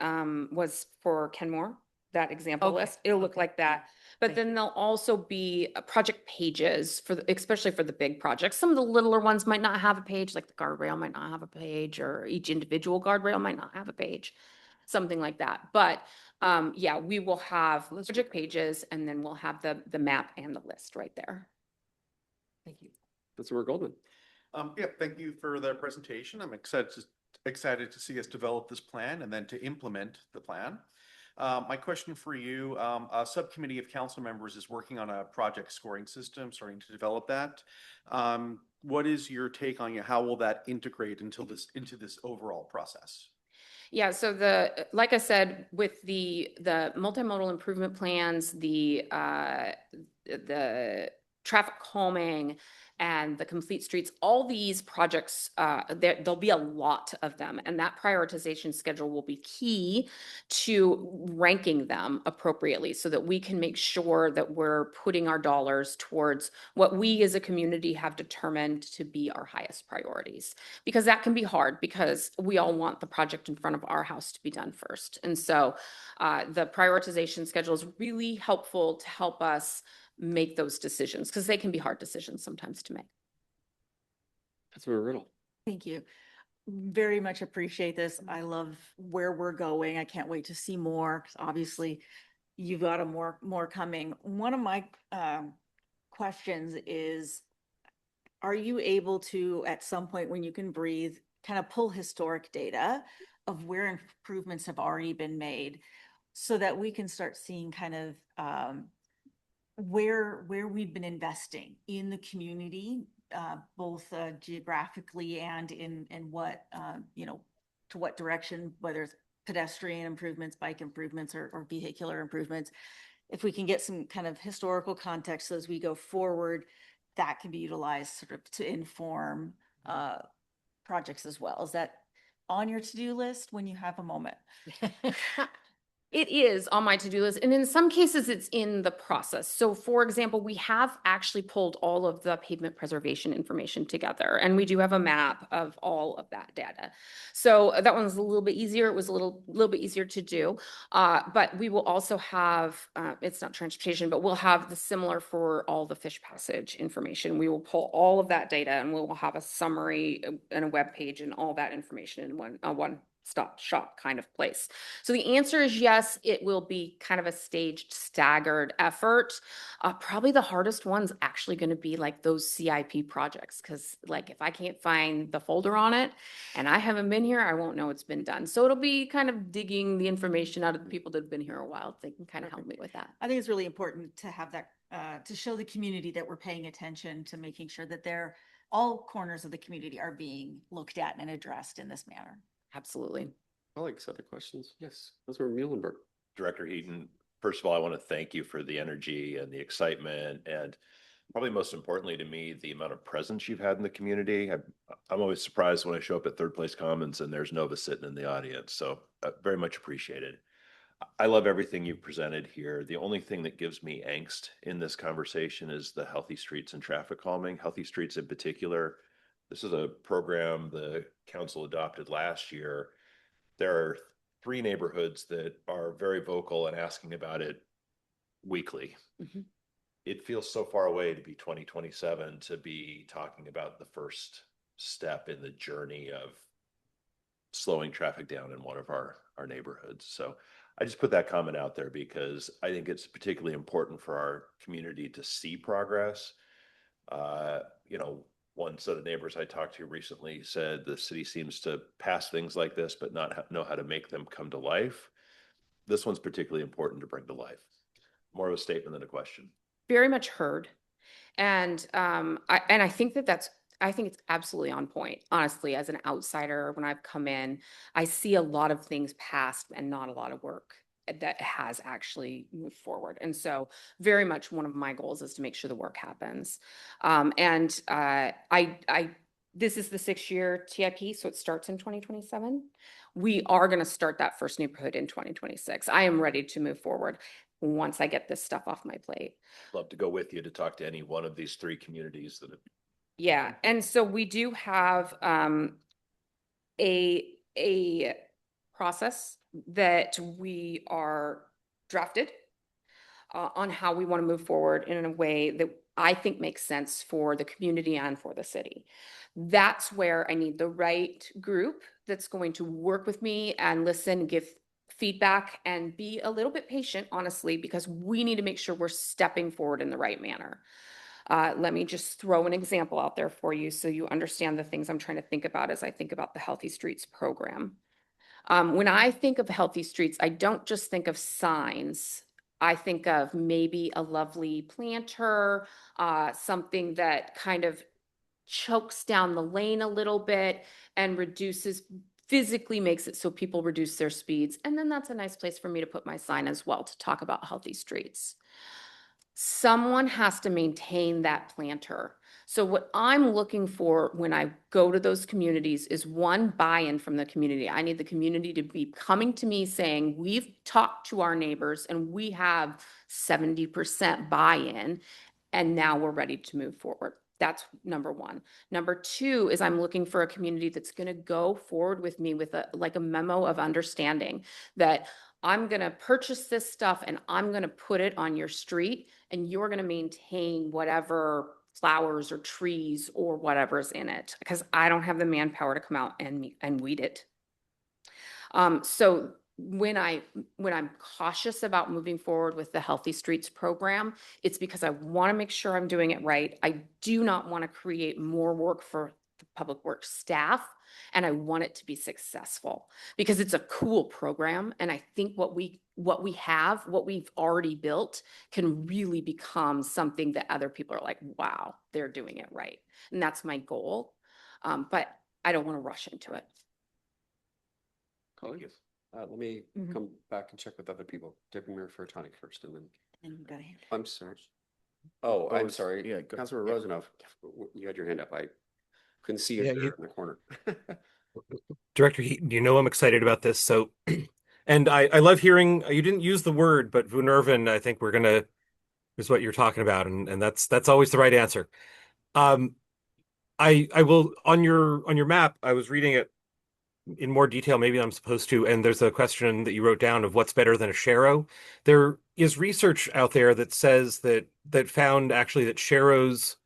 was for Kenmore, that example Okay, list. It'll look like that. But Thank then there'll also be project pages for especially for the big projects. Some of the littler ones might not have a page, like the guardrail might not have a page, or each individual guardrail might not have a page, something like that. But yeah, we will have project pages, and then we'll have the map and the list right there. Thank you. Councilmember Goldman. Yeah, thank you for the presentation. I'm excited to see us develop this plan and then to implement the plan. My question for you, a subcommittee of council members is working on a project scoring system, starting to develop that. What is your take on how will that integrate into this overall process? Yeah, so like I said, with the multimodal improvement plans, the traffic calming and the complete streets, all these projects, there'll be a lot of them, and that prioritization schedule will be key to ranking them appropriately so that we can make sure that we're putting our dollars towards what we as a community have determined to be our highest priorities. Because that can be hard, because we all want the project in front of our house to be done first. And so the prioritization schedule is really helpful to help us make those decisions, because they can be hard decisions sometimes to make. Councilmember Riddle. Thank you. Very much appreciate this. I love where we're going. I can't wait to see more, 'cause obviously you've got more coming. One of my questions is, are you able to, at some point when you can breathe, kind of pull historic data of where improvements have already been made so that we can start seeing kind of where we've been investing in the community, both geographically and in what, to what direction, whether it's pedestrian improvements, bike improvements, or vehicular improvements. If we can get some kind of historical context as we go forward, that can be utilized sort of to inform projects as well. Is that on your to-do list when you have a moment? It is on my to-do list, and in some cases it's in the process. So for example, we have actually pulled all of the pavement preservation information together, and we do have a map of all of that data. So that one's a little bit easier. It was a little bit easier to do, but we will also have, it's not transportation, but we'll have the similar for all the fish passage information. We will pull all of that data, and we will have a summary and a web page and all that information in one stop shop kind of place. So the answer is yes, it will be kind of a staged, staggered effort. Probably the hardest one's actually going to be like those CIP projects, because like if I can't find the folder on it and I haven't been here, I won't know it's been done. So it'll be kind of digging the information out of the people that have been here a while. They can kind of help me with that. I think it's really important to have that, to show the community that we're paying attention to making sure that all corners of the community are being looked at and addressed in this manner. Absolutely. Colleagues, other questions? Yes, Councilmember Muhlenberg. Director Heaton, first of all, I want to thank you for the energy and the excitement, and probably most importantly to me, the amount of presence you've had in the community. I'm always surprised when I show up at Third Place Commons and there's Nova sitting in the audience. So very much appreciated. I love everything you've presented here. The only thing that gives me angst in this conversation is the healthy streets and traffic calming. Healthy streets in particular. This is a program the council adopted last year. There are three neighborhoods that are very vocal and asking about it weekly. Mhm. It feels so far away to be 2027 to be talking about the first step in the journey of slowing traffic down in one of our neighborhoods. So I just put that comment out there because I think it's particularly important for our community to see progress. You know, one set of neighbors I talked to recently said the city seems to pass things like this, but not know how to make them come to life. This one's particularly important to bring to life. More of a statement than a question. Very much heard. And I think I think it's absolutely on point. Honestly, as an outsider, when I've come in, I see a lot of things passed and not a lot of work that has actually moved forward. And so very much one of my goals is to make sure the work happens. This is the 6-year TIP, so it starts in 2027. We are going to start that first neighborhood in 2026. I am ready to move forward once I get this stuff off my plate. Love to go with you to talk to any one of these three communities that have. Yeah, and so we do have a process that we are drafted on how we want to move forward in a way that I think makes sense for the community and for the city. That's where I need the right group that's going to work with me and listen, give feedback, and be a little bit patient, honestly, because we need to make sure we're stepping forward in the right manner. Let me just throw an example out there for you so you understand the things I'm trying to think about as I think about the Healthy Streets program. When I think of Healthy Streets, I don't just think of signs. I think of maybe a lovely planter, something that kind of chokes down the lane a little bit and physically makes it so people reduce their speeds. And then that's a nice place for me to put my sign as well to talk about Healthy Streets. Someone has to maintain that planter. So what I'm looking for when I go to those communities is one, buy-in from the community. I need the community to be coming to me saying, we've talked to our neighbors and we have 70% buy-in, and now we're ready to move forward. That's number one. Number two is I'm looking for a community that's going to go forward with me with a memo of understanding that I'm going to purchase this stuff and I'm going to put it on your street, and you're going to maintain whatever flowers or trees or whatever's in it, because I don't have the manpower to come out and weed it. So when I'm cautious about moving forward with the Healthy Streets program, it's because I want to make sure I'm doing it right. I do not want to create more work for the public works staff, and I want it to be successful because it's a cool program. And I think what we've already built can really become something that other people are like, wow, they're doing it right. And that's my goal. But I don't want to rush into it. Colin? Let me come back and check with other people. Deputy Mayor Furtonic first, and then. And we've got a hand. I'm sorry. Oh, I'm it's- sorry. yeah, Councilor Rosenhoff, you had your hand up. I couldn't see you Yeah, there in the corner. Director Heaton, you know I'm excited about this. So, and I love hearing you didn't use the word, but Vunerven, I think is what you're talking about, and that's always the right answer. I will on your map. I was reading it in more detail. Maybe I'm supposed to. And there's a question that you wrote down of what's better than a sharrow. There is research out there that says that found actually that sharrows,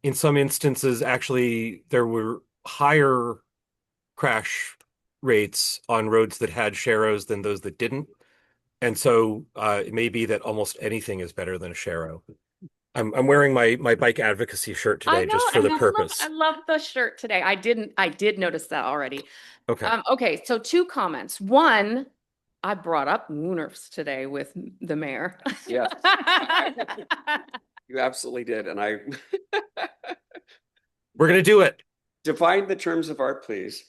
in some instances, actually there were higher crash rates on roads that had sharrows than those that didn't. And so it may be that almost anything is better than a sharrow. I'm wearing my bike advocacy shirt today just for the purpose. I love the shirt today. I did notice that already. Okay. Okay, so 2 comments. One, I brought up Wooners today with the mayor. Yes. You absolutely did. And We're going to do it. define the terms of art, please.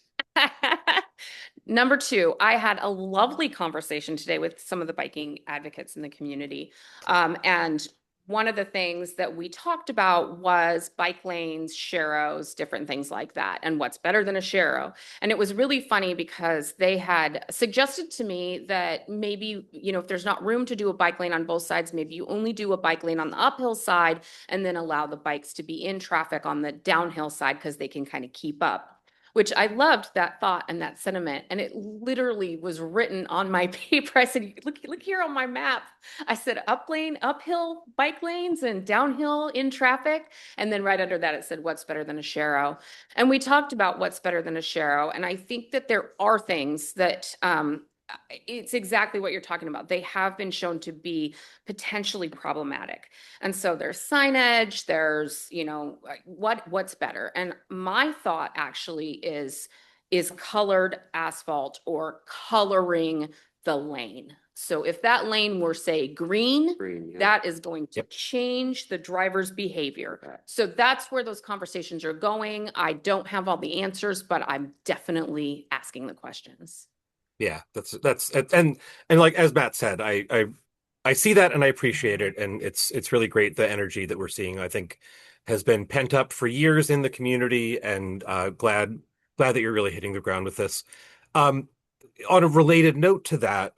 Number 2, I had a lovely conversation today with some of the biking advocates in the community. And one of the things that we talked about was bike lanes, sharrows, different things like that, and what's better than a sharrow. And it was really funny because they had suggested to me that maybe, if there's not room to do a bike lane on both sides, maybe you only do a bike lane on the uphill side and then allow the bikes to be in traffic on the downhill side because they can kind of keep up. which I loved that thought and that sentiment. And it literally was written on my paper. I said, look here on my map. I said uphill bike lanes and downhill in traffic. And then right under that, it said, what's better than a Sharrow? And we talked about what's better than a Sharrow. And I think that there are things that, it's exactly what you're talking about. They have been shown to be potentially problematic. And so there's signage, there's, what's better. And my thought actually is colored asphalt or coloring the lane. So if that lane were, say, green, yeah. that is going to change the driver's behavior. So that's where those conversations are going. I don't have all the answers, but I'm definitely asking the questions. Yeah, that's and like as Matt said, I see that and I appreciate it, and it's really great the energy that we're seeing. I think has been pent up for years in the community, and glad that you're really hitting the ground with this. On a related note to that,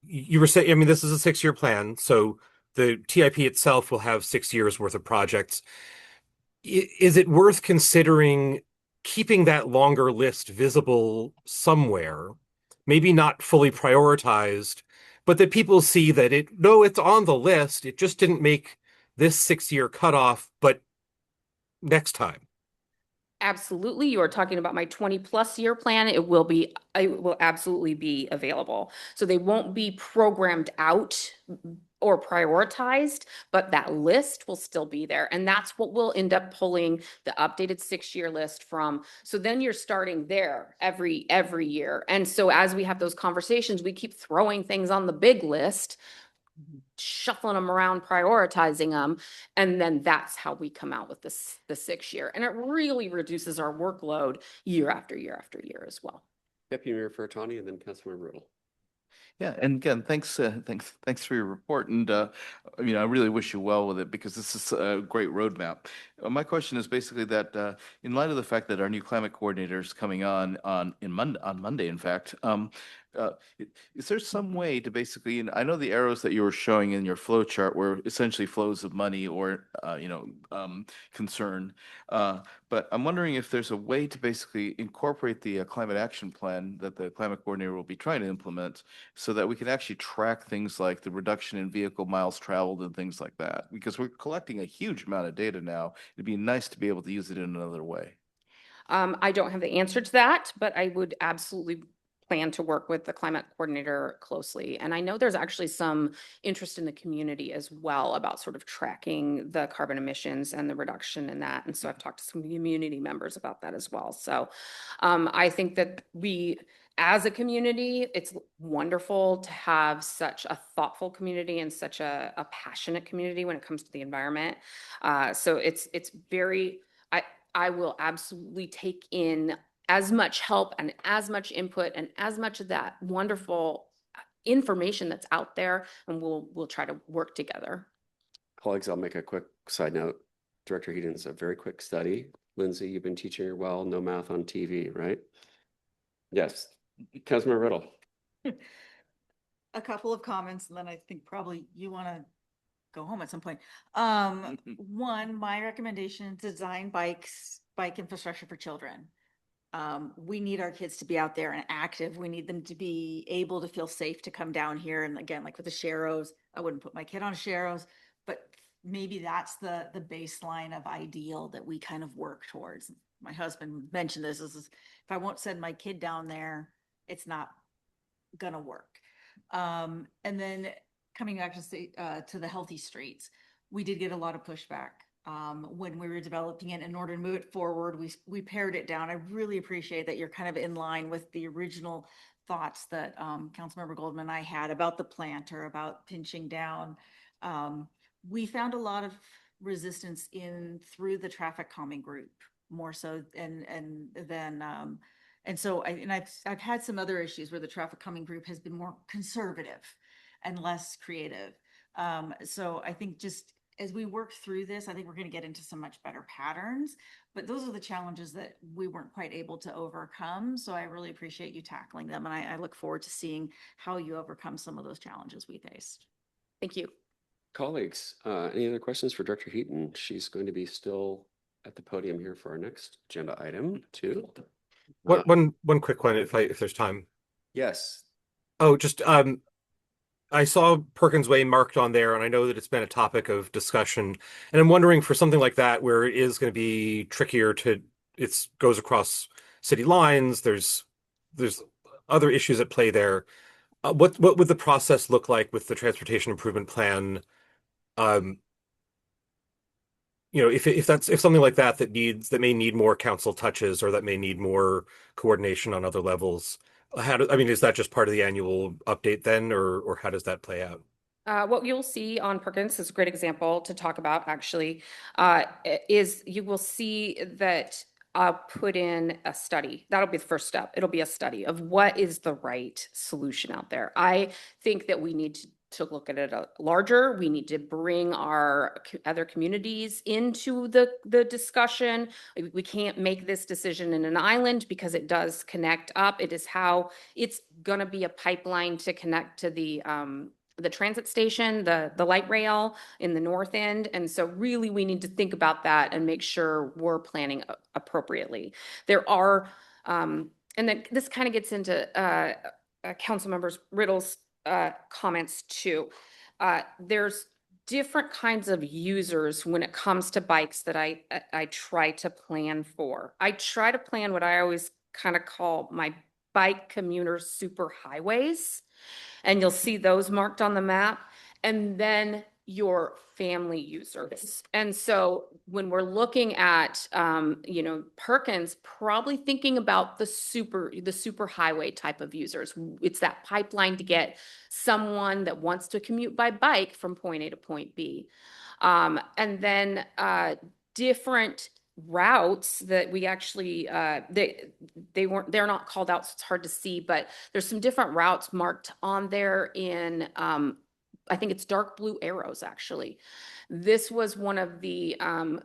you were saying, I mean, this is a 6-year plan, so the TIP itself will have 6 years worth of projects. Is it worth considering keeping that longer list visible somewhere? Maybe not fully prioritized, but that people see that it's on the list. It just didn't make this 6-year cutoff, but next time. Absolutely. You are talking about my 20+ year plan. It will absolutely be available. So they won't be programmed out or prioritized, but that list will still be there. And that's what we'll end up pulling the updated 6-year list from. So then you're starting there every year. And so as we have those conversations, we keep throwing things on the big list, shuffling them around, prioritizing them. And then that's how we come out with the 6-year. And it really reduces our workload year after year after year as well. Deputy Mayor Furtani and then Councilmember Riddle. Yeah, and again, thanks for your report, and I really wish you well with it because this is a great roadmap. My question is basically that in light of the fact that our new climate coordinator is coming on Monday, in fact, is there some way to basically, and I know the arrows that you were showing in your flow chart were essentially flows of money or concern, but I'm wondering if there's a way to basically incorporate the climate action plan that the climate coordinator will be trying to implement so that we can actually track things like the reduction in vehicle miles traveled and things like that, because we're collecting a huge amount of data now. It'd be nice to be able to use it in another way. I don't have the answer to that, but I would absolutely plan to work with the climate coordinator closely. And I know there's actually some interest in the community as well about sort of tracking the carbon emissions and the reduction in that. And so I've talked to some community members about that as well. So I think that as a community, it's wonderful to have such a thoughtful community and such a passionate community when it comes to the environment. So it's very, I will absolutely take in as much help and as much input and as much of that wonderful information that's out there, and we'll try to work together. Colleagues, I'll make a quick side note. Director Heaton's a very quick study. Lindsay, you've been teaching her well, no math on TV, right? Yes. Councilmember Riddle. A couple of comments, and then I think probably you want to go home at some point. One, my recommendation, design bike infrastructure for children. We need our kids to be out there and active. We need them to be able to feel safe to come down here. And again, like with the Sharrows, I wouldn't put my kid on Sharrows, but maybe that's the baseline of ideal that we kind of work towards. My husband mentioned this is if I won't send my kid down there, it's not gonna work. And then coming back to the healthy streets, we did get a lot of pushback when we were developing it. In order to move it forward, we pared it down. I really appreciate that you're kind of in line with the original thoughts that Councilmember Goldman and I had about the planter, about pinching down. We found a lot of resistance through the traffic calming group more so and so I've had some other issues where the traffic calming group has been more conservative and less creative. So I think just as we work through this, I think we're going to get into some much better patterns, but those are the challenges that we weren't quite able to overcome. So I really appreciate you tackling them. And I look forward to seeing how you overcome some of those challenges we faced. Thank you. Colleagues, any other questions for Director Heaton? She's going to be still at the podium here for our next agenda item too. One quick one, if there's time. Yes. Oh, just I saw Perkins Way marked on there, and I know that it's been a topic of discussion. And I'm wondering for something like that, where it is going to be trickier it goes across city lines. There's other issues at play there. What would the process look like with the transportation improvement plan? Um, if something like that may need more council touches or that may need more coordination on other levels. Is that just part of the annual update then, or how does that play out? What you'll see on Perkins is a great example to talk about, actually, is you will see that I'll put in a study. That'll be the first step. It'll be a study of what is the right solution out there. I think that we need to look at it larger. We need to bring our other communities into the discussion. We can't make this decision in an island because it does connect up. It is how it's going to be a pipeline to connect to the transit station, the light rail in the north end. And so really we need to think about that and make sure we're planning appropriately. There are, and then this kind of gets into Council Members Riddle's comments too. There's different kinds of users when it comes to bikes that I try to plan for. I try to plan what I always kind of call my bike commuter super highways. And you'll see those marked on the map, and then your family users. And so when we're looking at, Perkins, probably thinking about the super highway type of users. It's that pipeline to get someone that wants to commute by bike from point A to point B. And then different routes that we actually they're not called out, so it's hard to see, but there's some different routes marked on there in I think it's dark blue arrows. Actually, this was one of the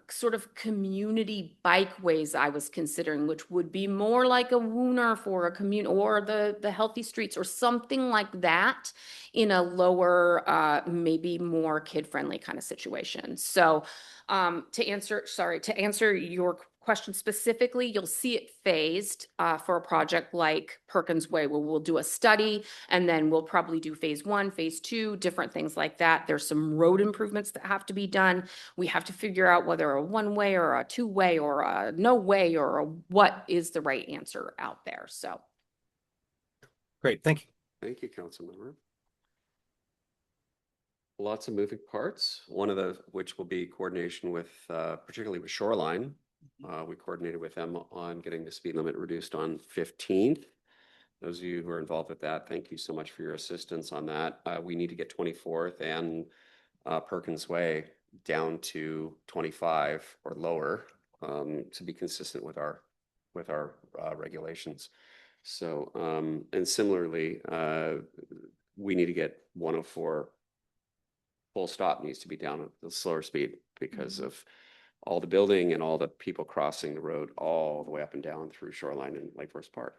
sort of community bikeways I was considering, which would be more like a Wooner for a community, or the Healthy Streets or something like that, in a lower maybe more kid-friendly kind of situation. So to answer your question specifically, you'll see it phased for a project like Perkins Way, where we'll do a study and then we'll probably do phase 1, phase 2, different things like that. There's some road improvements that have to be done. We have to figure out whether a one-way or a two-way or a no way or what is the right answer out there. So. Great, thank you. Thank you, Councilmember. Lots of moving parts, one of which will be coordination with, particularly with Shoreline. We coordinated with them on getting the speed limit reduced on 15th. Those of you who are involved with that, thank you so much for your assistance on that. We need to get 24th and Perkins Way down to 25 or lower to be consistent with our regulations. So, and similarly, we need to get 104 full stop needs to be down at the slower speed because of all the building and all the people crossing the road all the way up and down through Shoreline and Lake Forest Park.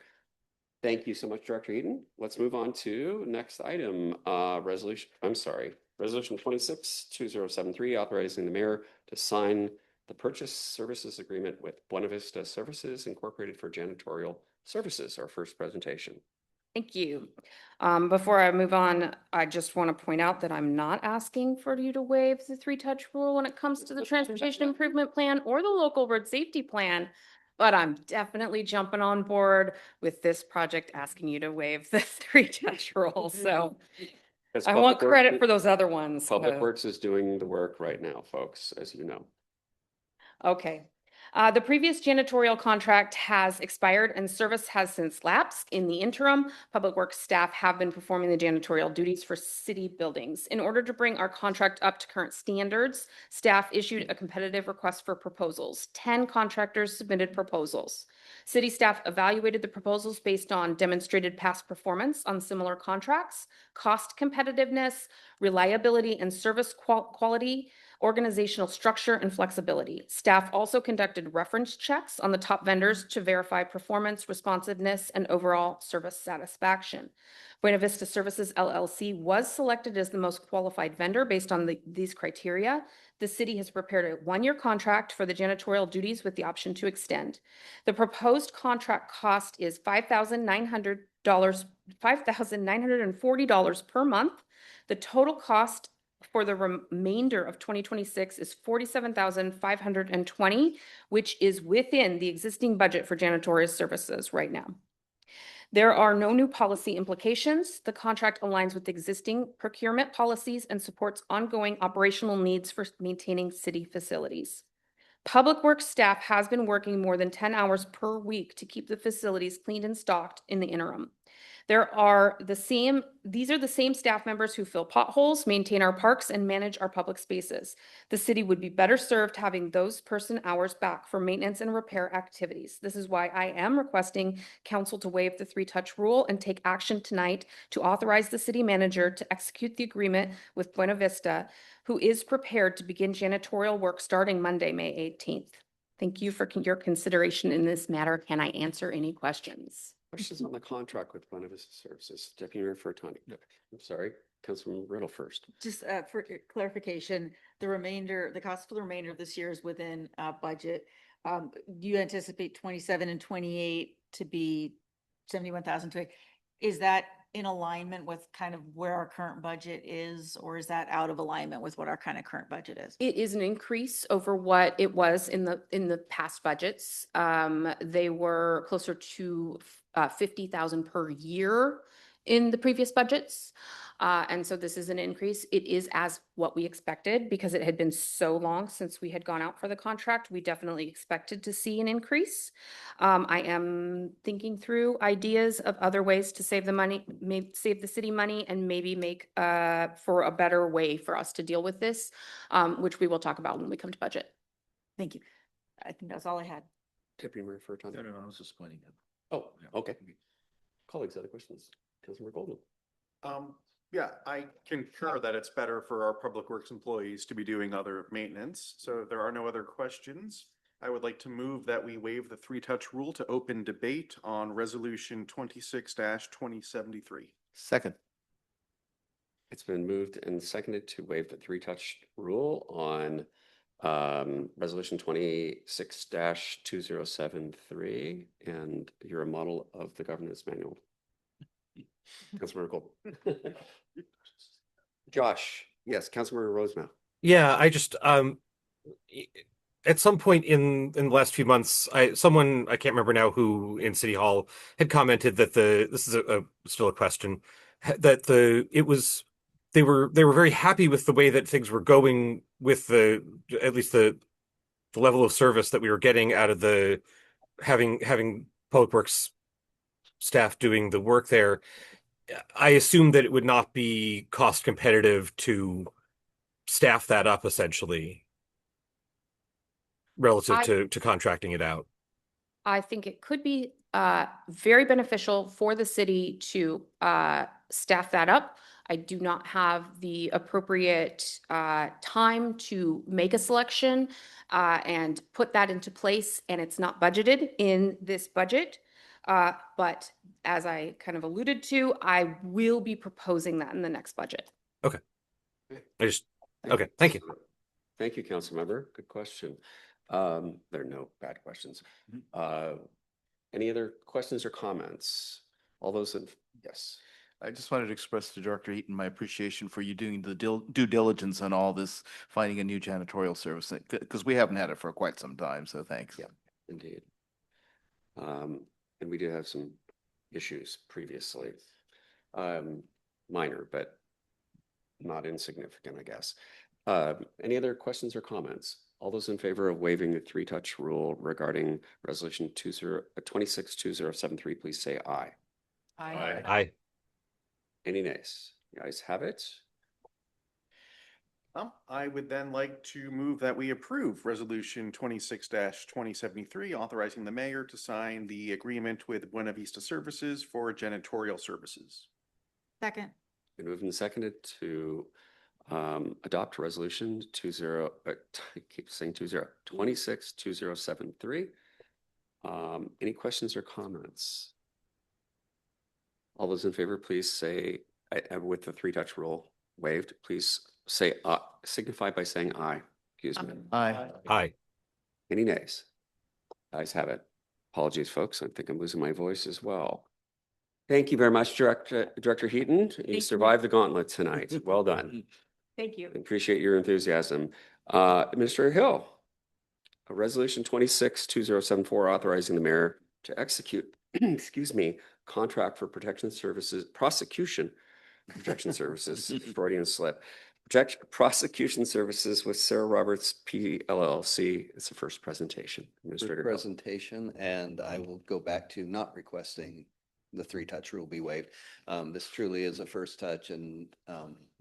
Thank you so much, Director Eden. Let's move on to next item, Resolution 26-2073, authorizing the mayor to sign the purchase services agreement with Buenavista Services Incorporated for Janitorial Services, our first presentation. Thank you. Before I move on, I just want to point out that I'm not asking for you to waive the 3-touch rule when it comes to the transportation improvement plan or the local road safety plan, but I'm definitely jumping on board with this project asking you to waive the 3-touch rule. So I want credit for those other ones. Public Works is doing the work right now, folks, as you know. Okay. The previous janitorial contract has expired and service has since lapsed. In the interim, Public Works staff have been performing the janitorial duties for city buildings. In order to bring our contract up to current standards, staff issued a competitive request for proposals. 10 contractors submitted proposals. City staff evaluated the proposals based on demonstrated past performance on similar contracts, cost competitiveness, reliability and service quality, organizational structure and flexibility. Staff also conducted reference checks on the top vendors to verify performance, responsiveness, and overall service satisfaction. Buenavista Services LLC was selected as the most qualified vendor based on these criteria. The city has prepared a one-year contract for the janitorial duties with the option to extend. The proposed contract cost is $5,940 per month. The total cost for the remainder of 2026 is $47,520, which is within the existing budget for janitorial services right now. There are no new policy implications. The contract aligns with existing procurement policies and supports ongoing operational needs for maintaining city facilities. Public Works staff has been working more than 10 hours per week to keep the facilities cleaned and stocked in the interim. These are the same staff members who fill potholes, maintain our parks, and manage our public spaces. The city would be better served having those person hours back for maintenance and repair activities. This is why I am requesting council to waive the 3-touch rule and take action tonight to authorize the city manager to execute the agreement with Buenavista, who is prepared to begin janitorial work starting Monday, May 18th. Thank you for your consideration in this matter. Can I answer any questions? Questions on the contract with Buenavista Services? Deputy Mayor Furtani. I'm sorry, Councilman Riddle first. Just for clarification, the cost for the remainder of this year is within budget. Do you anticipate 27 and 28 to be 71,000? Is that in alignment with kind of where our current budget is, or is that out of alignment with what our kind of current budget is? It is an increase over what it was in the past budgets. They were closer to 50,000 per year in the previous budgets. And so this is an increase. It is as what we expected because it had been so long since we had gone out for the contract. We definitely expected to see an increase. I am thinking through ideas of other ways to save the money, maybe save the city money, and maybe make for a better way for us to deal with this, which we will talk about when we come to budget. Thank you. I think that's all I had. Deputy Mayor Furtani. No, I was just pointing it. Oh, okay. Colleagues, other questions? Councilmember Goldman. Yeah, I concur that it's better for our public works employees to be doing other maintenance. So if there are no other questions, I would like to move that we waive the 3-touch rule to open debate on resolution 26-2073. Second. It's been moved and seconded to waive the 3-touch rule on resolution 26-2073, and you're a model of the governance manual. Councilmember Gold. Josh, yes, Councilmember Rosemouth. Yeah, I just at some point in the last few months, someone I can't remember now who in City Hall had commented that this is still a question, that they were very happy with the way that things were going with at least the level of service that we were getting out of the having Public Works staff doing the work there. I assume that it would not be cost competitive to staff that up essentially relative to contracting it out. I think it could be very beneficial for the city to staff that up. I do not have the appropriate time to make a selection and put that into place, and it's not budgeted in this budget. But as I kind of alluded to, I will be proposing that in the next budget. Okay. Okay, thank you. Thank you, Councilmember. Good question. There are no bad questions. Any other questions or comments? All those yes. I just wanted to express to Director Eaton my appreciation for you doing the due diligence on all this, finding a new janitorial service, because we haven't had it for quite some time, so thanks. Yeah, indeed. And we do have some issues previously. Minor, but not insignificant, I guess. Any other questions or comments? All those in favor of waiving the 3-touch rule regarding resolution 26-2073, please say aye. Aye. Aye. Any nays? You guys have it. I would then like to move that we approve resolution 26-2073, authorizing the mayor to sign the agreement with Buenavista Services for janitorial services. Second. Been moved and seconded to Adopt resolution 262073. Any questions or comments? All those in favor, please say, with the three-touch rule waived, please say, signify by saying aye. Excuse me. Aye. Aye. Any nays? Ayes have it. Apologies, folks. I think I'm losing my voice as well. Thank you very much, Director Heaton. You you. survived the gauntlet tonight. Well done. Thank you. Appreciate your enthusiasm. Administrator Hill, a resolution 262074 authorizing the mayor to execute, excuse me, contract for prosecution services, Freudian slip. Prosecution services with Sarah Roberts, PLLC. It's the first presentation. Administrator Hill. Presentation, and I will go back to not requesting the three-touch rule be waived. This truly is a first touch, and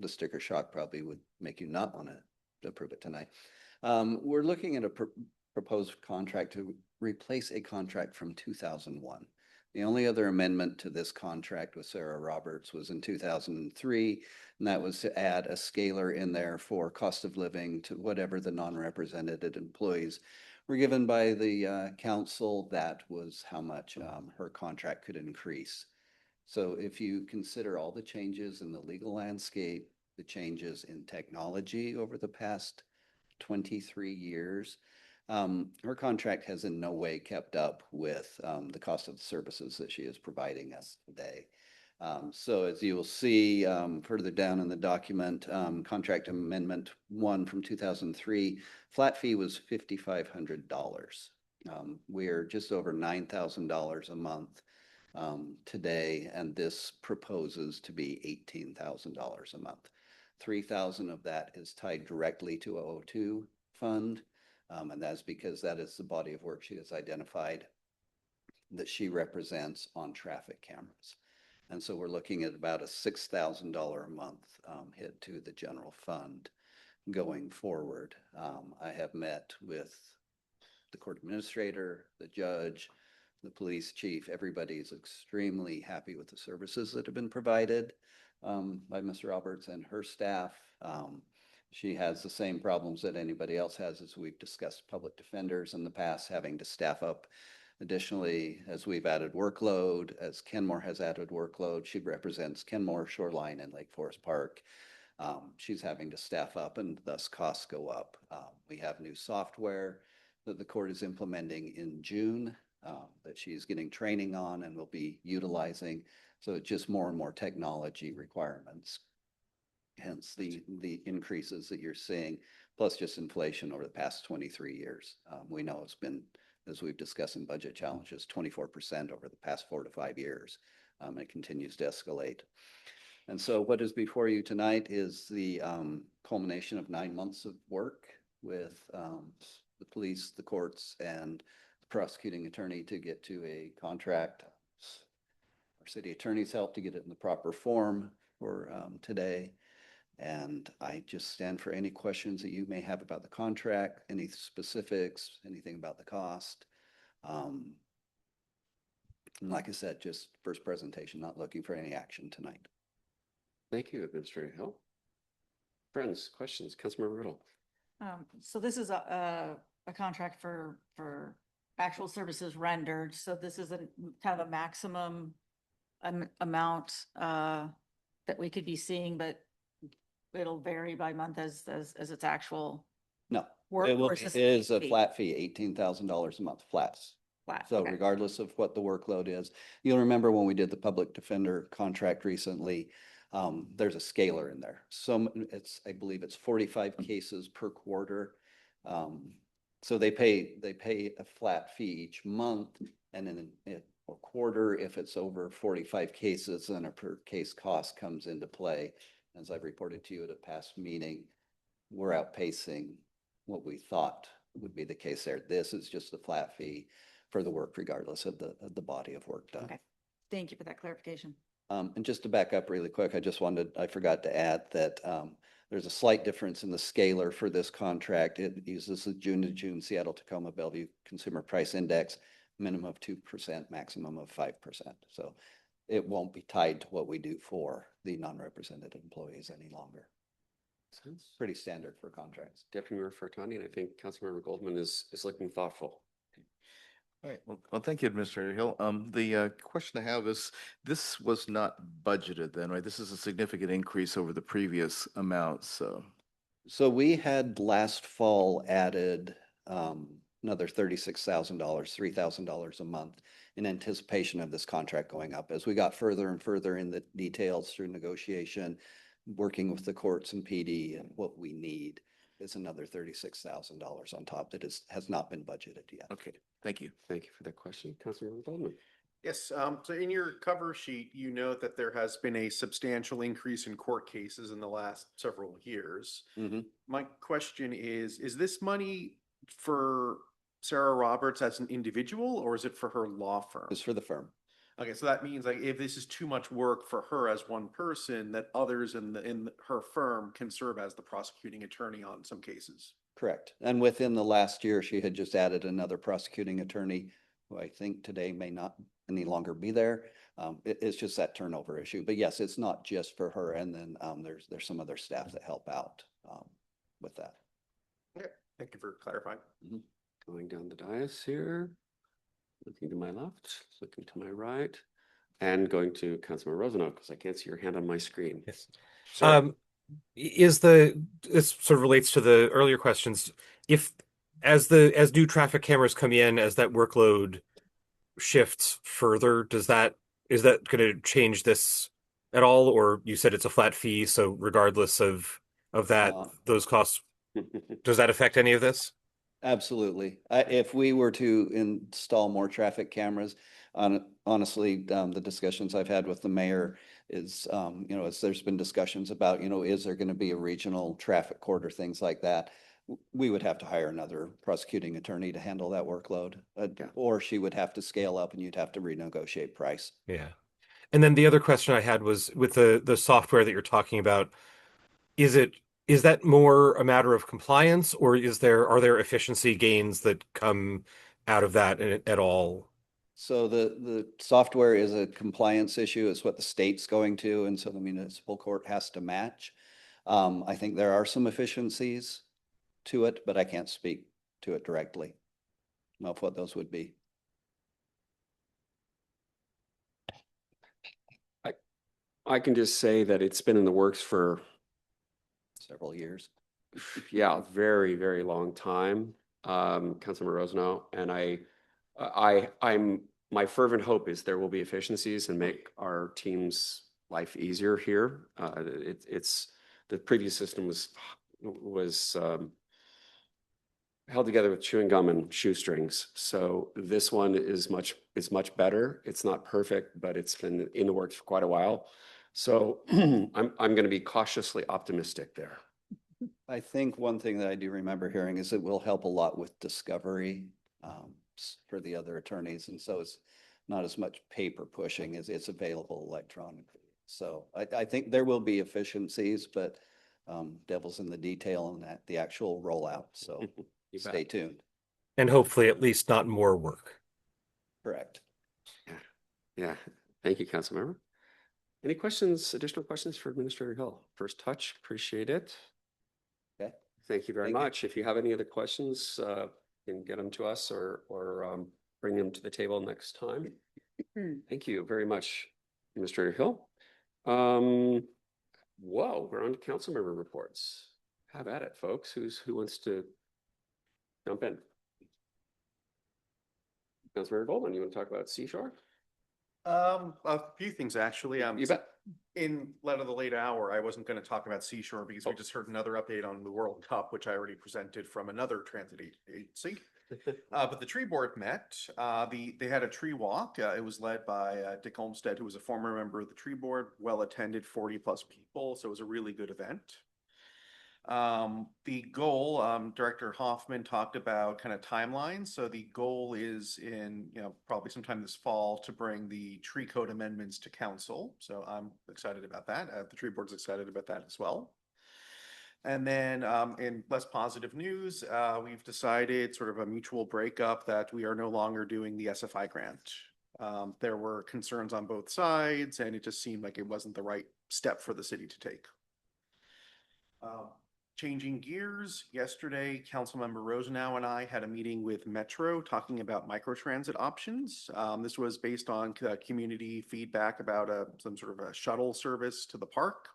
the sticker shock probably would make you not want to approve it tonight. We're looking at a proposed contract to replace a contract from 2001. The only other amendment to this contract with Sarah Roberts was in 2003, and that was to add a scalar in there for cost of living to whatever the non-represented employees were given by the council. That was how much her contract could increase. So if you consider all the changes in the legal landscape, the changes in technology over the past 23 years, her contract has in no way kept up with the cost of the services that she is providing us today. So as you will see further down in the document, contract amendment 1 from 2003, flat fee was $5,500. We're just over $9,000 a month today, and this proposes to be $18,000 a month. $3,000 of that is tied directly to O2 fund. And that's because that is the body of work she has identified that she represents on traffic cameras. And so we're looking at about a $6,000 a month hit to the general fund going forward. I have met with the court administrator, the judge, the police chief. Everybody is extremely happy with the services that have been provided by Ms. Roberts and her staff. She has the same problems that anybody else has, as we've discussed public defenders in the past, having to staff up. Additionally, as we've added workload, as Kenmore has added workload, she represents Kenmore, Shoreline, and Lake Forest Park. She's having to staff up, and thus costs go up. We have new software that the court is implementing in June that she's getting training on and will be utilizing. So it's just more and more technology requirements. Hence the increases that you're seeing, plus just inflation over the past 23 years. We know it's been, as we've discussed in budget challenges, 24% over the past 4 to 5 years. It continues to escalate. And so what is before you tonight is the culmination of 9 months of work with the police, the courts, and the prosecuting attorney to get to a contract. Our city attorney's help to get it in the proper form for today. And I just stand for any questions that you may have about the contract, any specifics, anything about the cost. And like I said, just first presentation, not looking for any action tonight. Thank you, Administrator Hill. Friends, questions? Councilmember Riddle. So this is a contract for actual services rendered. So this is a kind of a maximum amount that we could be seeing, but it'll vary by month as its actual No, work. it is a flat fee, $18,000 a month, flats. Flat. So Okay. regardless of what the workload is, you'll remember when we did the public defender contract recently, there's a scalar in there. So I believe it's 45 cases per quarter. So they pay a flat fee each month, and then a quarter if it's over 45 cases, then a per case cost comes into play. As I've reported to you at a past meeting, we're outpacing what we thought would be the case there. This is just a flat fee for the work regardless of the body of work done. Okay. Thank you for that clarification. And just to back up really quick, I forgot to add that there's a slight difference in the scalar for this contract. It uses the June to June Seattle Tacoma Bellevue Consumer Price Index, minimum of 2%, maximum of 5%. So it won't be tied to what we do for the non-represented employees any longer. Pretty standard for contracts. Deputy Mayor Fartani, and I think Councilmember Goldman is looking thoughtful. All right, well, thank you, Administrator Hill. The question I have is, this was not budgeted then, right? This is a significant increase over the previous amount, so. So we had last fall added another $36,000, $3,000 a month in anticipation of this contract going up. As we got further and further in the details through negotiation, working with the courts and PD, and what we need is another $36,000 on top that has not been budgeted yet. Okay, thank you. Thank you for that question. Councilmember Goldman. Yes, so in your cover sheet, you note that there has been a substantial increase in court cases in the last several years. My question is this money for Sarah Roberts as an individual, or is it for her law firm? It's for the firm. Okay, so that means like if this is too much work for her as one person, that others in her firm can serve as the prosecuting attorney on some cases. Correct. And within the last year, she had just added another prosecuting attorney who I think today may not any longer be there. It's just that turnover issue. But yes, it's not just for her. And then there's some other staff that help out with that. Okay, thank you for clarifying. Going down the dais here, looking to my left, looking to my right, and going to Councilmember Rosenau, because I can't see your hand on my screen. Yes. Sorry. This sort of relates to the earlier questions. If as new traffic cameras come in, as that workload shifts further, is that going to change this at all? Or you said it's a flat fee, so regardless of that, those costs, does that affect any of this? Absolutely. If we were to install more traffic cameras, honestly, the discussions I've had with the mayor is, as there's been discussions about, is there going to be a regional traffic court or things like that? We would have to hire another prosecuting attorney to handle that workload, or she would have to scale up and you'd have to renegotiate price. Yeah. And then the other question I had was with the software that you're talking about, is that more a matter of compliance, or are there efficiency gains that come out of that at all? So the software is a compliance issue. It's what the state's going to, and so the municipal court has to match. I think there are some efficiencies to it, but I can't speak to it directly of what those would be. I can just say that it's been in the works for several years. Yeah, very, very long time, Councilmember Rosenau, and I'm my fervent hope is there will be efficiencies and make our team's life easier here. It's the previous system was held together with chewing gum and shoestrings. So this one is much better. It's not perfect, but it's been in the works for quite a while. So I'm going to be cautiously optimistic there. I think one thing that I do remember hearing is it will help a lot with discovery for the other attorneys. And so it's not as much paper pushing as it's available electronically. So I think there will be efficiencies, but devil's in the detail and the actual rollout. So stay tuned. And hopefully at least not more work. Correct. Yeah. Thank you, Councilmember. Any questions, additional questions for Administrator Hill? First touch, appreciate it. Okay. Thank you very much. If you have any other questions, you can get them to us or bring them to the table next time. Thank you very much, Administrator Hill. Whoa, we're on to council member reports. Have at it, folks. Who wants to jump in? Councilmember Goldman, you want to talk about Seashore? A few things actually. You bet. In light of the late hour, I wasn't going to talk about Seashore because we just heard another update on the World Cup, which I already presented from another transit agency. But the tree board met. They had a tree walk. It was led by Dick Olmsted, who was a former member of the tree board, well attended, 40+ people. So it was a really good event. The goal, Director Hoffman talked about kind of timelines. So the goal is in, probably sometime this fall to bring the tree code amendments to council. So I'm excited about that. The tree board's excited about that as well. And then in less positive news, we've decided sort of a mutual breakup that we are no longer doing the SFI grant. There were concerns on both sides, and it just seemed like it wasn't the right step for the city to take. Changing gears, yesterday, Councilmember Rosenau and I had a meeting with Metro talking about microtransit options. This was based on community feedback about some sort of a shuttle service to the park.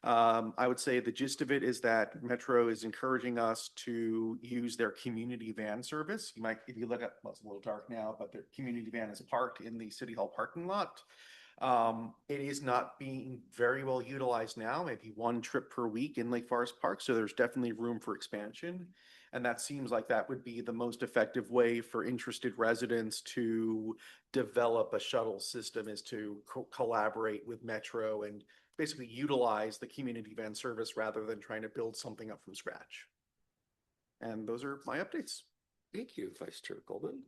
I would say the gist of it is that Metro is encouraging us to use their community van service. You might, if you look at, well, it's a little dark now, but their community van is parked in the City Hall parking lot. It is not being very well utilized now, maybe one trip per week in Lake Forest Park. So there's definitely room for expansion. And that seems like that would be the most effective way for interested residents to develop a shuttle system, is to collaborate with Metro and basically utilize the community van service rather than trying to build something up from scratch. And those are my updates. Thank you, Vice Chair Goldman.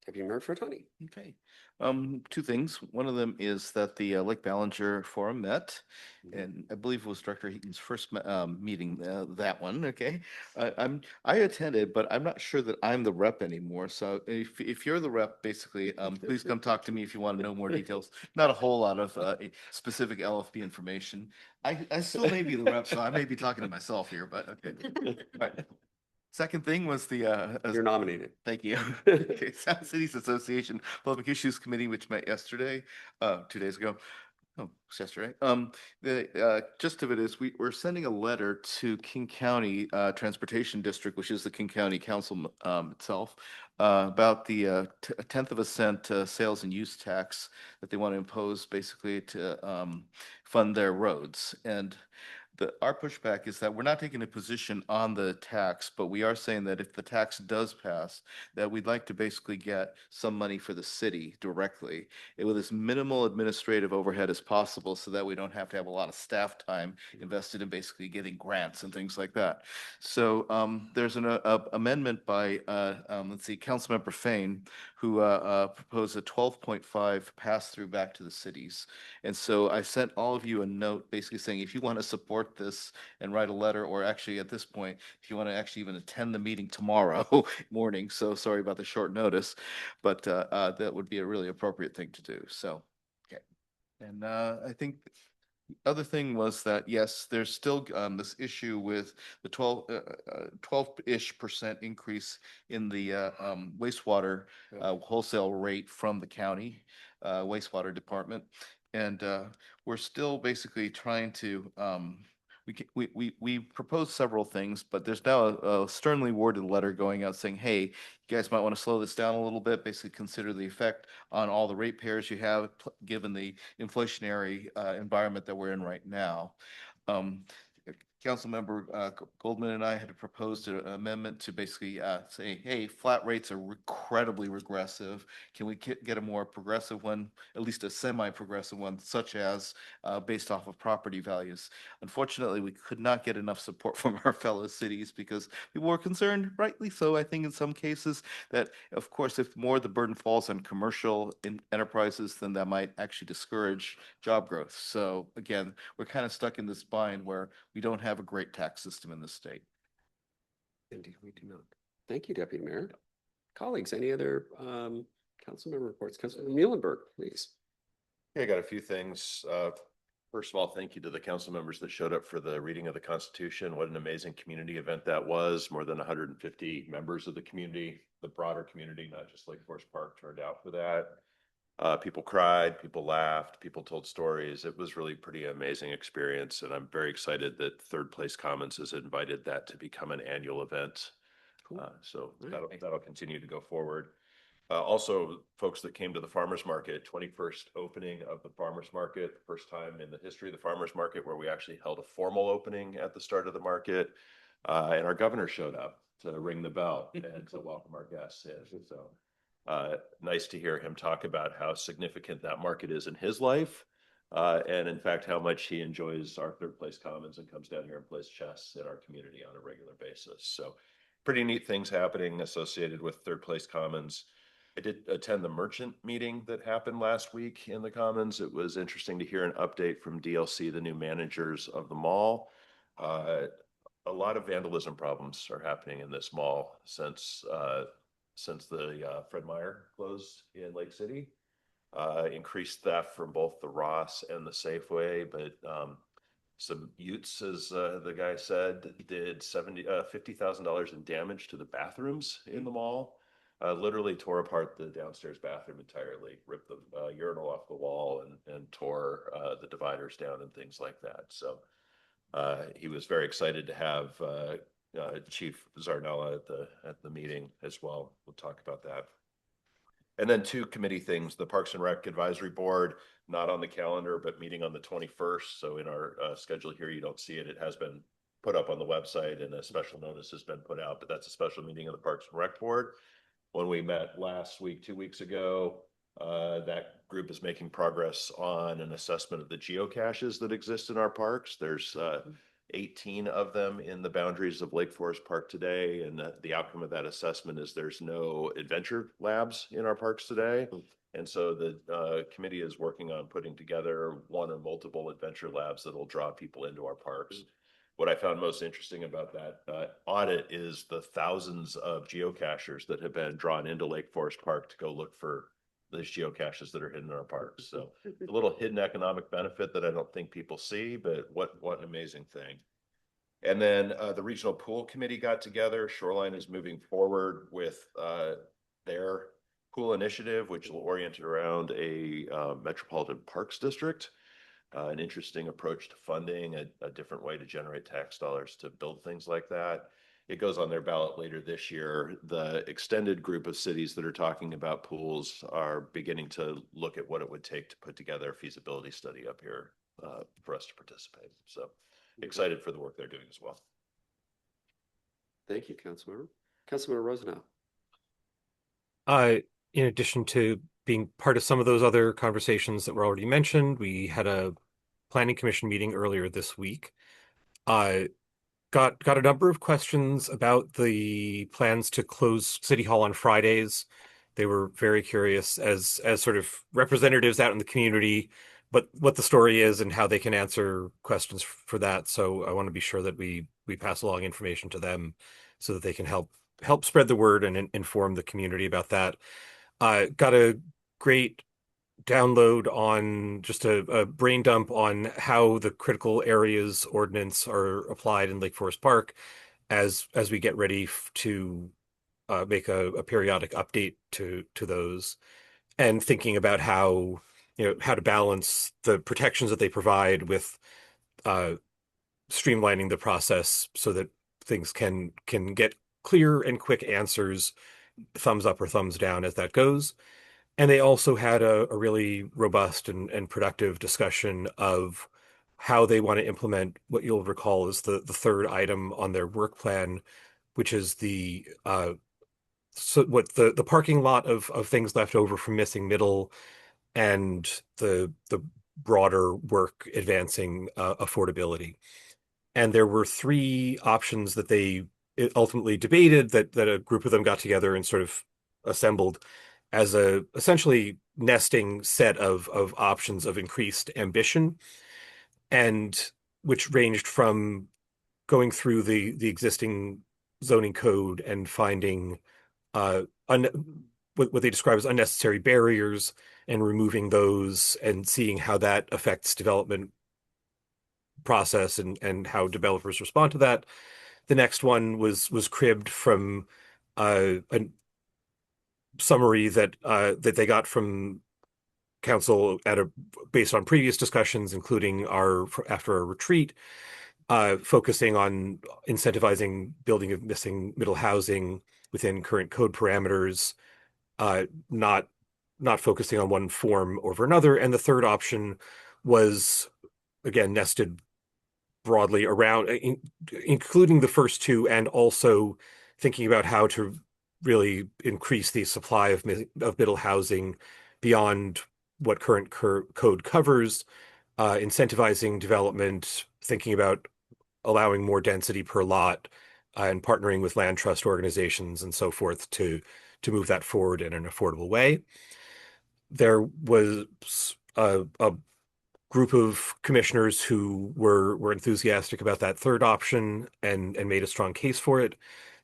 Deputy Mayor Frattini. Okay. Two things. One of them is that the Lake Ballinger Forum met, and I believe it was Director Heaton's first meeting, that one, okay? I attended, but I'm not sure that I'm the rep anymore. So if you're the rep, basically, please come talk to me if you want to know more details. Not a whole lot of specific LFP information. I still may be the rep, so I may be talking to myself here, but okay. All right. Second thing was the You're nominated. Thank you. Okay, Sound Cities Association Public Issues Committee, which met yesterday, 2 days ago. Oh, it's yesterday. The gist of it is we're sending a letter to King County Transportation District, which is the King County Council itself, about the 1/10 of a cent sales and use tax that they want to impose, basically to fund their roads. And our pushback is that we're not taking a position on the tax, but we are saying that if the tax does pass, that we'd like to basically get some money for the city directly with as minimal administrative overhead as possible, so that we don't have to have a lot of staff time invested in basically getting grants and things like that. So there's an amendment by, let's see, Councilmember Fain, who proposed a 12.5 pass-through back to the cities. And so I sent all of you a note basically saying, if you want to support this and write a letter, or actually at this point, if you want to actually even attend the meeting tomorrow morning, so sorry about the short notice, but that would be a really appropriate thing to do. So, okay. And I think the other thing was that, yes, there's still this issue with the 12-ish% increase in the wastewater wholesale rate from the county wastewater department. And we're still basically trying to, we proposed several things, but there's now a sternly worded letter going out saying, hey, you guys might want to slow this down a little bit, basically consider the effect on all the ratepayers you have, given the inflationary environment that we're in right now. Councilmember Goldman and I had proposed an amendment to basically say, hey, flat rates are incredibly regressive. Can we get a more progressive one, at least a semi-progressive one, such as based off of property values? Unfortunately, we could not get enough support from our fellow cities because people were concerned, rightly so, I think in some cases, that of course, if more of the burden falls on commercial enterprises, then that might actually discourage job growth. So again, we're kind of stuck in this bind where we don't have a great tax system in the state. Indeed, we do not. Thank you, Deputy Mayor. Colleagues, any other council member reports? Councilor Muhlenberg, please. Yeah, I got a few things. First of all, thank you to the council members that showed up for the reading of the Constitution. What an amazing community event that was. More than 150 members of the community, the broader community, not just Lake Forest Park, turned out for that. People cried, people laughed, people told stories. It was really pretty amazing experience. And I'm very excited that Third Place Commons has invited that to become an annual event. Cool. So that'll continue to go forward. Also, folks that came to the farmers market, 21st opening of the farmers market, first time in the history of the farmers market where we actually held a formal opening at the start of the market. And our governor showed up to ring the bell and to welcome our guests in. So nice to hear him talk about how significant that market is in his life. And in fact, how much he enjoys our Third Place Commons and comes down here and plays chess in our community on a regular basis. So pretty neat things happening associated with Third Place Commons. I did attend the merchant meeting that happened last week in the Commons. It was interesting to hear an update from DLC, the new managers of the mall. A lot of vandalism problems are happening in this mall since the Fred Meyer closed in Lake City. Increased theft from both the Ross and the Safeway, but some utes, as the guy said, did $50,000 in damage to the bathrooms in the mall. Literally tore apart the downstairs bathroom entirely, ripped the urinal off the wall and tore the dividers down and things like that. So he was very excited to have Chief Zarnella at the meeting as well. We'll talk about that. And then 2 committee things, the Parks and Rec Advisory Board, not on the calendar, but meeting on the 21st. So in our schedule here, you don't see it. It has been put up on the website and a special notice has been put out, but that's a special meeting of the Parks and Rec Board. When we met last week, 2 weeks ago, that group is making progress on an assessment of the geocaches that exist in our parks. There's 18 of them in the boundaries of Lake Forest Park today. And the outcome of that assessment is there's no adventure labs in our parks today. And so the committee is working on putting together one or multiple adventure labs that will draw people into our parks. What I found most interesting about that audit is the thousands of geocachers that have been drawn into Lake Forest Park to go look for these geocaches that are hidden in our parks. So a little hidden economic benefit that I don't think people see, but what an amazing thing. And then the regional pool committee got together. Shoreline is moving forward with their pool initiative, which will orient around a metropolitan parks district. An interesting approach to funding, a different way to generate tax dollars to build things like that. It goes on their ballot later this year. The extended group of cities that are talking about pools are beginning to look at what it would take to put together a feasibility study up here for us to participate. So excited for the work they're doing as well. Thank you, Councilmember. Councilmember Rosenau. In addition to being part of some of those other conversations that were already mentioned, we had a planning commission meeting earlier this week. Got a number of questions about the plans to close City Hall on Fridays. They were very curious as sort of representatives out in the community, but what the story is and how they can answer questions for that. So I want to be sure that we pass along information to them so that they can help spread the word and inform the community about that. Got a great download on just a brain dump on how the critical areas ordinance are applied in Lake Forest Park as we get ready to make a periodic update to those, and thinking about how to balance the protections that they provide with streamlining the process so that things can get clear and quick answers, thumbs up or thumbs down as that goes. And they also had a really robust and productive discussion of how they want to implement what you'll recall is the third item on their work plan, which is the parking lot of things left over from missing middle and the broader work advancing affordability. And there were 3 options that they ultimately debated that a group of them got together and sort of assembled as a essentially nesting set of options of increased ambition, and which ranged from going through the existing zoning code and finding what they describe as unnecessary barriers and removing those and seeing how that affects development process and how developers respond to that. The next one was cribbed from a summary that they got from council based on previous discussions, including after our retreat, focusing on incentivizing building of missing middle housing within current code parameters, not focusing on one form over another. And the third option was, again, nested broadly around, including the first 2, and also thinking about how to really increase the supply of middle housing beyond what current code covers, incentivizing development, thinking about allowing more density per lot, and partnering with land trust organizations and so forth to move that forward in an affordable way. There was a group of commissioners who were enthusiastic about that third option and made a strong case for it.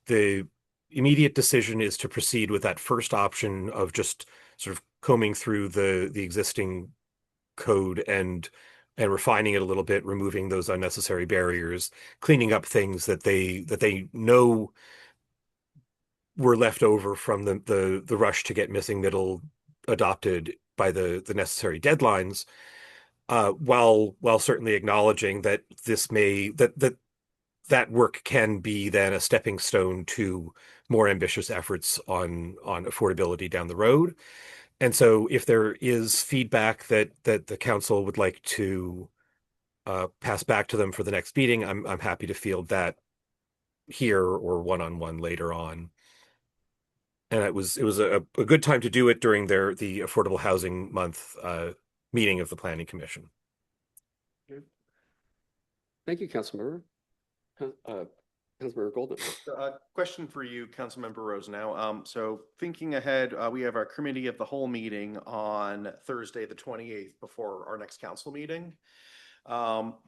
The immediate decision is to proceed with that first option of just sort of combing through the existing code and refining it a little bit, removing those unnecessary barriers, cleaning up things that they know were left over from the rush to get missing middle adopted by the necessary deadlines, while certainly acknowledging that that work can be then a stepping stone to more ambitious efforts on affordability down the road. And so if there is feedback that the council would like to pass back to them for the next meeting, I'm happy to field that here or one-on-one later on. And it was a good time to do it during the Affordable Housing Month meeting of the Planning Commission. Thank you, Councilmember. Councilmember Golden. Question for you, Councilmember Rose now. So thinking ahead, we have our committee of the whole meeting on Thursday, the 28th, before our next council meeting.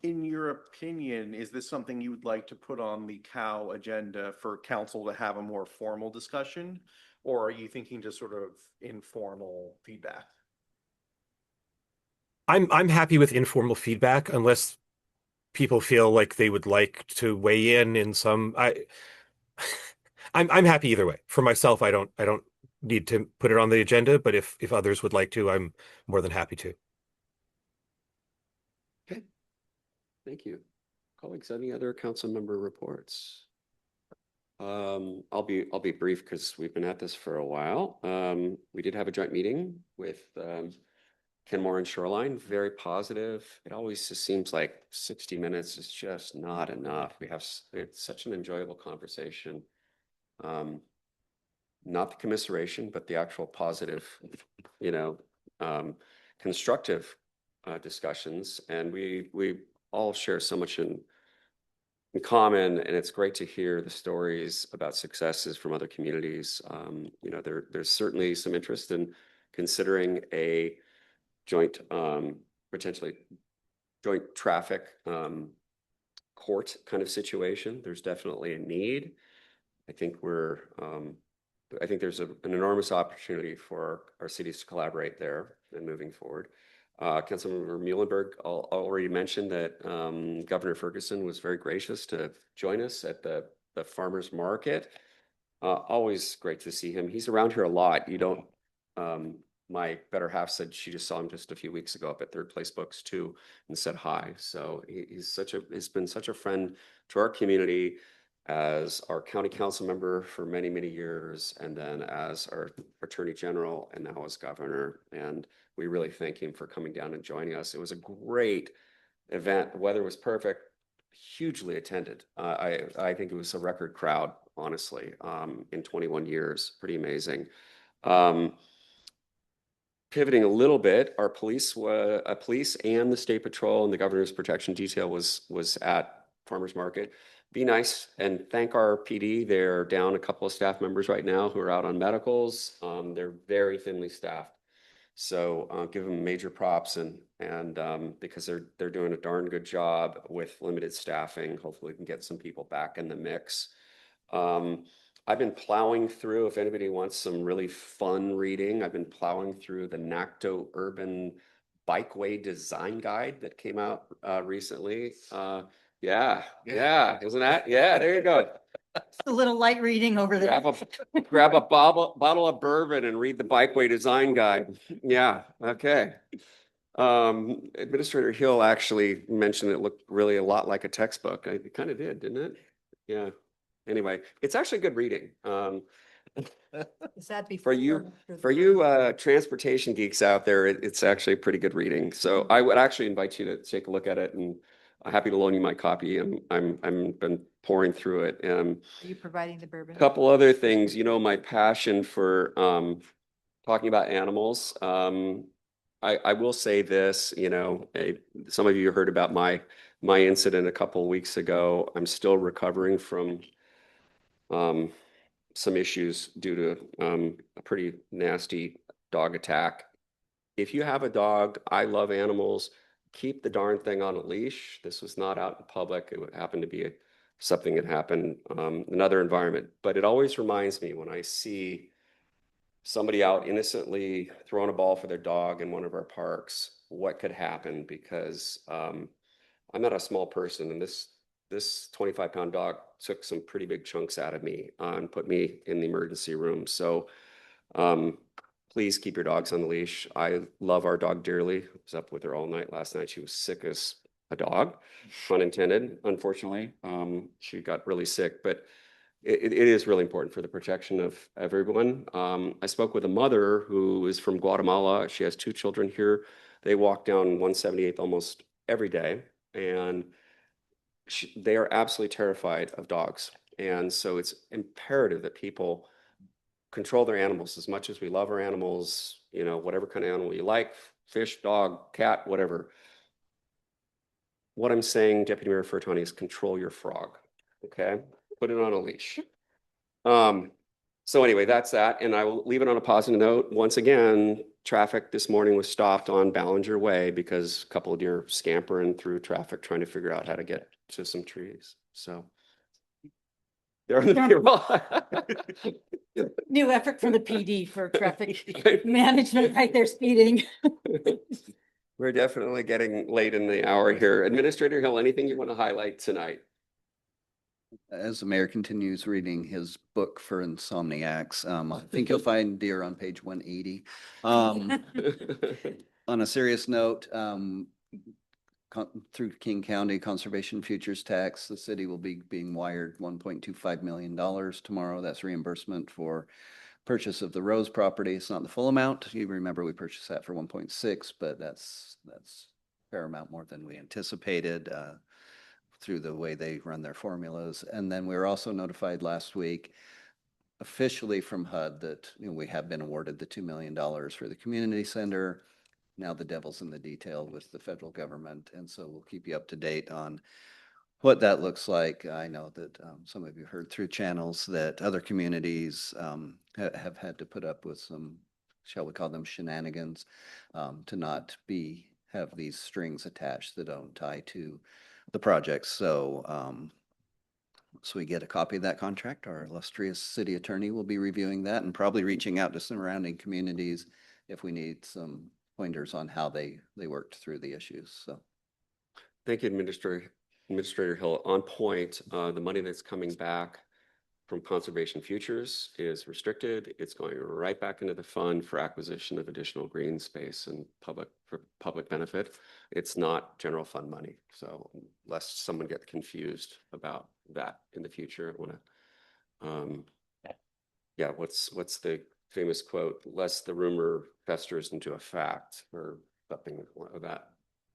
In your opinion, is this something you would like to put on the COW agenda for council to have a more formal discussion? Or are you thinking just sort of informal feedback? I'm happy with informal feedback unless people feel like they would like to weigh in some. I'm happy either way. For myself, I don't need to put it on the agenda, but if others would like to, I'm more than happy to. Okay. Thank you. Colleagues, any other council member reports? I'll be brief because we've been at this for a while. We did have a joint meeting with Kenmore and Shoreline, very positive. It always just seems like 60 minutes is just not enough. It's such an enjoyable conversation. Not the commiseration, but the actual positive, constructive discussions. And we all share so much in common, and it's great to hear the stories about successes from other communities. There's certainly some interest in considering a joint, potentially joint traffic court kind of situation. There's definitely a need. I think there's an enormous opportunity for our cities to collaborate there and moving forward. Councilmember Muhlenberg already mentioned that Governor Ferguson was very gracious to join us at the farmers market. Always great to see him. He's around here a lot. My better half said she just saw him just a few weeks ago up at Third Place Books too, and said hi. So he's been such a friend to our community as our county council member for many, many years, and then as our attorney general, and now as governor. And we really thank him for coming down and joining us. It was a great event. The weather was perfect, hugely attended. I think it was a record crowd, honestly, in 21 years. Pretty amazing. Pivoting a little bit, our police and the state patrol and the governor's protection detail was at farmers market. Be nice and thank our PD. They're down a couple of staff members right now who are out on medicals. They're very thinly staffed, so give them major props and because they're doing a darn good job with limited staffing. Hopefully, we can get some people back in the mix. I've been plowing through, if anybody wants some really fun reading, I've been plowing through the NACTO Urban Bikeway Design Guide that came out recently. Yeah, isn't that? Yeah, there you go. Just a little light reading over there. Grab a bottle of bourbon and read the Bikeway Design Guide. Yeah, okay. Administrator Hill actually mentioned it looked really a lot like a textbook. It kind of did, didn't it? Yeah. Anyway, it's actually good reading. Is that For you transportation geeks out there, it's actually pretty good reading. So I would actually invite you to take a look at it, and I'm happy to loan you my copy. I'm been pouring through it. Are you providing the bourbon? A couple other things, my passion for talking about animals. I will say this, some of you heard about my incident a couple of weeks ago. I'm still recovering from some issues due to a pretty nasty dog attack. If you have a dog, I love animals. Keep the darn thing on a leash. This was not out in public. It would happen to be something that happened in another environment. But it always reminds me when I see somebody out innocently throwing a ball for their dog in one of our parks, what could happen? Because I'm not a small person, and this 25-pound dog took some pretty big chunks out of me and put me in the emergency room. So please keep your dogs on the leash. I love our dog dearly. I was up with her all night last night. She was sick as a dog, pun intended, unfortunately. She got really sick, but it is really important for the protection of everyone. I spoke with a mother who is from Guatemala. She has 2 children here. They walk down 178th almost every day, and they are absolutely terrified of dogs. And so it's imperative that people control their animals as much as we love our animals, you know, whatever kind of animal you like, fish, dog, cat, whatever. What I'm saying, Deputy Mayor Furtoni, is control your frog, okay? Put it on a leash. So anyway, that's that. And I will leave it on a positive note. Once again, traffic this morning was stopped on Ballinger Way because a couple of deer scampering through traffic trying to figure out how to get to some trees. So they're in the New effort from the PD for traffic management, right there speeding. We're definitely getting late in the hour here. Administrator Hill, anything you want to highlight tonight? As the mayor continues reading his book for insomniacs, I think you'll find deer on page 180. On a serious note, through King County Conservation Futures Tax, the city will be being wired $1.25 million tomorrow. That's reimbursement for purchase of the Rose property. It's not the full amount. You remember we purchased that for 1.6, but that's a fair amount more than we anticipated through the way they run their formulas. And then we were also notified last week officially from HUD that we have been awarded the $2 million for the community center. Now the devil's in the detail with the federal government. And so we'll keep you up to date on what that looks like. I know that some of you heard through channels that other communities have had to put up with some, shall we call them, shenanigans to not have these strings attached that don't tie to the project. So we get a copy of that contract. Our illustrious city attorney will be reviewing that and probably reaching out to surrounding communities if we need some pointers on how they worked through the issues. So thank you, Administrator Hill. On point, the money that's coming back from Conservation Futures is restricted. It's going right back into the fund for acquisition of additional green space and for public benefit. It's not general fund money. So lest someone get confused about that in the future, I want to, yeah, what's the famous quote? Lest the rumor festers into a fact, or something of that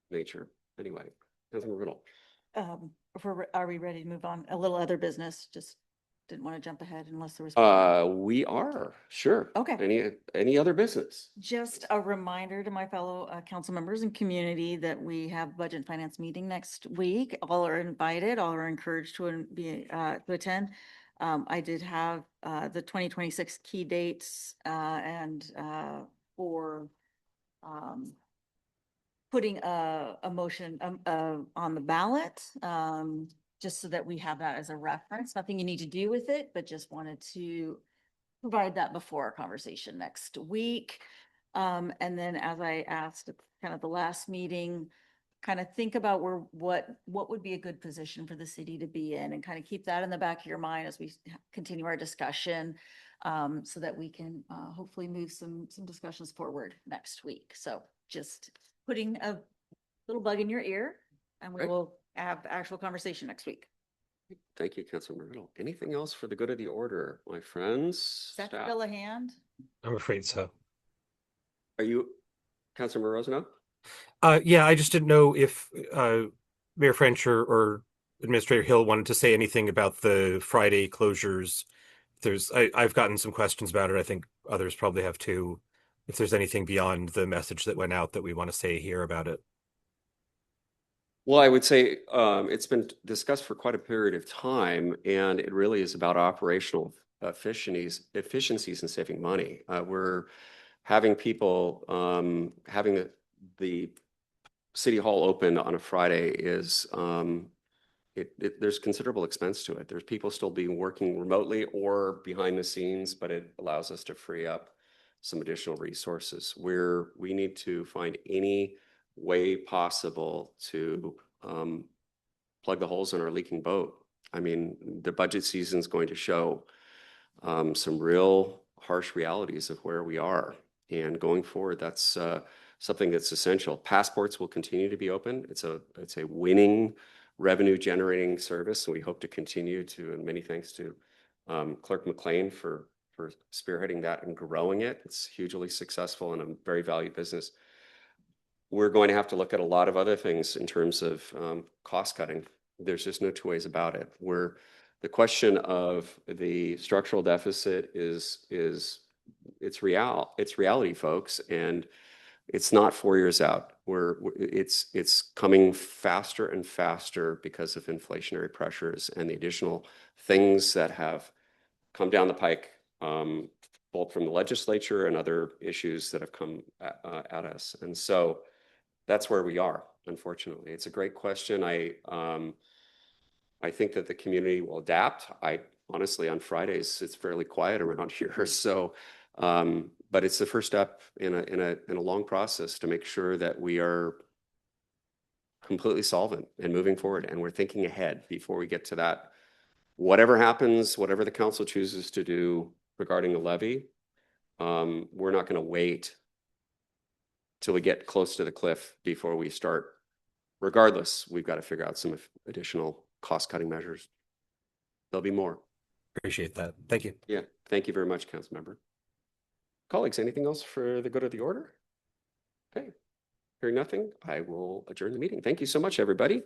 nature. Anyway, Councilmember Riddle. Are we ready to move on? A little other business, just didn't want to jump ahead unless there was. We are, sure. Okay. Any other business? Just a reminder to my fellow council members and community that we have budget and finance meeting next week. All are invited, all are encouraged to attend. I did have the 2026 key dates and for putting a motion on the ballot, just so that we have that as a reference. Nothing you need to do with it, but just wanted to provide that before our conversation next week. And then as I asked at kind of the last meeting, kind of think about what would be a good position for the city to be in, and kind of keep that in the back of your mind as we continue our discussion, so that we can hopefully move some discussions forward next week. So just putting a little bug in your ear, and we will have actual conversation next week. Thank you, Councilmember Riddle. Anything else for the good of the order, my friends? Is that still a hand? I'm afraid so. Are you Councilmember Rosenau? Yeah, I just didn't know if Mayor French or Administrator Hill wanted to say anything about the Friday closures. I've gotten some questions about it. I think others probably have too. If there's anything beyond the message that went out that we want to say here about it. Well, I would say it's been discussed for quite a period of time, and it really is about operational efficiencies and saving money. We're having people having the city hall open on a Friday is there's considerable expense to it. There's people still working remotely or behind the scenes, but it allows us to free up some additional resources where we need to find any way possible to plug the holes in our leaking boat. I mean, the budget season is going to show some real harsh realities of where we are. And going forward, that's something that's essential. Passports will continue to be open. It's a winning revenue generating service, and we hope to continue to. And many thanks to Clerk McLean for spearheading that and growing it. It's hugely successful and a very valued business. We're going to have to look at a lot of other things in terms of cost cutting. There's just no two ways about it. The question of the structural deficit is it's reality, folks, and it's not 4 years out. It's coming faster and faster because of inflationary pressures and the additional things that have come down the pike, both from the legislature and other issues that have come at us. And so that's where we are, unfortunately. It's a great question. I think that the community will adapt. Honestly, on Fridays, it's fairly quiet around here. So, but it's the first step in a long process to make sure that we are completely solvent and moving forward. And we're thinking ahead before we get to that. Whatever happens, whatever the council chooses to do regarding the levy, we're not going to wait till we get close to the cliff before we start. Regardless, we've got to figure out some additional cost-cutting measures. There'll be more. Appreciate that. Thank you. Yeah, thank you very much, Councilmember. Colleagues, anything else for the good of the order? Okay, hearing nothing, I will adjourn the meeting. Thank you so much, everybody.